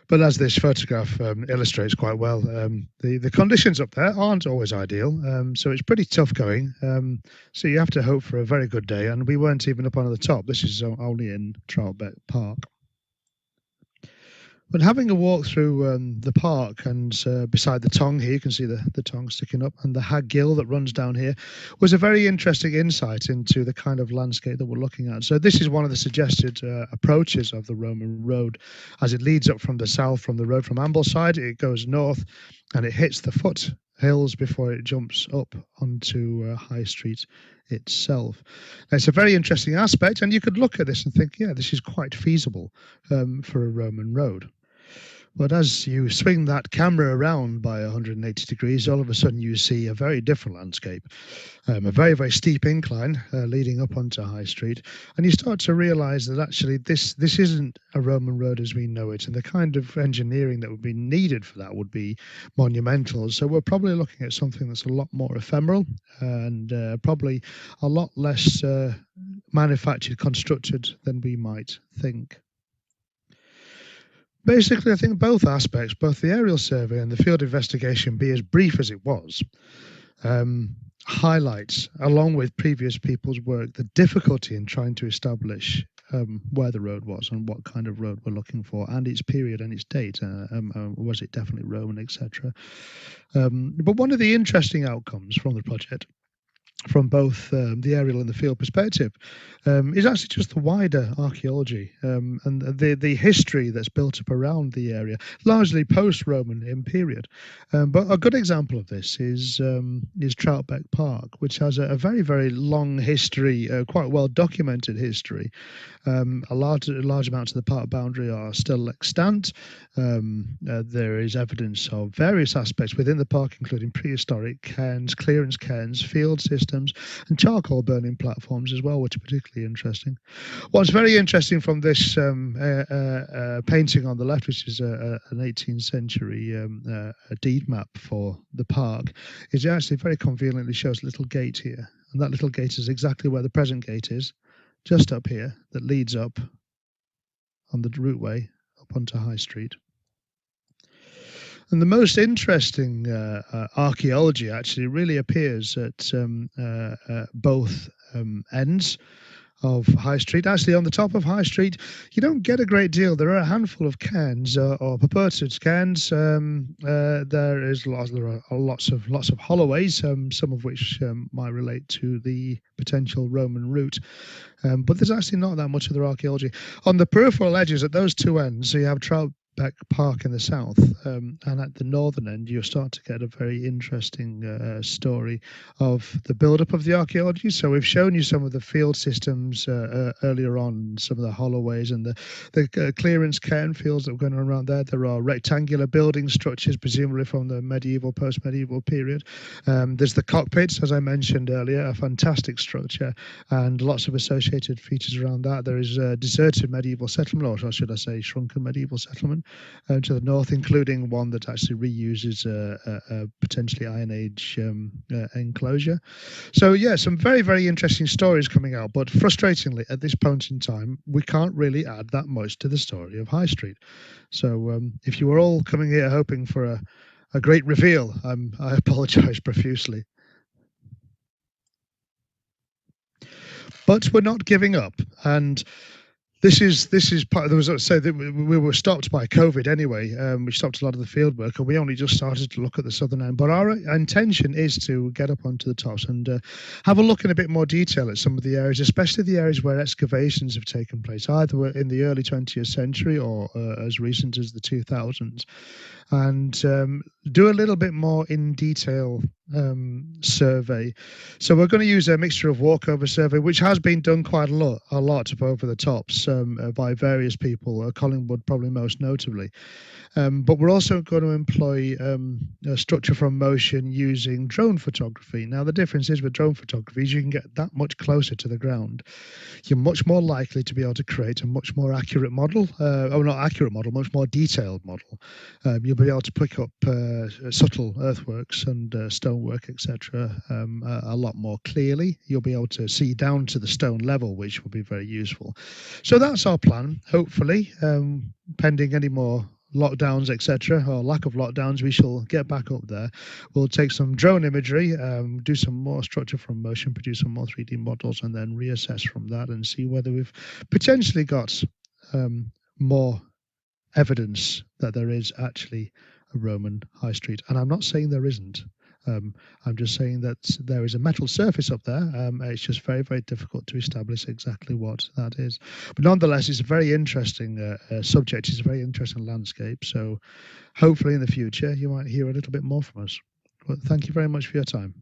But as this photograph illustrates quite well, the conditions up there aren't always ideal. So it's pretty tough going. So you have to hope for a very good day. And we weren't even up on the top. This is only in Troutbeck Park. But having a walk through the park and beside the Tong here, you can see the Tong sticking up, and the Hag Gill that runs down here, was a very interesting insight into the kind of landscape that we're looking at. So this is one of the suggested approaches of the Roman road as it leads up from the south, from the road from Ambleside. It goes north and it hits the foothills before it jumps up onto High Street itself. Now, it's a very interesting aspect, and you could look at this and think, yeah, this is quite feasible for a Roman road. But as you swing that camera around by 180 degrees, all of a sudden you see a very different landscape, a very, very steep incline leading up onto High Street. And you start to realize that actually this isn't a Roman road as we know it. And the kind of engineering that would be needed for that would be monumental. So we're probably looking at something that's a lot more ephemeral and probably a lot less manufactured, constructed than we might think. Basically, I think both aspects, both the aerial survey and the field investigation, be as brief as it was, highlights, along with previous people's work, the difficulty in trying to establish where the road was and what kind of road we're looking for, and its period and its date. Was it definitely Roman, etc. But one of the interesting outcomes from the project, from both the aerial and the field perspective, is actually just the wider archaeology and the history that's built up around the area, largely post-Roman in period. But a good example of this is Troutbeck Park, which has a very, very long history, quite well documented history. A large amounts of the park boundary are still extant. There is evidence of various aspects within the park, including prehistoric cairns, clearance cairns, field systems, and charcoal burning platforms as well, which are particularly interesting. What's very interesting from this painting on the left, which is an 18th century deed map for the park, is it actually very conveniently shows a little gate here. And that little gate is exactly where the present gate is, just up here, that leads up on the routeway up onto High Street. And the most interesting archaeology actually really appears at both ends of High Street. Actually, on the top of High Street, you don't get a great deal. There are a handful of cairns or purported cairns. There are lots of holloways, some of which might relate to the potential Roman route. But there's actually not that much other archaeology. On the peripheral edges at those two ends, so you have Troutbeck Park in the south, and at the northern end you start to get a very interesting story of the build-up of the archaeology. So we've shown you some of the field systems earlier on, some of the holloways and the clearance cairn fields that were going on around there. There are rectangular building structures, presumably from the medieval, post-medieval period. There's the cockpits, as I mentioned earlier, a fantastic structure and lots of associated features around that. There is a deserted medieval settlement, or should I say shrunken medieval settlement, to the north, including one that actually reuses a potentially Iron Age enclosure. So yeah, some very, very interesting stories coming out, but frustratingly at this point in time, we can't really add that much to the story of High Street. So if you were all coming here hoping for a great reveal, I apologise profusely. But we're not giving up, and this is part of the result. So that we were stopped by COVID anyway. We stopped a lot of the field work, and we only just started to look at the southern end. But our intention is to get up onto the tops and have a look in a bit more detail at some of the areas, especially the areas where excavations have taken place, either in the early 20th century or as recent as the 2000s, and do a little bit more in detail survey. So we're going to use a mixture of walkover survey, which has been done quite a lot over the tops by various people, Collingwood probably most notably. But we're also going to employ a structure from motion using drone photography. Now, the difference is with drone photography is you can get that much closer to the ground. You're much more likely to be able to create a much more accurate model, not accurate model, much more detailed model. You'll be able to pick up subtle earthworks and stonework, etc. A lot more clearly. You'll be able to see down to the stone level, which will be very useful. So that's our plan, hopefully, pending any more lockdowns, etc., or lack of lockdowns, we shall get back up there. We'll take some drone imagery, do some more structure from motion, produce some more 3D models, and then reassess from that and see whether we've potentially got more evidence that there is actually a Roman high street. And I'm not saying there isn't. I'm just saying that there is a metal surface up there. It's just very, very difficult to establish exactly what that is. But nonetheless, it's a very interesting subject. It's a very interesting landscape. So hopefully in the future, you might hear a little bit more from us. But thank you very much for your time.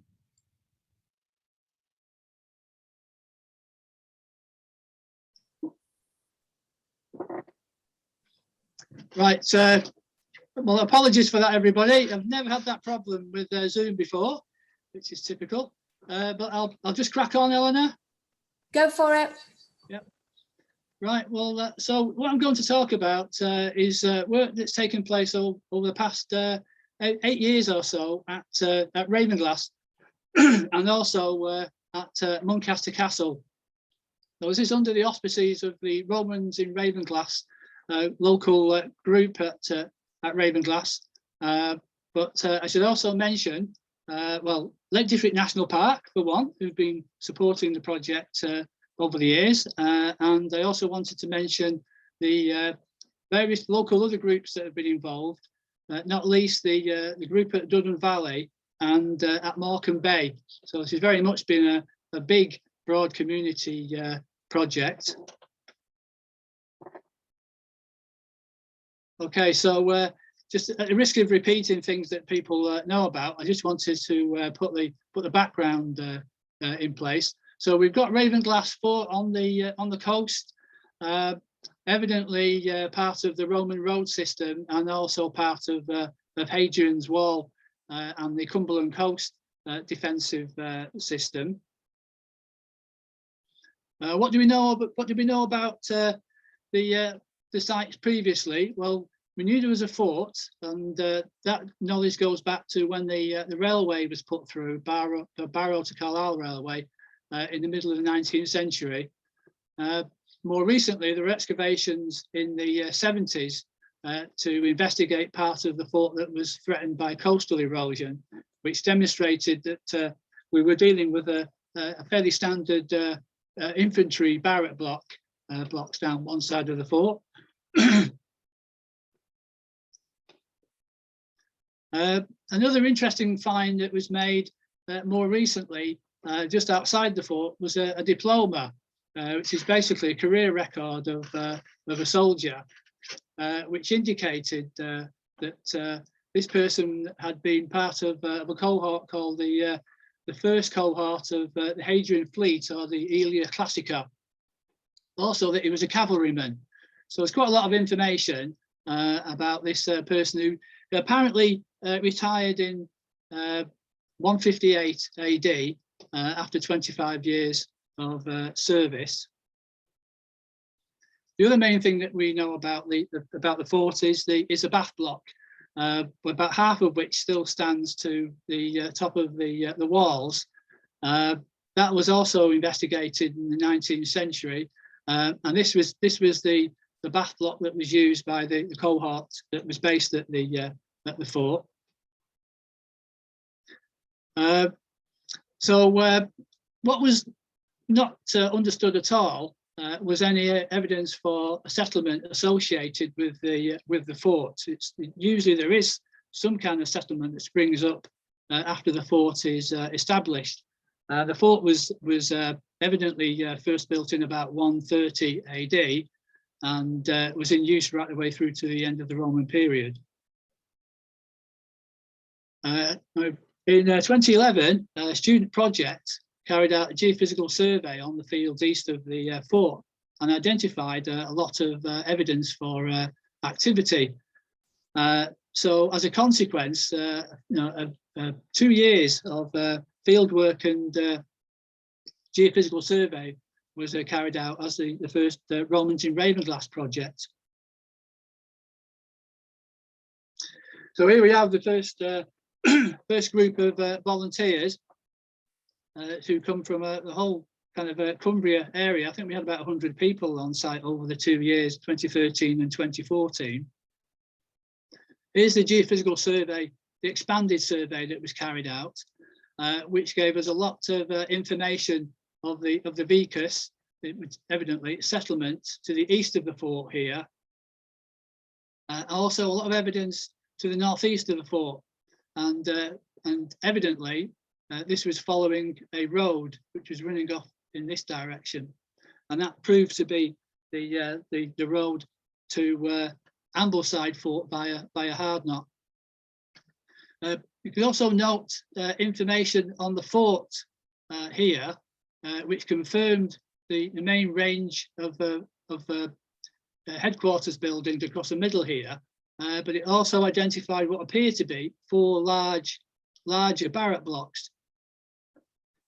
Right. Well, apologies for that, everybody. I've never had that problem with Zoom before, which is typical. But I'll just crack on, Eleanor. Go for it. Yep. Right. Well, so what I'm going to talk about is work that's taken place over the past 8 years or so at Ravenglass and also at Muncaster Castle. So this is under the auspices of the Romans in Ravenglass, local group at Ravenglass. But I should also mention, Lake District National Park, for one, who've been supporting the project over the years. And I also wanted to mention the various local other groups that have been involved, not least the group at Duddon Valley and at Morecambe Bay. So this has very much been a big, broad community project. Okay, so just at the risk of repeating things that people know about, I just wanted to put the background in place. So we've got Ravenglass Fort on the coast, evidently part of the Roman road system, and also part of Hadrian's Wall and the Cumberland Coast defensive system. What do we know about the sites previously? Well, we knew there was a fort, and that knowledge goes back to when the railway was put through, the Barrow to Carlisle Railway, in the middle of the 19th century. More recently, there were excavations in the 70s to investigate part of the fort that was threatened by coastal erosion, which demonstrated that we were dealing with a fairly standard infantry barrack blocks down one side of the fort. Another interesting find that was made more recently, just outside the fort, was a diploma, which is basically a career record of a soldier, which indicated that this person had been part of a cohort called the first cohort of the Hadrian fleet, or the Aelia Classica. Also that he was a cavalryman. So there's quite a lot of information about this person who apparently retired in 158 AD after 25 years of service. The other main thing that we know about the fort is a bath block, about half of which still stands to the top of the walls. That was also investigated in the 19th century, and this was the bath block that was used by the cohort that was based at the fort. So what was not understood at all was any evidence for a settlement associated with the fort. Usually there is some kind of settlement that springs up after the fort is established. The fort was evidently first built in about 130 AD and was in use right the way through to the end of the Roman period. In 2011, a student project carried out a geophysical survey on the fields east of the fort and identified a lot of evidence for activity. So as a consequence, 2 years of fieldwork and geophysical survey was carried out as the first Romans in Ravenglass project. So here we have the first group of volunteers who come from the whole kind of Cumbria area. I think we had about 100 people on site over the 2 years, 2013 and 2014. Here's the geophysical survey, the expanded survey that was carried out, which gave us a lot of information of the vicus, evidently settlement to the east of the fort here. Also a lot of evidence to the northeast of the fort, and evidently this was following a road which was running off in this direction, and that proved to be the road to Ambleside Fort via Hardknott. You can also note information on the fort here, which confirmed the main range of headquarters buildings across the middle here, but it also identified what appeared to be 4 larger barrack blocks.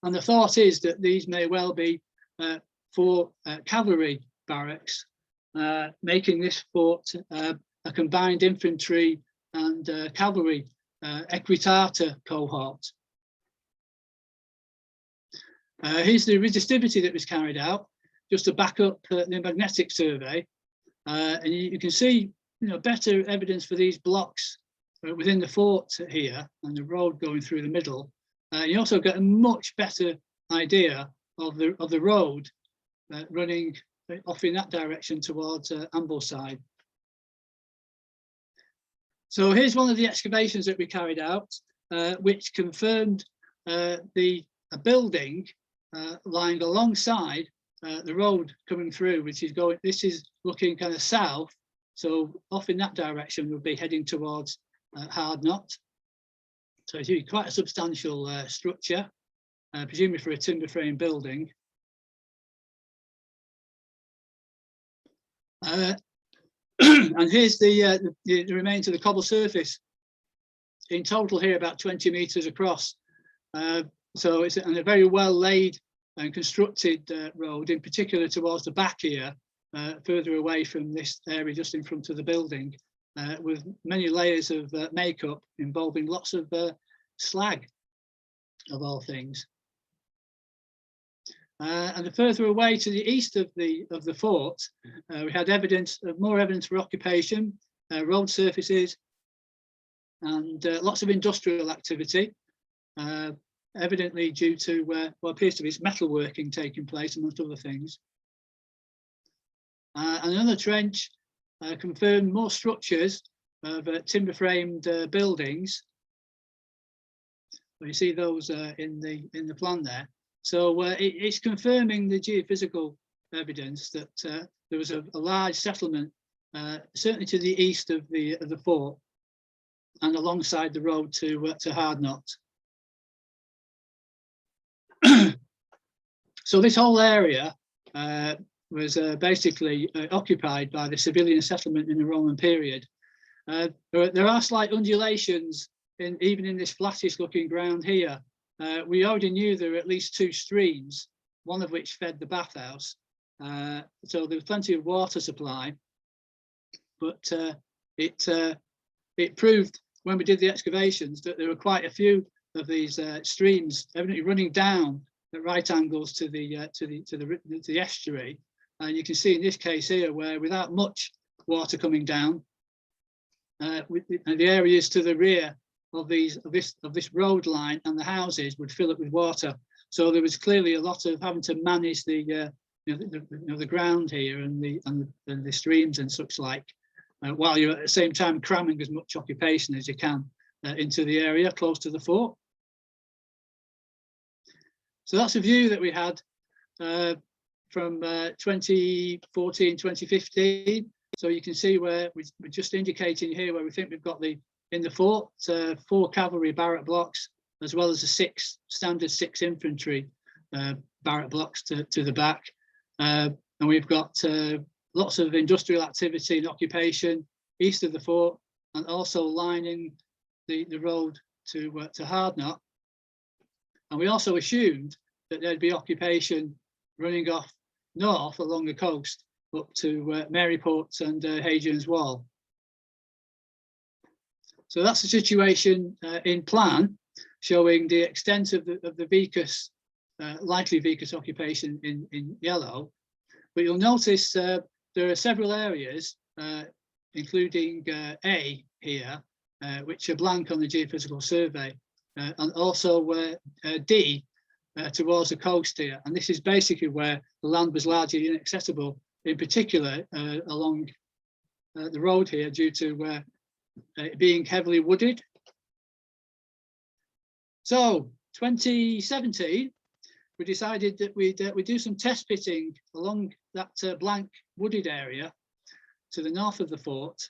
And the thought is that these may well be 4 cavalry barracks, making this fort a combined infantry and cavalry equitata cohort. Here's the resistivity that was carried out, just to back up the magnetic survey. And you can see better evidence for these blocks within the fort here and the road going through the middle. You also get a much better idea of the road running off in that direction towards Ambleside. So here's one of the excavations that we carried out, which confirmed a building lying alongside the road coming through, which is going, this is looking kind of south. So off in that direction, we'll be heading towards Hardknott. So it's really quite a substantial structure, presumably for a timber frame building. And here's the remains of the cobble surface. In total here, about 20 metres across. So it's a very well laid and constructed road, in particular towards the back here, further away from this area just in front of the building, with many layers of makeup involving lots of slag, of all things. And the further away to the east of the fort, we had more evidence for occupation, road surfaces, and lots of industrial activity, evidently due to what appears to be metalworking taking place, amongst other things. Another trench confirmed more structures of timber-framed buildings. Well, you see those in the plan there. So it's confirming the geophysical evidence that there was a large settlement, certainly to the east of the fort, and alongside the road to Hardknott. So this whole area was basically occupied by the civilian settlement in the Roman period. There are slight undulations even in this flattish looking ground here. We already knew there were at least 2 streams, one of which fed the bathhouse. So there was plenty of water supply, but it proved when we did the excavations that there were quite a few of these streams evidently running down at right angles to the estuary. And you can see in this case here where without much water coming down, and the areas to the rear of this road line and the houses would fill up with water. So there was clearly a lot of having to manage the ground here and the streams and such like, while you're at the same time cramming as much occupation as you can into the area close to the fort. So that's a view that we had from 2014, 2015. So you can see where we're just indicating here where we think we've got in the fort, 4 cavalry barrack blocks, as well as the standard 6 infantry barrack blocks to the back. And we've got lots of industrial activity and occupation east of the fort, and also lining the road to Hardknott. And we also assumed that there'd be occupation running off north along the coast up to Maryport and Hadrian's Wall. So that's the situation in plan, showing the extent of the vicus, likely vicus occupation in yellow. But you'll notice there are several areas, including A here, which are blank on the geophysical survey, and also D towards the coast here. And this is basically where the land was largely inaccessible, in particular along the road here due to it being heavily wooded. So 2017, we decided that we'd do some test pitting along that blank wooded area to the north of the fort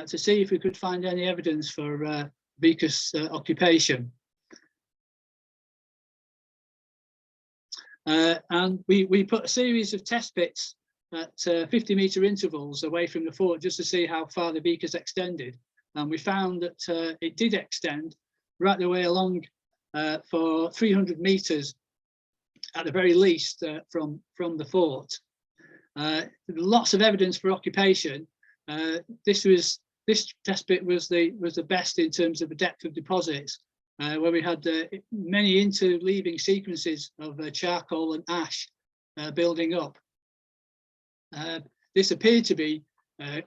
to see if we could find any evidence for vicus occupation. And we put a series of test pits at 50-metre intervals away from the fort just to see how far the vicus extended. And we found that it did extend right the way along for 300 metres at the very least from the fort. Lots of evidence for occupation. This test pit was the best in terms of the depth of deposits, where we had many interleaving sequences of charcoal and ash building up. This appeared to be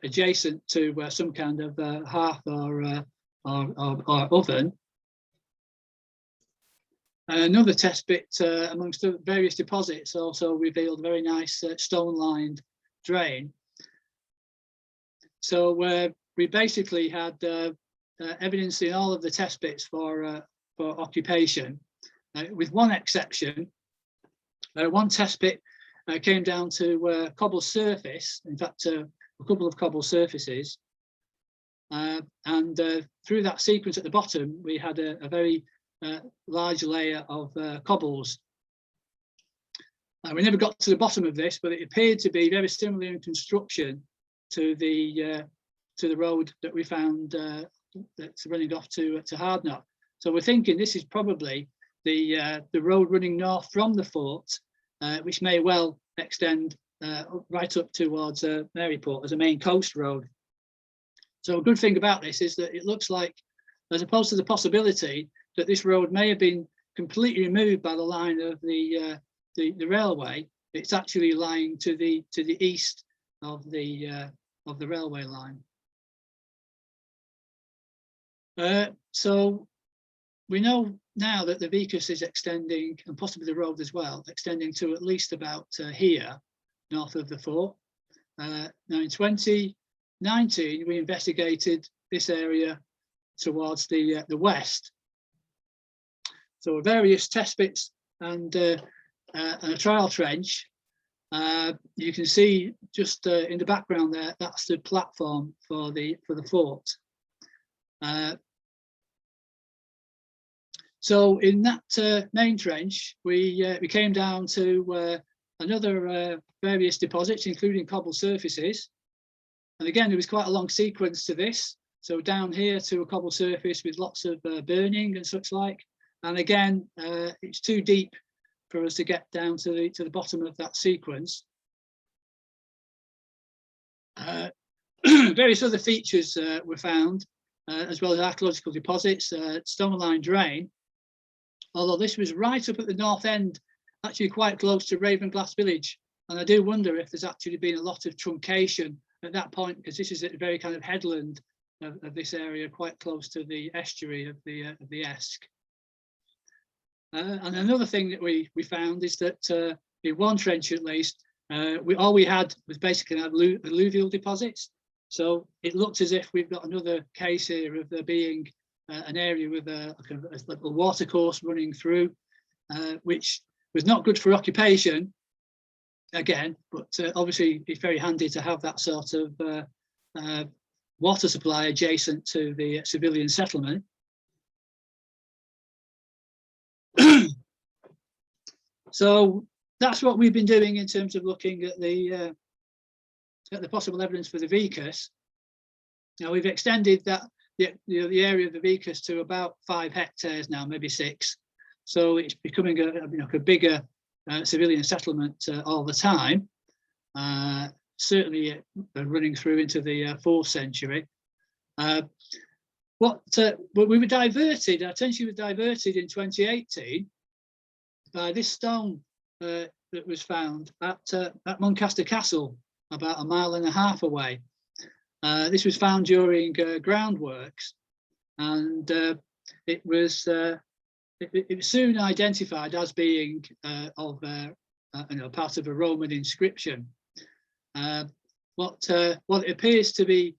adjacent to some kind of hearth or oven. Another test bit amongst the various deposits also revealed a very nice stone-lined drain. So we basically had evidence in all of the test bits for occupation, with one exception. One test bit came down to cobble surface, in fact, a couple of cobble surfaces. And through that sequence at the bottom, we had a very large layer of cobbles. We never got to the bottom of this, but it appeared to be very similar in construction to the road that we found that's running off to Hardknott. So we're thinking this is probably the road running north from the fort, which may well extend right up towards Maryport as a main coast road. So a good thing about this is that it looks like, as opposed to the possibility that this road may have been completely removed by the line of the railway, it's actually lying to the east of the railway line. So we know now that the Vicus is extending, and possibly the road as well, extending to at least about here, north of the fort. Now in 2019, we investigated this area towards the west. So various test bits and a trial trench. You can see just in the background there, that's the platform for the fort. So in that main trench, we came down to another various deposits, including cobble surfaces. And again, there was quite a long sequence to this. So down here to a cobble surface with lots of burning and such like. And again, it's too deep for us to get down to the bottom of that sequence. Various other features were found, as well as archaeological deposits, stone-lined drain. Although this was right up at the north end, actually quite close to Ravenglass village. And I do wonder if there's actually been a lot of truncation at that point, because this is a very kind of headland of this area, quite close to the estuary of the Esk. And another thing that we found is that in one trench at least, all we had was basically alluvial deposits. So it looked as if we've got another case here of there being an area with a watercourse running through, which was not good for occupation, again, but obviously it's very handy to have that sort of water supply adjacent to the civilian settlement. So that's what we've been doing in terms of looking at the possible evidence for the Vicus. Now we've extended that the area of the Vicus to about 5 hectares now, maybe 6. So it's becoming a bigger civilian settlement all the time. Certainly running through into the 4th century. But we were diverted. Our attention was diverted in 2018 by this stone that was found at Muncaster Castle, about 1.5 miles away. This was found during groundworks, and it was soon identified as being part of a Roman inscription. What it appears to be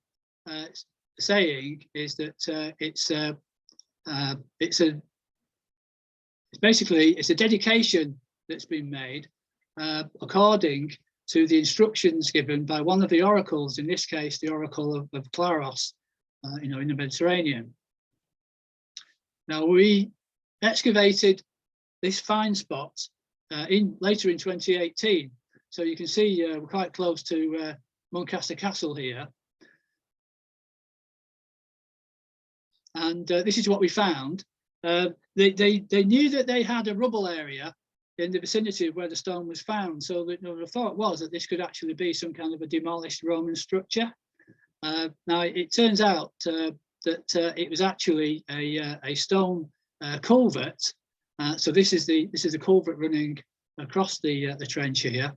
saying is that it's a dedication that's been made according to the instructions given by one of the oracles, in this case, the Oracle of Claros, in the Mediterranean. Now, we excavated this find spot later in 2018. So you can see we're quite close to Muncaster Castle here. And this is what we found. They knew that they had a rubble area in the vicinity of where the stone was found. So the thought was that this could actually be some kind of a demolished Roman structure. Now it turns out that it was actually a stone culvert. So this is the culvert running across the trench here.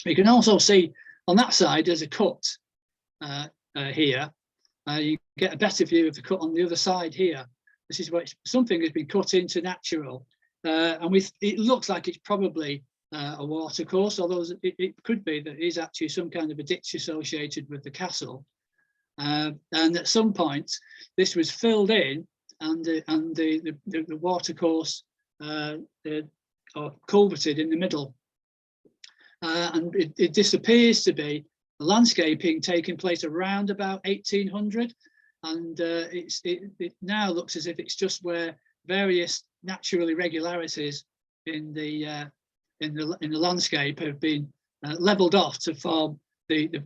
You can also see on that side there's a cut here. You get a better view of the cut on the other side here. This is where something has been cut into natural and it looks like it's probably a watercourse, although it could be that it is actually some kind of a ditch associated with the castle. And at some point, this was filled in, and the watercourse or culverted in the middle. And it disappears to be the landscaping taking place around about 1800, and it now looks as if it's just where various natural irregularities in the landscape have been levelled off to form the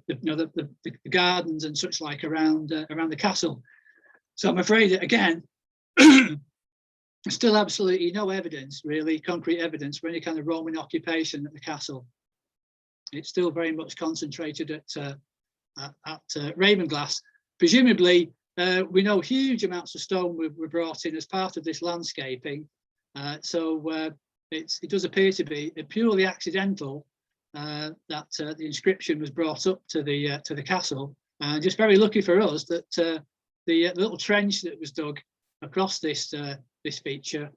gardens and such like around the castle. So I'm afraid that again, there's still absolutely no evidence, really, concrete evidence for any kind of Roman occupation at the castle. It's still very much concentrated at Ravenglass. Presumably, we know huge amounts of stone were brought in as part of this landscaping. So it does appear to be purely accidental that the inscription was brought up to the castle. Just very lucky for us that the little trench that was dug across this feature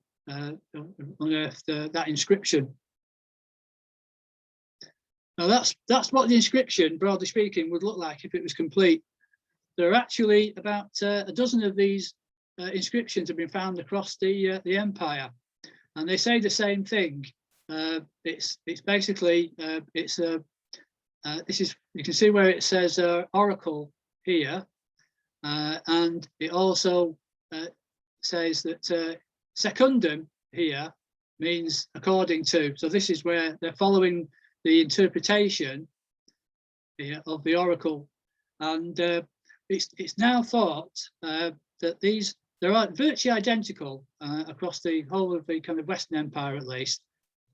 unearthed that inscription. Now that's what the inscription, broadly speaking, would look like if it was complete. There are actually about a dozen of these inscriptions have been found across the empire, and they say the same thing. It's basically this is, you can see where it says oracle here, and it also says that secundum here means according to. So this is where they're following the interpretation here of the oracle, and it's now thought that they're virtually identical across the whole of the kind of Western Empire, at least.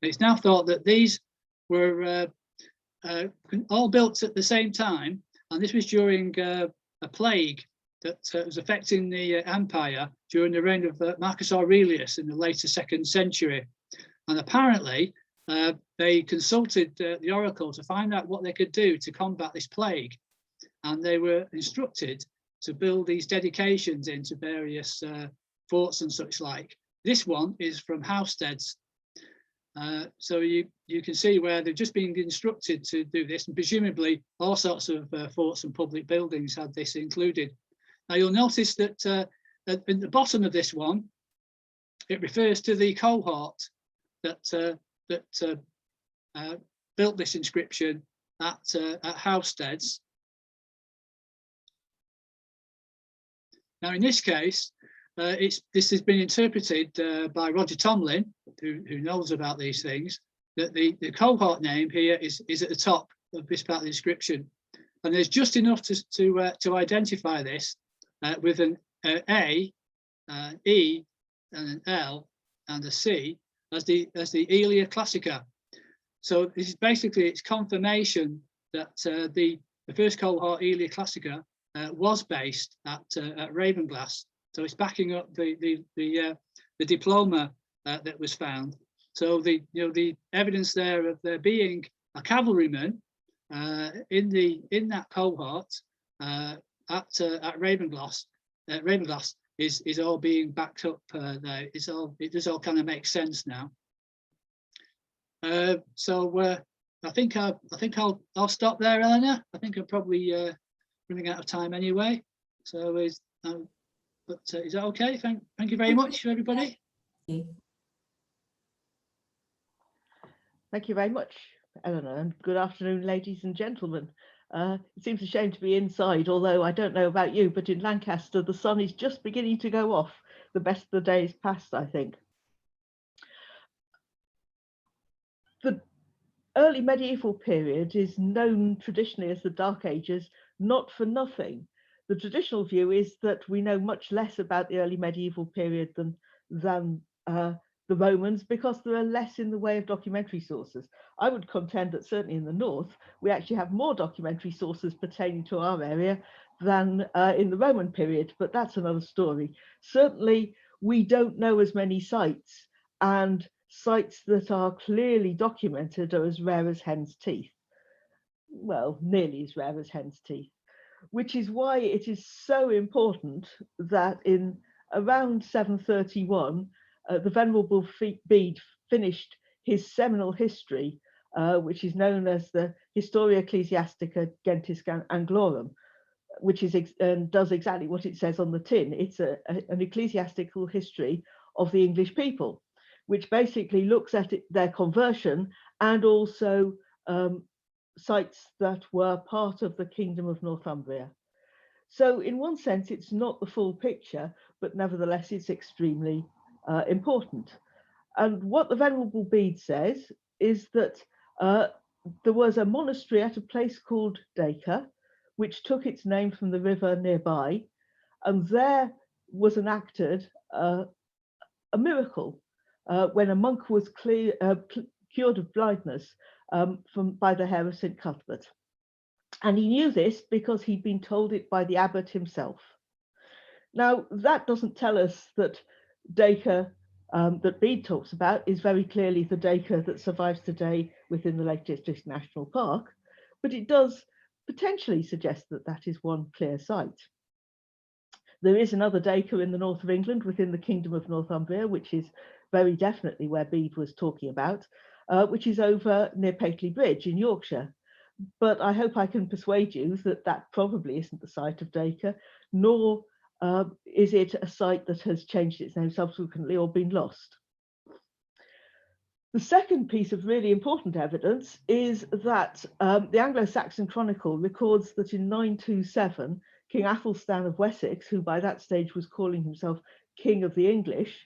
It's now thought that these were all built at the same time, and this was during a plague that was affecting the empire during the reign of Marcus Aurelius in the later 2nd century. And apparently they consulted the oracle to find out what they could do to combat this plague, and they were instructed to build these dedications into various forts and such like. This one is from Housesteads. So you can see where they've just been instructed to do this, and presumably all sorts of forts and public buildings had this included. Now you'll notice that at the bottom of this one, it refers to the cohort that built this inscription at Housesteads. Now in this case, this has been interpreted by Roger Tomlin, who knows about these things, that the cohort name here is at the top of this part of the inscription, and there's just enough to identify this with an A, E, and an L, and a C as the Aelia Classica. So this is basically its confirmation that the first cohort Aelia Classica was based at Ravenglass. So it's backing up the diploma that was found. So the evidence there of there being a cavalryman in that cohort at Ravenglass is all being backed up there. It does all kind of make sense now. So I think I'll stop there, Eleanor. I think I'm probably running out of time anyway. So is that okay? Thank you very much, everybody. Thank you very much, Eleanor, and good afternoon, ladies and gentlemen. It seems a shame to be inside, although I don't know about you, but in Lancaster, the sun is just beginning to go off. The best of the day is past, I think. The early medieval period is known traditionally as the Dark Ages, not for nothing. The traditional view is that we know much less about the early medieval period than the Romans, because there are less in the way of documentary sources. I would contend that certainly in the north, we actually have more documentary sources pertaining to our area than in the Roman period, but that's another story. Certainly, we don't know as many sites, and sites that are clearly documented are as rare as hen's teeth. Well, nearly as rare as hen's teeth, which is why it is so important that in around 731, the Venerable Bede finished his seminal history, which is known as the Historia Ecclesiastica Gentis Anglorum, which is does exactly what it says on the tin. It's an ecclesiastical history of the English people, which basically looks at their conversion and also sites that were part of the Kingdom of Northumbria. So in one sense, it's not the full picture, but nevertheless, it's extremely important. And what the Venerable Bede says is that there was a monastery at a place called Dacre, which took its name from the river nearby, and there was enacted a miracle when a monk was cured of blindness by the hair of St. Cuthbert. And he knew this because he'd been told it by the abbot himself. Now, that doesn't tell us that Dacre that Bede talks about is very clearly the Dacre that survives today within the Lake District National Park, but it does potentially suggest that that is one clear site. There is another Dacre in the north of England within the Kingdom of Northumbria, which is very definitely where Bede was talking about, which is over near Pateley Bridge in Yorkshire. But I hope I can persuade you that that probably isn't the site of Dacre, nor is it a site that has changed its name subsequently or been lost. The second piece of really important evidence is that the Anglo-Saxon Chronicle records that in 927, King Athelstan of Wessex, who by that stage was calling himself King of the English,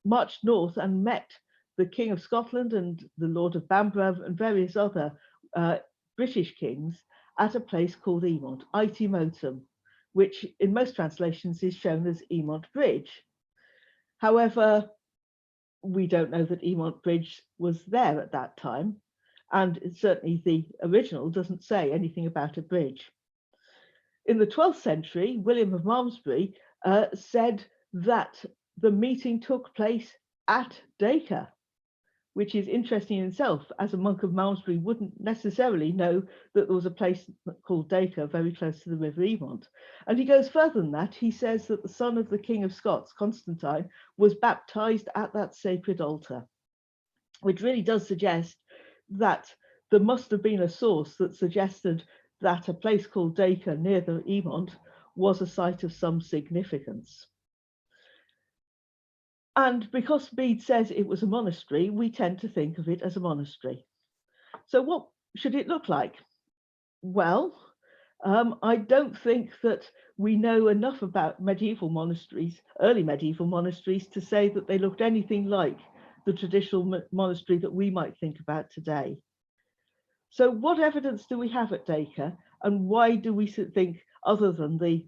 marched north and met the King of Scotland and the Lord of Bamborough and various other British kings at a place called Emont, Itemotum, which in most translations is shown as Emont Bridge. However, we don't know that Emont Bridge was there at that time, and certainly the original doesn't say anything about a bridge. In the 12th century, William of Malmesbury said that the meeting took place at Dacre, which is interesting in itself, as a monk of Malmesbury wouldn't necessarily know that there was a place called Dacre very close to the River Emont. And he goes further than that. He says that the son of the King of Scots, Constantine, was baptized at that sacred altar, which really does suggest that there must have been a source that suggested that a place called Dacre near the Emont was a site of some significance. And because Bede says it was a monastery, we tend to think of it as a monastery. So what should it look like? Well, I don't think that we know enough about medieval monasteries, early medieval monasteries, to say that they looked anything like the traditional monastery that we might think about today. So what evidence do we have at Dacre, and why do we think, other than the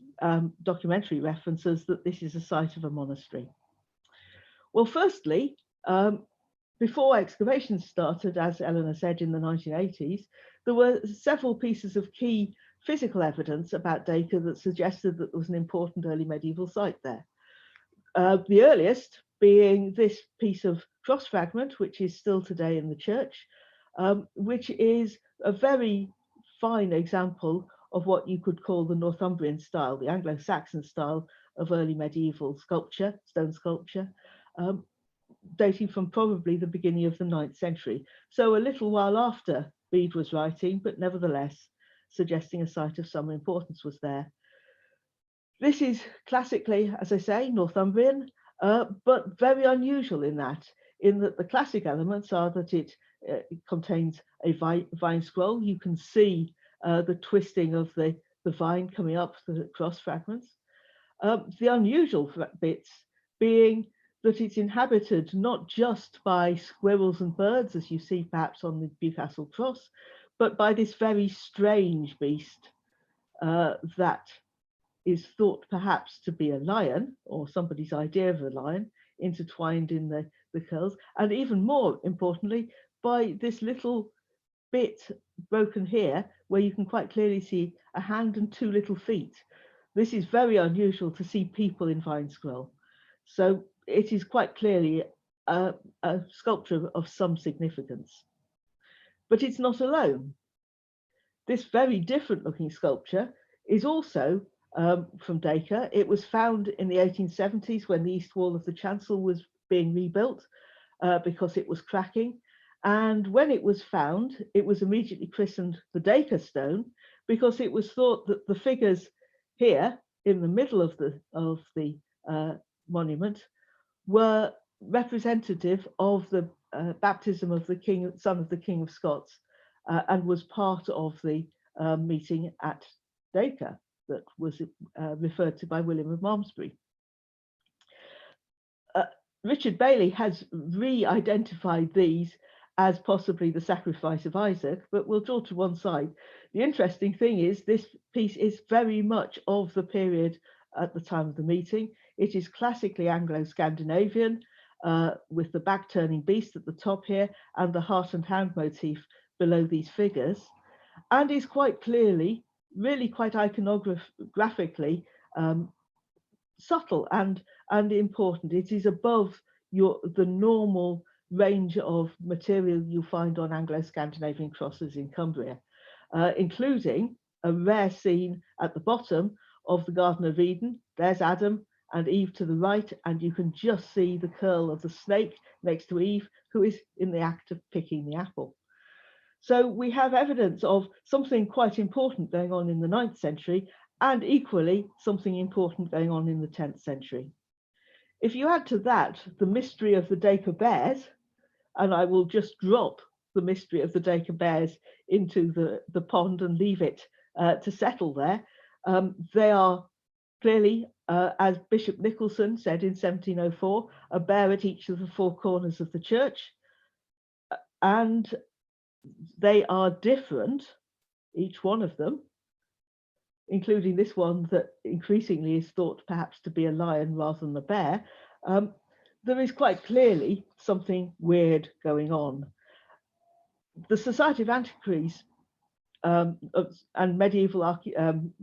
documentary references, that this is a site of a monastery? Well, firstly, before excavations started, as Eleanor said, in the 1980s, there were several pieces of key physical evidence about Dacre that suggested that there was an important early medieval site there. The earliest being this piece of cross fragment, which is still today in the church, which is a very fine example of what you could call the Northumbrian style, the Anglo-Saxon style of early medieval sculpture, stone sculpture, dating from probably the beginning of the 9th century. So a little while after Bede was writing, but nevertheless suggesting a site of some importance was there. This is classically, as I say, Northumbrian, but very unusual in that the classic elements are that it contains a vine scroll. You can see the twisting of the vine coming up the cross fragments. The unusual bits being that it's inhabited not just by squirrels and birds, as you see perhaps on the Bewcastle Cross, but by this very strange beast that is thought perhaps to be a lion, or somebody's idea of a lion, intertwined in the curls, and even more importantly, by this little bit broken here, where you can quite clearly see a hand and two little feet. This is very unusual to see people in vine scroll. So it is quite clearly a sculpture of some significance. But it's not alone. This very different looking sculpture is also from Dacre. It was found in the 1870s when the east wall of the chancel was being rebuilt because it was cracking. And when it was found, it was immediately christened the Dacre stone because it was thought that the figures here in the middle of the monument were representative of the baptism of the king, son of the King of Scots, and was part of the meeting at Dacre that was referred to by William of Malmesbury. Richard Bailey has re-identified these as possibly the sacrifice of Isaac, but we'll draw to one side. The interesting thing is this piece is very much of the period at the time of the meeting. It is classically Anglo-Scandinavian, with the back-turning beast at the top here and the heart and hand motif below these figures, and is quite clearly, really quite iconographically subtle and important. It is above the normal range of material you find on Anglo-Scandinavian crosses in Cumbria, including a rare scene at the bottom of the Garden of Eden. There's Adam and Eve to the right, and you can just see the curl of the snake next to Eve, who is in the act of picking the apple. So we have evidence of something quite important going on in the 9th century, and equally something important going on in the 10th century. If you add to that the mystery of the Dacre bears, and I will just drop the mystery of the Dacre bears into the pond and leave it to settle there, they are clearly, as Bishop Nicholson said in 1704, a bear at each of the 4 corners of the church, and they are different, each one of them, including this one that increasingly is thought perhaps to be a lion rather than a bear. There is quite clearly something weird going on. The Society of Antiquaries and the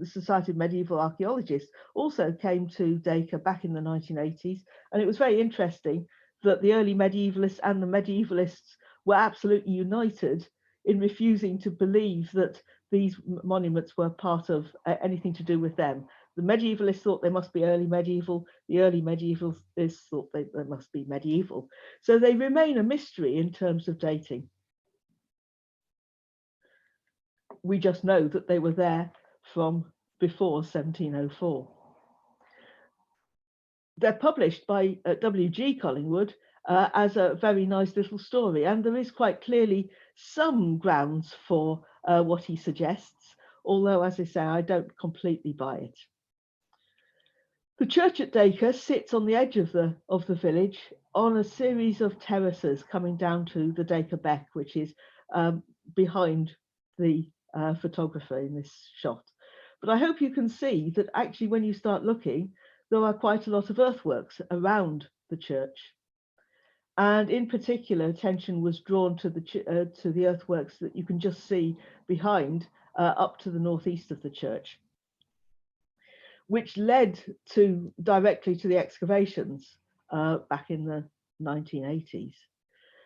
Society of Medieval Archaeologists also came to Dacre back in the 1980s, and it was very interesting that the early medievalists and the medievalists were absolutely united in refusing to believe that these monuments were part of anything to do with them. The medievalists thought they must be early medieval, the early medievalists thought they must be medieval. So they remain a mystery in terms of dating. We just know that they were there from before 1704. They're published by W.G. Collingwood as a very nice little story, and there is quite clearly some grounds for what he suggests, although, as I say, I don't completely buy it. The church at Dacre sits on the edge of the village on a series of terraces coming down to the Dacre Beck, which is behind the photographer in this shot. But I hope you can see that actually when you start looking, there are quite a lot of earthworks around the church. And in particular, attention was drawn to the earthworks that you can just see behind up to the northeast of the church, which led directly to the excavations back in the 1980s.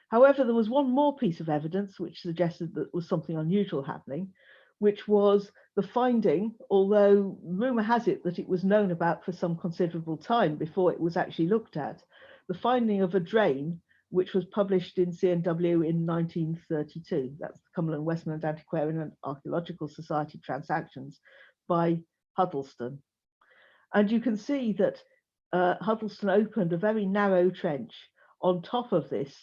However, there was one more piece of evidence which suggested that there was something unusual happening, which was the finding, although rumour has it that it was known about for some considerable time before it was actually looked at, the finding of a drain which was published in C&W in 1932. That's the Cumberland Westmoreland Antiquarian and Archaeological Society Transactions by Huddleston. And you can see that Huddleston opened a very narrow trench on top of this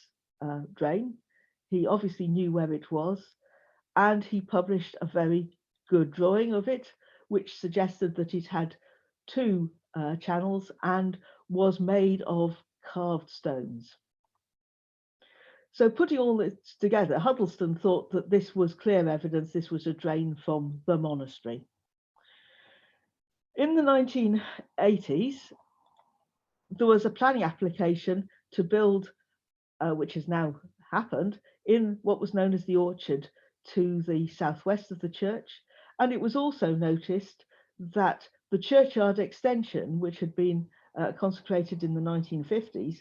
drain. He obviously knew where it was, and he published a very good drawing of it, which suggested that it had 2 channels and was made of carved stones. So putting all this together, Huddleston thought that this was clear evidence this was a drain from the monastery. In the 1980s, there was a planning application to build, which has now happened, in what was known as the orchard to the southwest of the church. And it was also noticed that the churchyard extension, which had been consecrated in the 1950s,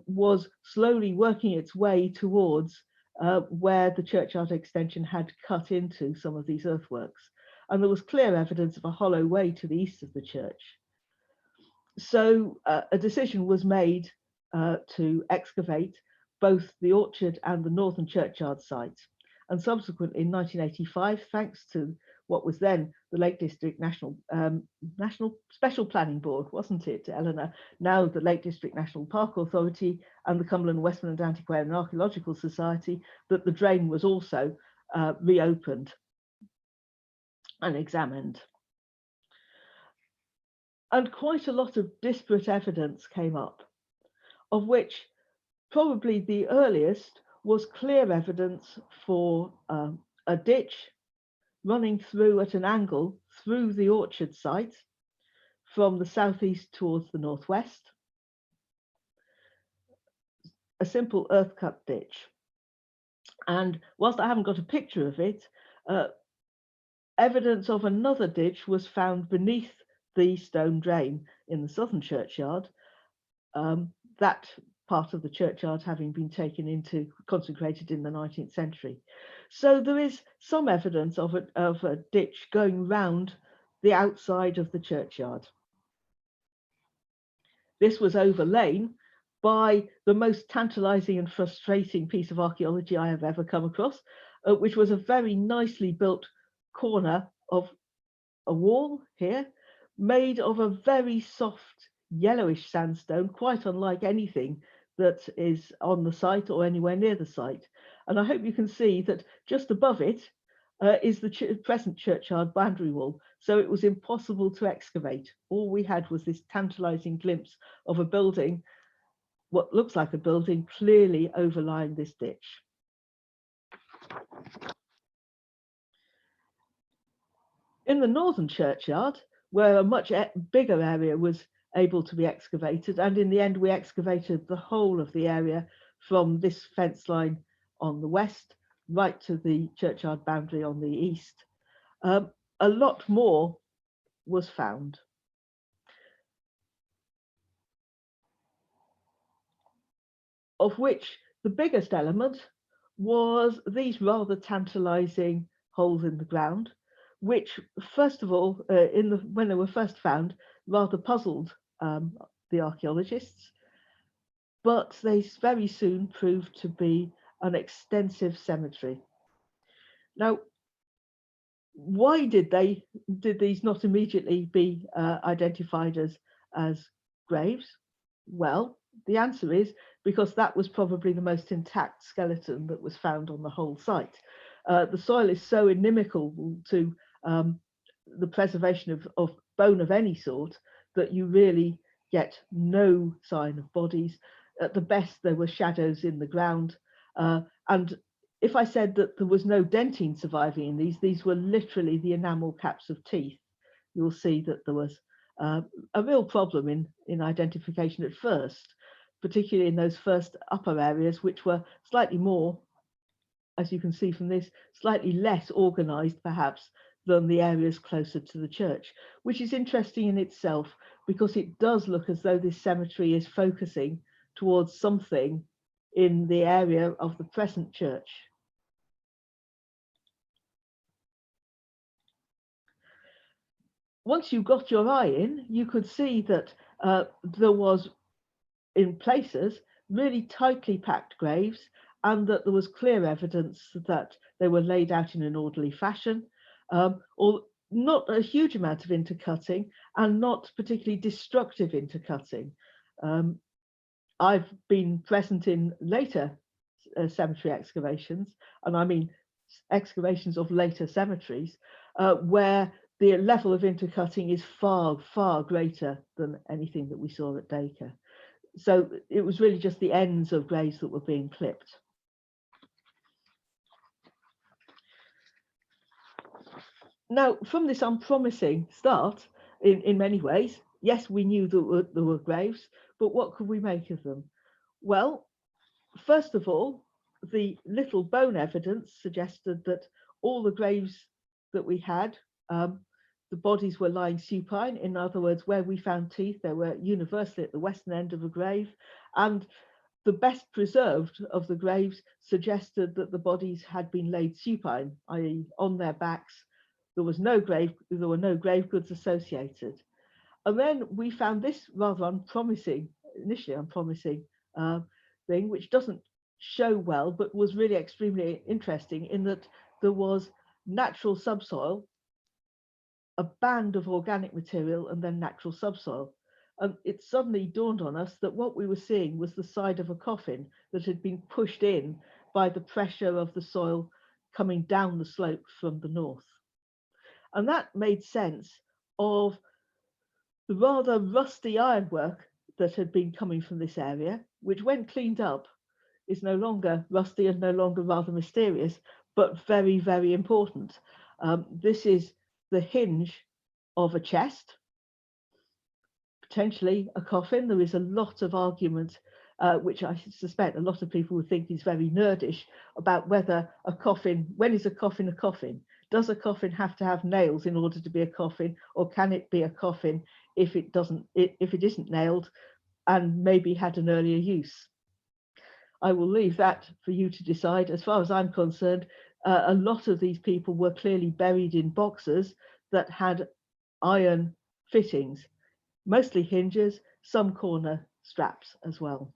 was slowly working its way towards where the churchyard extension had cut into some of these earthworks. and there was clear evidence of a hollow way to the east of the church. So a decision was made to excavate both the orchard and the northern churchyard site. And subsequently in 1985, thanks to what was then the Lake District National Special Planning Board, wasn't it, Eleanor? Now the Lake District National Park Authority and the Cumberland Westmoreland Antiquarian and Archaeological Society, that the drain was also reopened and examined. And quite a lot of disparate evidence came up, of which probably the earliest was clear evidence for a ditch running through at an angle through the orchard site from the southeast towards the northwest. A simple earth cut ditch. And whilst I haven't got a picture of it, evidence of another ditch was found beneath the stone drain in the southern churchyard, that part of the churchyard having been consecrated in the 19th century. So there is some evidence of a ditch going round the outside of the churchyard. This was overlain by the most tantalizing and frustrating piece of archaeology I have ever come across, which was a very nicely built corner of a wall here, made of a very soft yellowish sandstone, quite unlike anything that is on the site or anywhere near the site. And I hope you can see that just above it is the present churchyard boundary wall. So it was impossible to excavate. All we had was this tantalizing glimpse of a building, what looks like a building, clearly overlying this ditch. In the northern churchyard, where a much bigger area was able to be excavated, and in the end we excavated the whole of the area from this fence line on the west right to the churchyard boundary on the east. A lot more was found. Of which the biggest element was these rather tantalizing holes in the ground, which first of all, when they were first found, rather puzzled the archaeologists, but they very soon proved to be an extensive cemetery. Now, why did these not immediately be identified as graves? Well, the answer is because that was probably the most intact skeleton that was found on the whole site. The soil is so inimical to the preservation of bone of any sort that you really get no sign of bodies. At the best, there were shadows in the ground. And if I said that there was no dentine surviving in these were literally the enamel caps of teeth, you'll see that there was a real problem in identification at first, particularly in those first upper areas, which were slightly more, as you can see from this, slightly less organized perhaps than the areas closer to the church, which is interesting in itself because it does look as though this cemetery is focusing towards something in the area of the present church. Once you got your eye in, you could see that there was, in places, really tightly packed graves, and that there was clear evidence that they were laid out in an orderly fashion, or not a huge amount of intercutting and not particularly destructive intercutting. I've been present in later cemetery excavations, and I mean excavations of later cemeteries, where the level of intercutting is far, far greater than anything that we saw at Dacre. So it was really just the ends of graves that were being clipped. Now, from this unpromising start, in many ways, yes, we knew that there were graves, but what could we make of them? Well, first of all, the little bone evidence suggested that all the graves that we had, the bodies were lying supine. In other words, where we found teeth, they were universally at the western end of a grave, and the best preserved of the graves suggested that the bodies had been laid supine, i.e. on their backs, There were no grave goods associated. And then we found this rather initially unpromising thing, which doesn't show well, but was really extremely interesting in that there was natural subsoil, a band of organic material, and then natural subsoil. And it suddenly dawned on us that what we were seeing was the side of a coffin that had been pushed in by the pressure of the soil coming down the slope from the north. And that made sense of the rather rusty ironwork that had been coming from this area, which when cleaned up is no longer rusty and no longer rather mysterious, but very, very important. This is the hinge of a chest, potentially a coffin. There is a lot of argument, which I suspect a lot of people would think is very nerdish, about whether a coffin, when is a coffin a coffin? Does a coffin have to have nails in order to be a coffin, or can it be a coffin if it isn't nailed and maybe had an earlier use? I will leave that for you to decide. As far as I'm concerned, a lot of these people were clearly buried in boxes that had iron fittings, mostly hinges, some corner straps as well.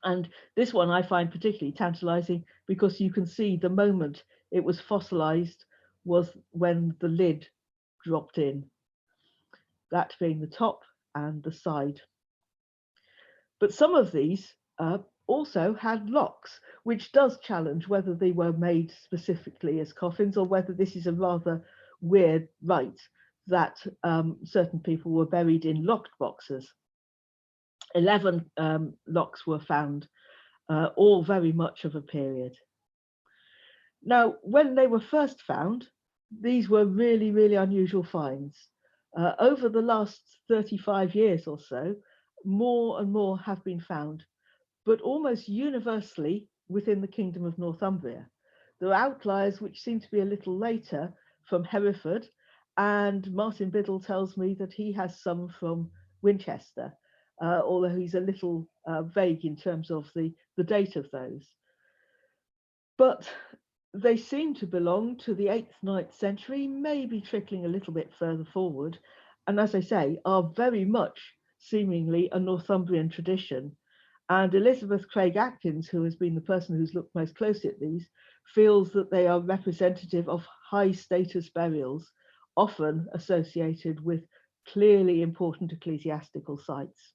And this one I find particularly tantalizing because you can see the moment it was fossilized was when the lid dropped in, that being the top and the side. But some of these also had locks, which does challenge whether they were made specifically as coffins or whether this is a rather weird rite that certain people were buried in locked boxes. 11 locks were found, all very much of a period. Now, when they were first found, these were really, really unusual finds. Over the last 35 years or so, more and more have been found, but almost universally within the Kingdom of Northumbria. There are outliers which seem to be a little later from Hereford, and Martin Biddle tells me that he has some from Winchester, although he's a little vague in terms of the date of those. But they seem to belong to the 8th, 9th century, maybe trickling a little bit further forward, and as I say, are very much seemingly a Northumbrian tradition. And Elizabeth Craig Atkins, who has been the person who's looked most closely at these, feels that they are representative of high status burials, often associated with clearly important ecclesiastical sites.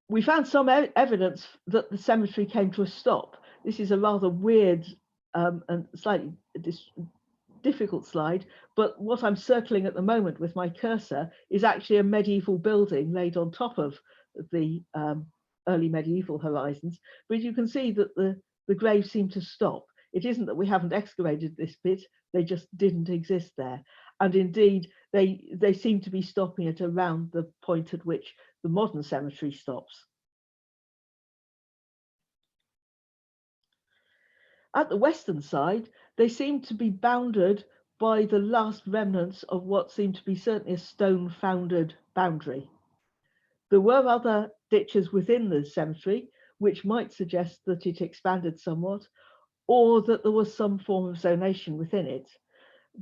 We found some evidence that the cemetery came to a stop. This is a rather weird and slightly difficult slide, but what I'm circling at the moment with my cursor is actually a medieval building laid on top of the early medieval horizons. But you can see that the graves seem to stop. It isn't that we haven't excavated this bit, they just didn't exist there. And indeed, they seem to be stopping at around the point at which the modern cemetery stops. At the western side, they seem to be bounded by the last remnants of what seemed to be certainly a stone-founded boundary. There were other ditches within the cemetery, which might suggest that it expanded somewhat, or that there was some form of zonation within it.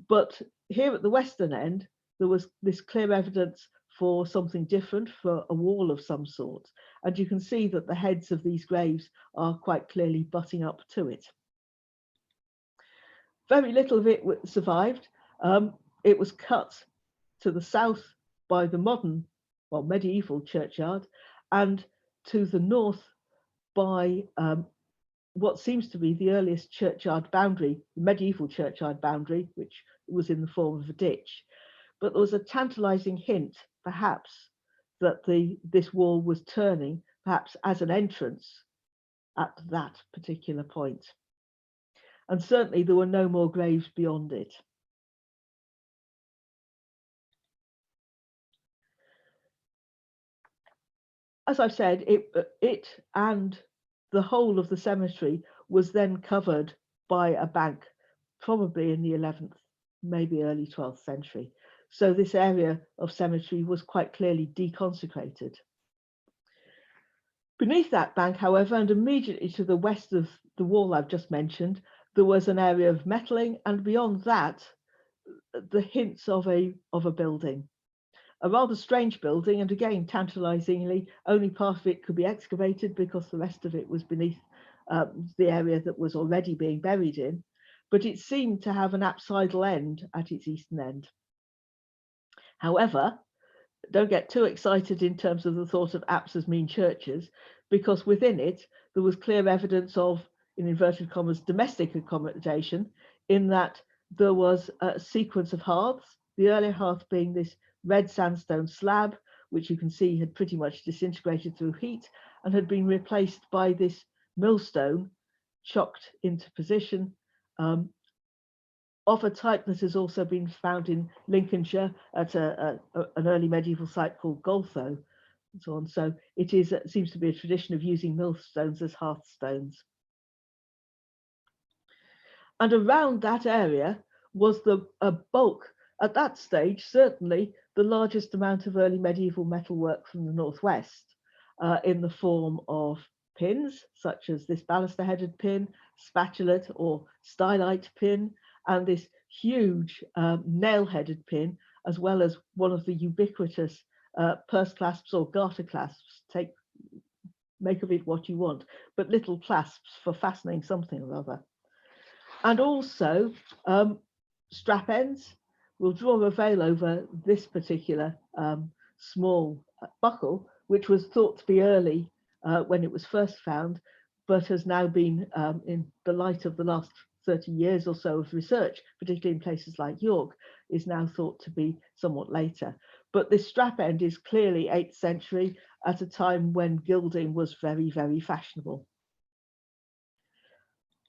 But here at the western end, there was this clear evidence for something different, for a wall of some sort. And you can see that the heads of these graves are quite clearly butting up to it. Very little of it survived. It was cut to the south by the modern, well, medieval churchyard, and to the north by what seems to be the earliest churchyard boundary, the medieval churchyard boundary, which was in the form of a ditch. But there was a tantalizing hint, perhaps, that this wall was turning, perhaps as an entrance at that particular point. And certainly there were no more graves beyond it. As I've said, it and the whole of the cemetery was then covered by a bank, probably in the 11th, maybe early 12th century. So this area of cemetery was quite clearly deconsecrated. Beneath that bank, however, and immediately to the west of the wall I've just mentioned, there was an area of metalling, and beyond that, the hints of a building. A rather strange building, and again, tantalizingly, only part of it could be excavated because the rest of it was beneath the area that was already being buried in, but it seemed to have an apsidal end at its eastern end. However, don't get too excited in terms of the thought of apses as mean churches, because within it, there was clear evidence of, in inverted commas, domestic accommodation, in that there was a sequence of hearths, the earlier hearth being this red sandstone slab, which you can see had pretty much disintegrated through heat and had been replaced by this millstone chocked into position, of a type that has also been found in Lincolnshire at an early medieval site called Goltho, and so on. So it seems to be a tradition of using millstones as hearthstones. And around that area was a bulk, at that stage, certainly the largest amount of early medieval metalwork from the northwest, in the form of pins, such as this baluster-headed pin, spatulate or stylite pin, and this huge nail-headed pin, as well as one of the ubiquitous purse clasps or garter clasps. Make of it what you want, but little clasps for fastening something or other. And also strap ends. We'll draw a veil over this particular small buckle, which was thought to be early when it was first found, but has now been, in the light of the last 30 years or so of research, particularly in places like York, is now thought to be somewhat later. But this strap end is clearly 8th century, at a time when gilding was very, very fashionable.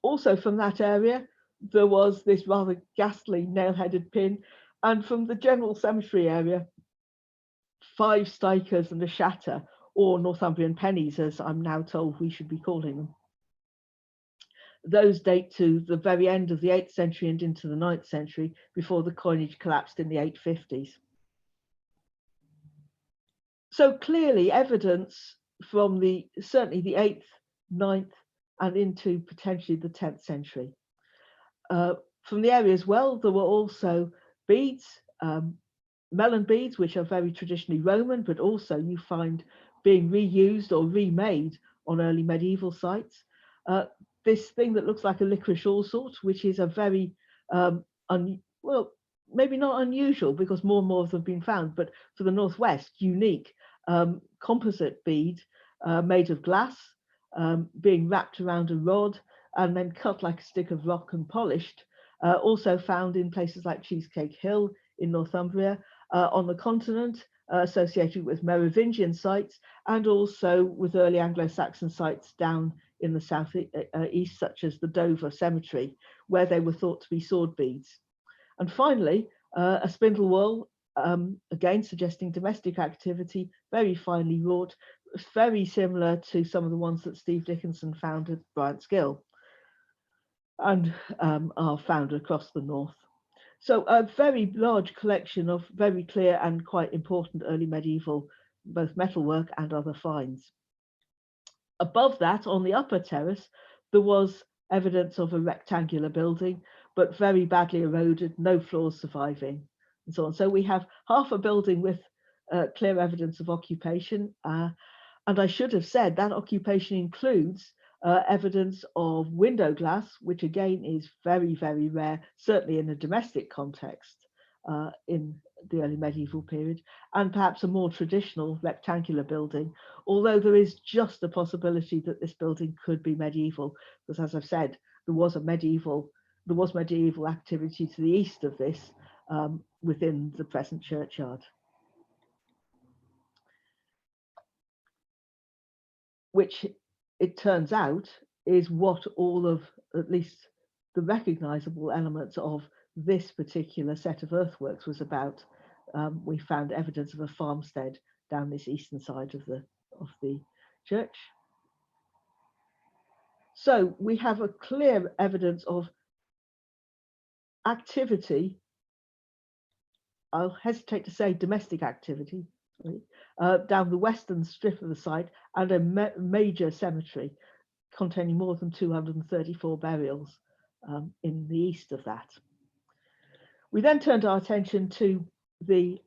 Also from that area, there was this rather ghastly nail-headed pin, and from the general cemetery area, 5 stikers and a shatter, or Northumbrian pennies, as I'm now told we should be calling them. Those date to the very end of the 8th century and into the 9th century, before the coinage collapsed in the 850s. So clearly evidence from certainly the 8th, 9th, and into potentially the 10th century. From the area as well, there were also beads, melon beads, which are very traditionally Roman, but also you find being reused or remade on early medieval sites. This thing that looks like a licorice all sorts, which is a very, well, maybe not unusual because more and more of them have been found, but for the Northwest, unique composite bead made of glass, being wrapped around a rod and then cut like a stick of rock and polished. Also found in places like Cheesecake Hill in Northumbria, on the continent, associated with Merovingian sites, and also with early Anglo-Saxon sites down in the south east, such as the Dover Cemetery, where they were thought to be sword beads. And finally, a spindle whorl, again suggesting domestic activity, very finely wrought, very similar to some of the ones that Steve Dickinson found at Bryant's Gill and are found across the north. So a very large collection of very clear and quite important early medieval, both metalwork and other finds. Above that, on the upper terrace, there was evidence of a rectangular building, but very badly eroded, no floors surviving, and so on. So we have half a building with clear evidence of occupation. And I should have said that occupation includes evidence of window glass, which again is very, very rare, certainly in a domestic context in the early medieval period, and perhaps a more traditional rectangular building, although there is just a possibility that this building could be medieval, because as I've said, there was medieval activity to the east of this within the present churchyard. Which it turns out is what all of at least the recognizable elements of this particular set of earthworks was about. We found evidence of a farmstead down this eastern side of the church. So we have a clear evidence of activity. I'll hesitate to say domestic activity, down the western strip of the site, and a major cemetery containing more than 234 burials in the east of that. We then turned our attention to the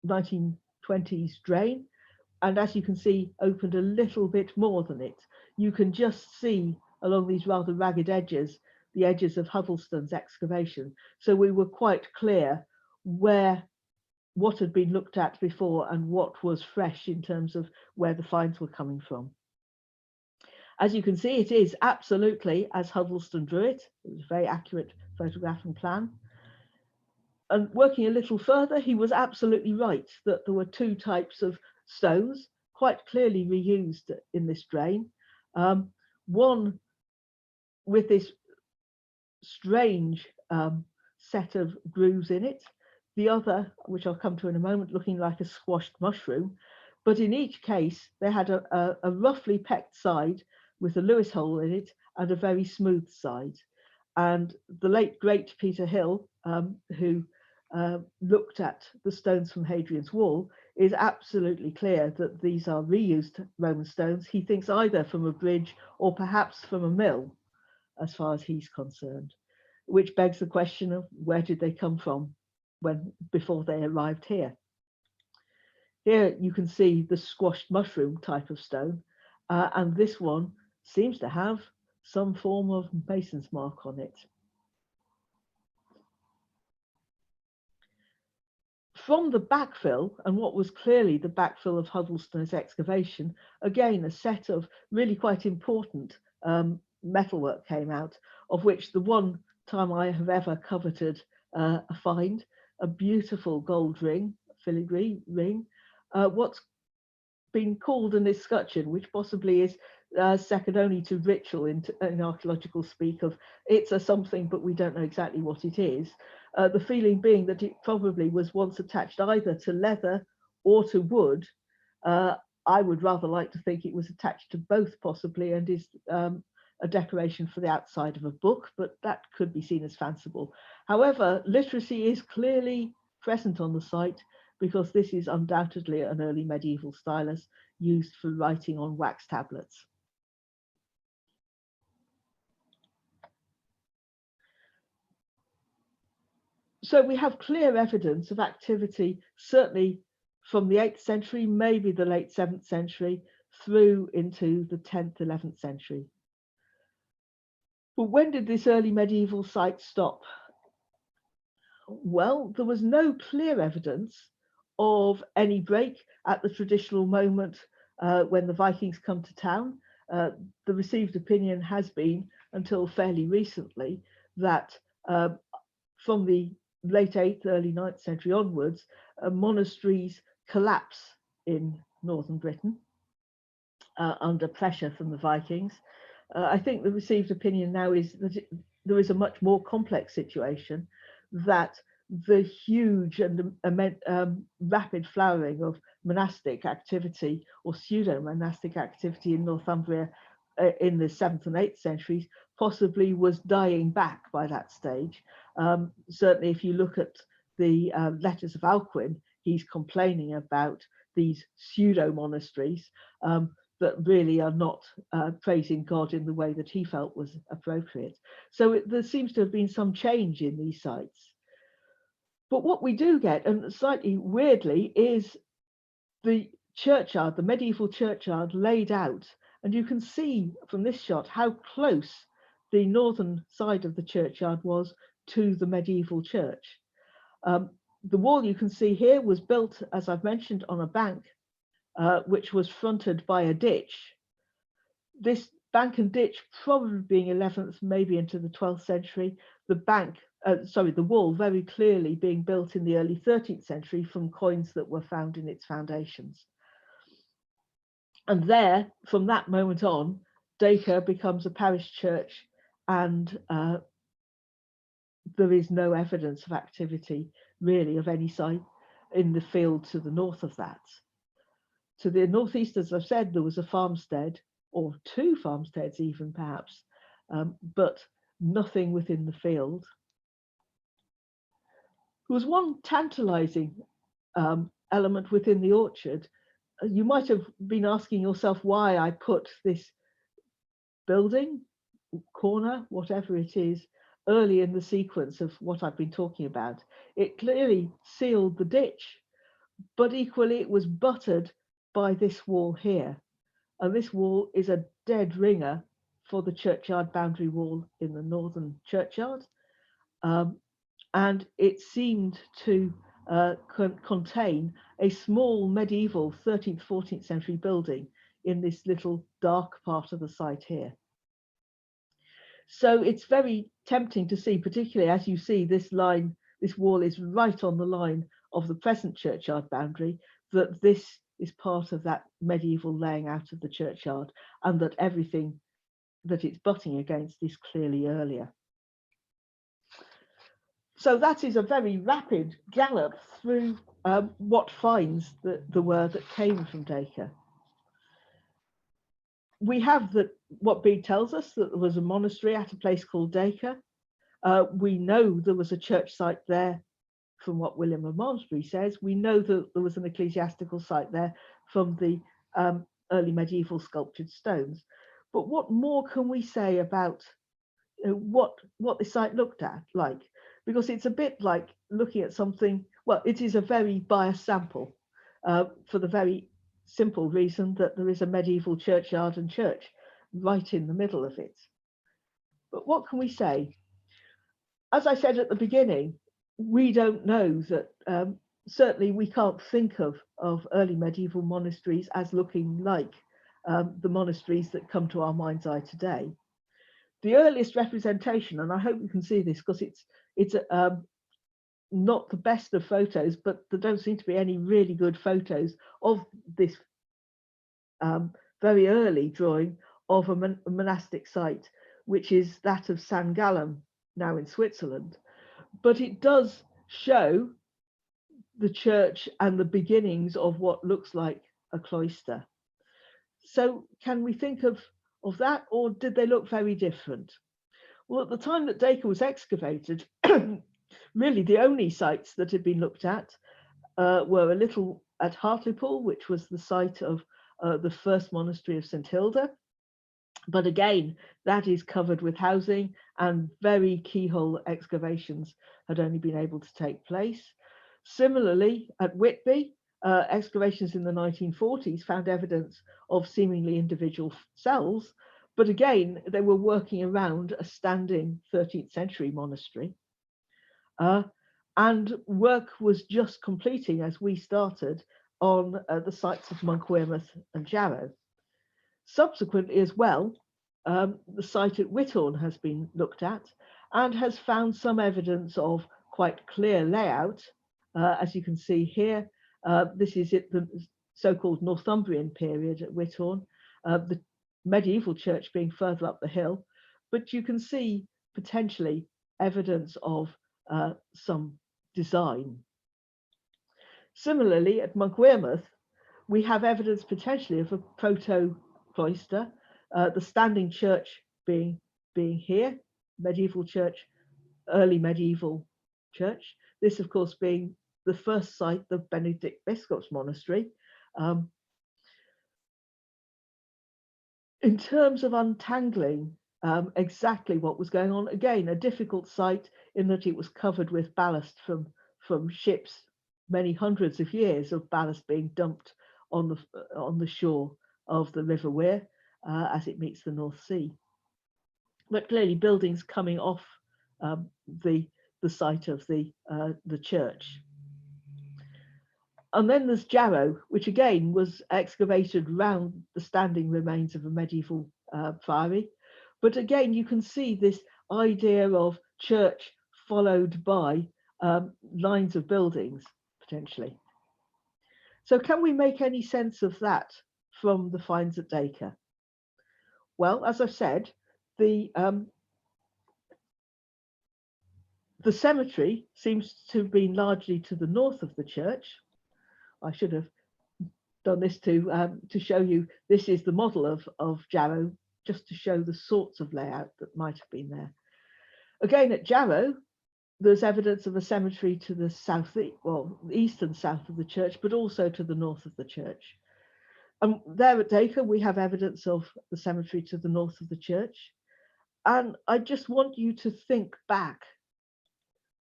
1920s drain, and as you can see, opened a little bit more than it. You can just see along these rather ragged edges, the edges of Huddlestone's excavation. So we were quite clear what had been looked at before and what was fresh in terms of where the finds were coming from. As you can see, it is absolutely as Huddlestone drew it. It was a very accurate photograph and plan. And working a little further, he was absolutely right that there were two types of stones quite clearly reused in this drain. One with this strange set of grooves in it, the other, which I'll come to in a moment, looking like a squashed mushroom. But in each case, they had a roughly pecked side with a Lewis hole in it and a very smooth side. And the late great Peter Hill, who looked at the stones from Hadrian's Wall, is absolutely clear that these are reused Roman stones. He thinks either from a bridge or perhaps from a mill, as far as he's concerned, which begs the question of where did they come from before they arrived here. Here you can see the squashed mushroom type of stone, and this one seems to have some form of mason's mark on it. From the backfill, and what was clearly the backfill of Huddlestone's excavation, again, a set of really quite important metalwork came out, of which the one time I have ever coveted a find, a beautiful gold ring, filigree ring, what's been called an escutcheon, which possibly is second only to ritual in archaeological speak of it's a something, but we don't know exactly what it is. The feeling being that it probably was once attached either to leather or to wood. I would rather like to think it was attached to both possibly, and is a decoration for the outside of a book, but that could be seen as fanciful. However, literacy is clearly present on the site because this is undoubtedly an early medieval stylus used for writing on wax tablets. So we have clear evidence of activity, certainly from the 8th century, maybe the late 7th century, through into the 10th, 11th century. But when did this early medieval site stop? Well, there was no clear evidence of any break at the traditional moment when the Vikings come to town. The received opinion has been, until fairly recently, that from the late 8th, early 9th century onwards, monasteries collapse in northern Britain under pressure from the Vikings. I think the received opinion now is that there is a much more complex situation, that the huge and rapid flowering of monastic activity or pseudo-monastic activity in Northumbria in the 7th and 8th centuries possibly was dying back by that stage. Certainly if you look at the letters of Alcuin, he's complaining about these pseudo-monasteries that really are not praising God in the way that he felt was appropriate. So there seems to have been some change in these sites. But what we do get, and slightly weirdly, is the churchyard, the medieval churchyard laid out. And you can see from this shot how close the northern side of the churchyard was to the medieval church. The wall you can see here was built, as I've mentioned, on a bank, which was fronted by a ditch. This bank and ditch probably being 11th, maybe into the 12th century. The wall very clearly being built in the early 13th century from coins that were found in its foundations. And there, from that moment on, Dacre becomes a parish church, and there is no evidence of activity really of any site in the field to the north of that. To the northeast, as I've said, there was a farmstead, or two farmsteads even perhaps, but nothing within the field. There was one tantalizing element within the orchard. You might have been asking yourself why I put this building corner, whatever it is, early in the sequence of what I've been talking about. It clearly sealed the ditch, but equally it was buttered by this wall here. And this wall is a dead ringer for the churchyard boundary wall in the northern churchyard. And it seemed to contain a small medieval 13th, 14th century building in this little dark part of the site here. So it's very tempting to see, particularly as you see this line, this wall is right on the line of the present churchyard boundary, that this is part of that medieval laying out of the churchyard, and that everything that it's butting against is clearly earlier. So that is a very rapid gallop through what finds there were that came from Dacre. We have what Bede tells us, that there was a monastery at a place called Dacre. We know there was a church site there from what William of Malmesbury says. We know that there was an ecclesiastical site there from the early medieval sculptured stones. But what more can we say about what the site looked at like? Because it's a bit like looking at something, well, it is a very biased sample for the very simple reason that there is a medieval churchyard and church right in the middle of it. But what can we say? As I said at the beginning, we don't know that, certainly we can't think of early medieval monasteries as looking like the monasteries that come to our mind's eye today. The earliest representation, and I hope you can see this because it's not the best of photos, but there don't seem to be any really good photos of this very early drawing of a monastic site, which is that of San Gallen, now in Switzerland. But it does show the church and the beginnings of what looks like a cloister. So can we think of that, or did they look very different? Well, at the time that Dacre was excavated, really the only sites that had been looked at were a little at Hartlepool, which was the site of the first monastery of St Hilda. But again, that is covered with housing, and very keyhole excavations had only been able to take place. Similarly, at Whitby, excavations in the 1940s found evidence of seemingly individual cells, but again, they were working around a standing 13th century monastery. And work was just completing as we started on the sites of Monk Wearmouth and Jarrow. Subsequently as well, the site at Whithorn has been looked at and has found some evidence of quite clear layout. As you can see here, this is the so-called Northumbrian period at Whithorn, the medieval church being further up the hill, but you can see potentially evidence of some design. Similarly, at Monk Wearmouth, we have evidence potentially of a proto-cloister, the standing church being here, medieval church, early medieval church. This, of course, being the first site, the Benedict Biscop's Monastery. In terms of untangling exactly what was going on, again, a difficult site in that it was covered with ballast from ships, many hundreds of years of ballast being dumped on the shore of the River Wear as it meets the North Sea. But clearly buildings coming off the site of the church. And then there's Jarrow, which again was excavated round the standing remains of a medieval priory. But again, you can see this idea of church followed by lines of buildings, potentially. So can we make any sense of that from the finds at Dacre? Well, as I've said, the cemetery seems to have been largely to the north of the church. I should have done this to show you, this is the model of Jarrow, just to show the sorts of layout that might have been there. Again, at Jarrow, there's evidence of a cemetery to the south, well, east and south of the church, but also to the north of the church. And there at Dacre, we have evidence of the cemetery to the north of the church. And I just want you to think back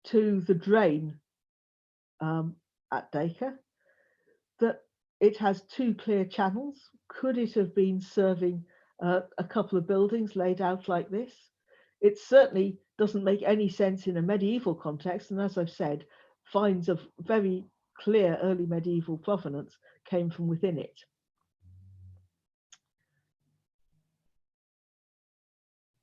to the drain at Dacre, that it has two clear channels. Could it have been serving a couple of buildings laid out like this? It certainly doesn't make any sense in a medieval context, and as I've said, finds of very clear early medieval provenance came from within it.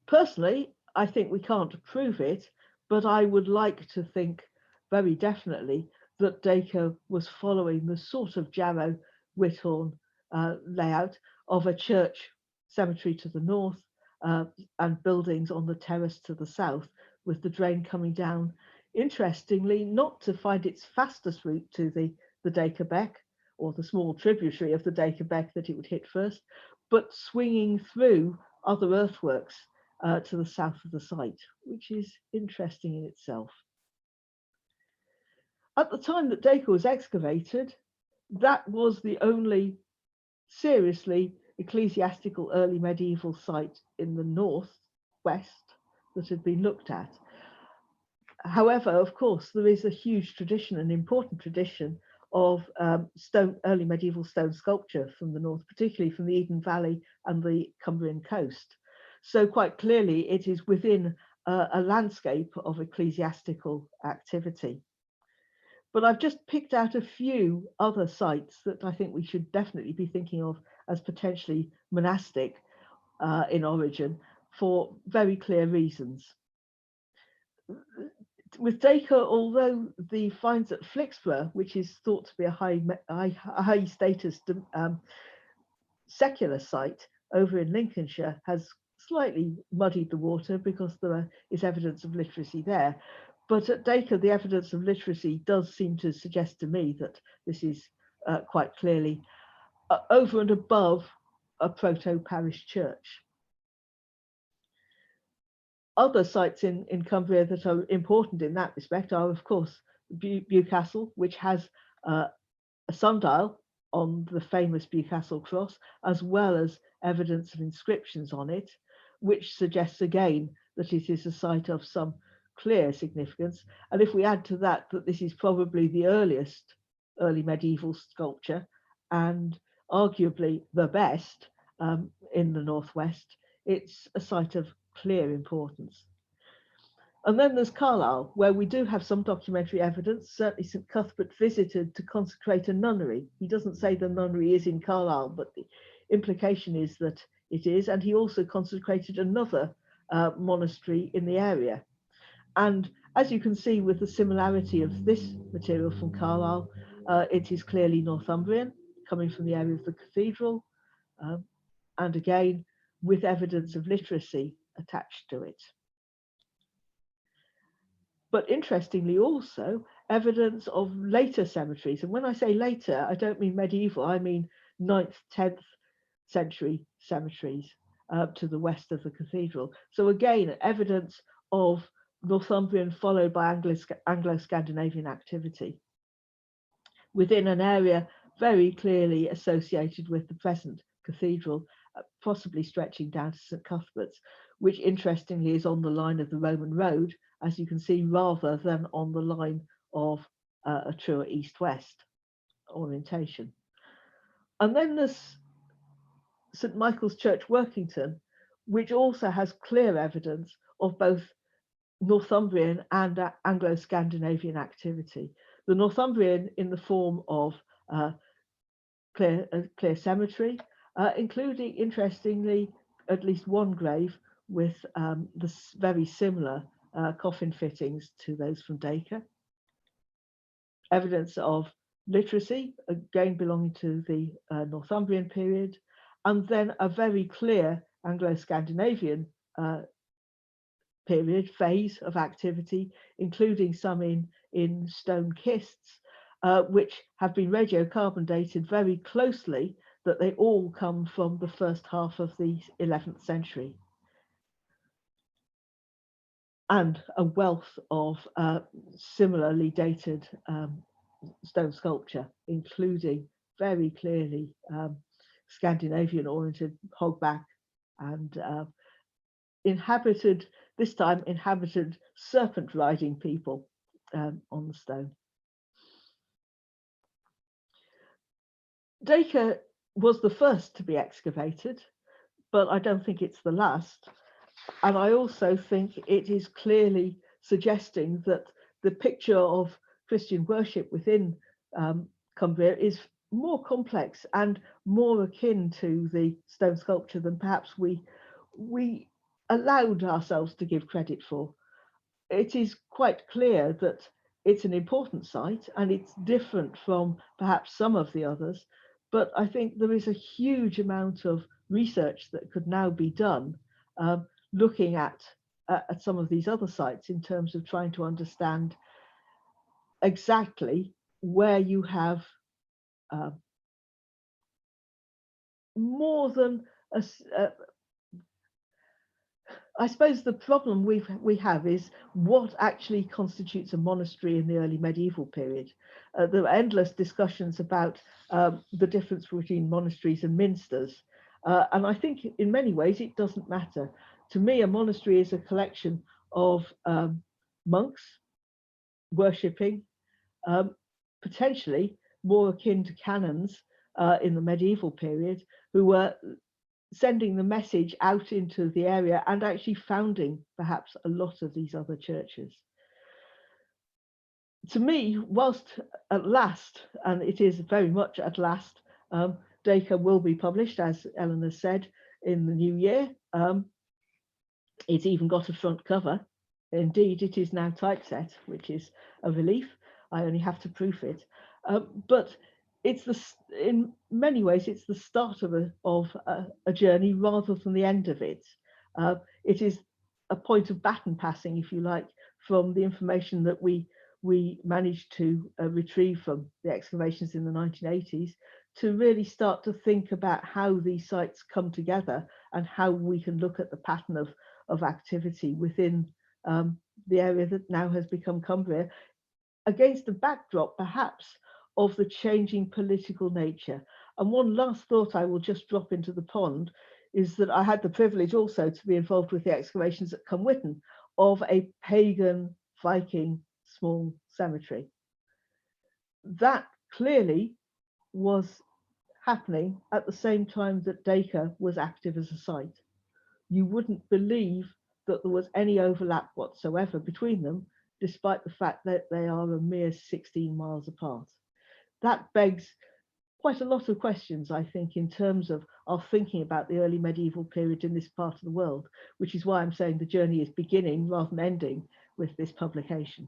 Personally, I think we can't prove it, but I would like to think very definitely that Dacre was following the sort of Jarrow Whithorn layout of a church cemetery to the north and buildings on the terrace to the south, with the drain coming down, interestingly, not to find its fastest route to the Dacre Beck, or the small tributary of the Dacre Beck that it would hit first, but swinging through other earthworks to the south of the site, which is interesting in itself. At the time that Dacre was excavated, that was the only seriously ecclesiastical early medieval site in the northwest that had been looked at. However, of course, there is a huge tradition, an important tradition of early medieval stone sculpture from the north, particularly from the Eden Valley and the Cumbrian coast. So quite clearly it is within a landscape of ecclesiastical activity. But I've just picked out a few other sites that I think we should definitely be thinking of as potentially monastic in origin for very clear reasons. With Dacre, although the finds at Flixborough, which is thought to be a high status secular site over in Lincolnshire, has slightly muddied the water because there is evidence of literacy there. But at Dacre, the evidence of literacy does seem to suggest to me that this is quite clearly over and above a proto-parish church. Other sites in Cumbria that are important in that respect are, of course, Bewcastle, which has a sundial on the famous Bewcastle cross, as well as evidence of inscriptions on it, which suggests again that it is a site of some clear significance. And if we add to that that this is probably the earliest early medieval sculpture and arguably the best in the northwest, it's a site of clear importance. And then there's Carlisle, where we do have some documentary evidence. Certainly St Cuthbert visited to consecrate a nunnery. He doesn't say the nunnery is in Carlisle, but the implication is that it is. And he also consecrated another monastery in the area. And as you can see with the similarity of this material from Carlisle, it is clearly Northumbrian, coming from the area of the cathedral, and again, with evidence of literacy attached to it. But interestingly also, evidence of later cemeteries. And when I say later, I don't mean medieval, I mean 9th, 10th century cemeteries to the west of the cathedral. So again, evidence of Northumbrian followed by Anglo-Scandinavian activity within an area very clearly associated with the present cathedral, possibly stretching down to St Cuthbert's, which interestingly is on the line of the Roman road, as you can see, rather than on the line of a truer east-west orientation. And then there's St Michael's Church, Workington, which also has clear evidence of both Northumbrian and Anglo-Scandinavian activity. The Northumbrian in the form of clear cemetery, including, interestingly, at least one grave with the very similar coffin fittings to those from Dacre. Evidence of literacy, again belonging to the Northumbrian period, and then a very clear Anglo-Scandinavian period phase of activity, including some in stone kists, which have been radiocarbon dated very closely, that they all come from the first half of the 11th century. And a wealth of similarly dated stone sculpture, including very clearly Scandinavian oriented hogback and inhabited, this time inhabited serpent riding people on the stone. Dacre was the first to be excavated, but I don't think it's the last. And I also think it is clearly suggesting that the picture of Christian worship within Cumbria is more complex and more akin to the stone sculpture than perhaps we allowed ourselves to give credit for. It is quite clear that it's an important site and it's different from perhaps some of the others, but I think there is a huge amount of research that could now be done looking at some of these other sites in terms of trying to understand exactly where you have more than I suppose the problem we have is what actually constitutes a monastery in the early medieval period. There are endless discussions about the difference between monasteries and minsters. And I think in many ways it doesn't matter. To me, a monastery is a collection of monks worshipping, potentially more akin to canons in the medieval period, who were sending the message out into the area and actually founding perhaps a lot of these other churches. To me, whilst at last, and it is very much at last, Dacre will be published, as Eleanor said, in the new year. It's even got a front cover. Indeed, it is now typeset, which is a relief. I only have to proof it. But it's in many ways, it's the start of a journey rather than the end of it. It is a point of baton passing, if you like, from the information that we managed to retrieve from the excavations in the 1980s to really start to think about how these sites come together and how we can look at the pattern of activity within the area that now has become Cumbria, against the backdrop perhaps of the changing political nature. And one last thought I will just drop into the pond is that I had the privilege also to be involved with the excavations at Cumwhitten of a pagan Viking small cemetery. That clearly was happening at the same time that Dacre was active as a site. You wouldn't believe that there was any overlap whatsoever between them, despite the fact that they are a mere 16 miles apart. That begs quite a lot of questions, I think, in terms of our thinking about the early medieval period in this part of the world, which is why I'm saying the journey is beginning rather than ending with this publication.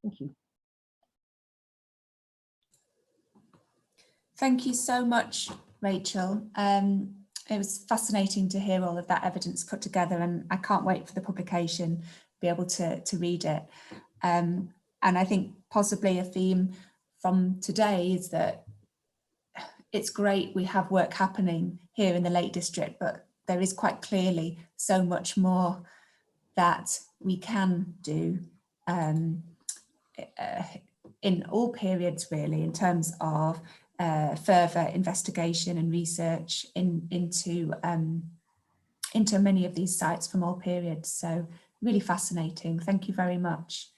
Thank you. Thank you so much, Rachel. It was fascinating to hear all of that evidence put together, and I can't wait for the publication, be able to read it. And I think possibly a theme from today is that it's great we have work happening here in the Lake District, but there is quite clearly so much more that we can do in all periods, really, in terms of further investigation and research into many of these sites from all periods. So really fascinating. Thank you very much.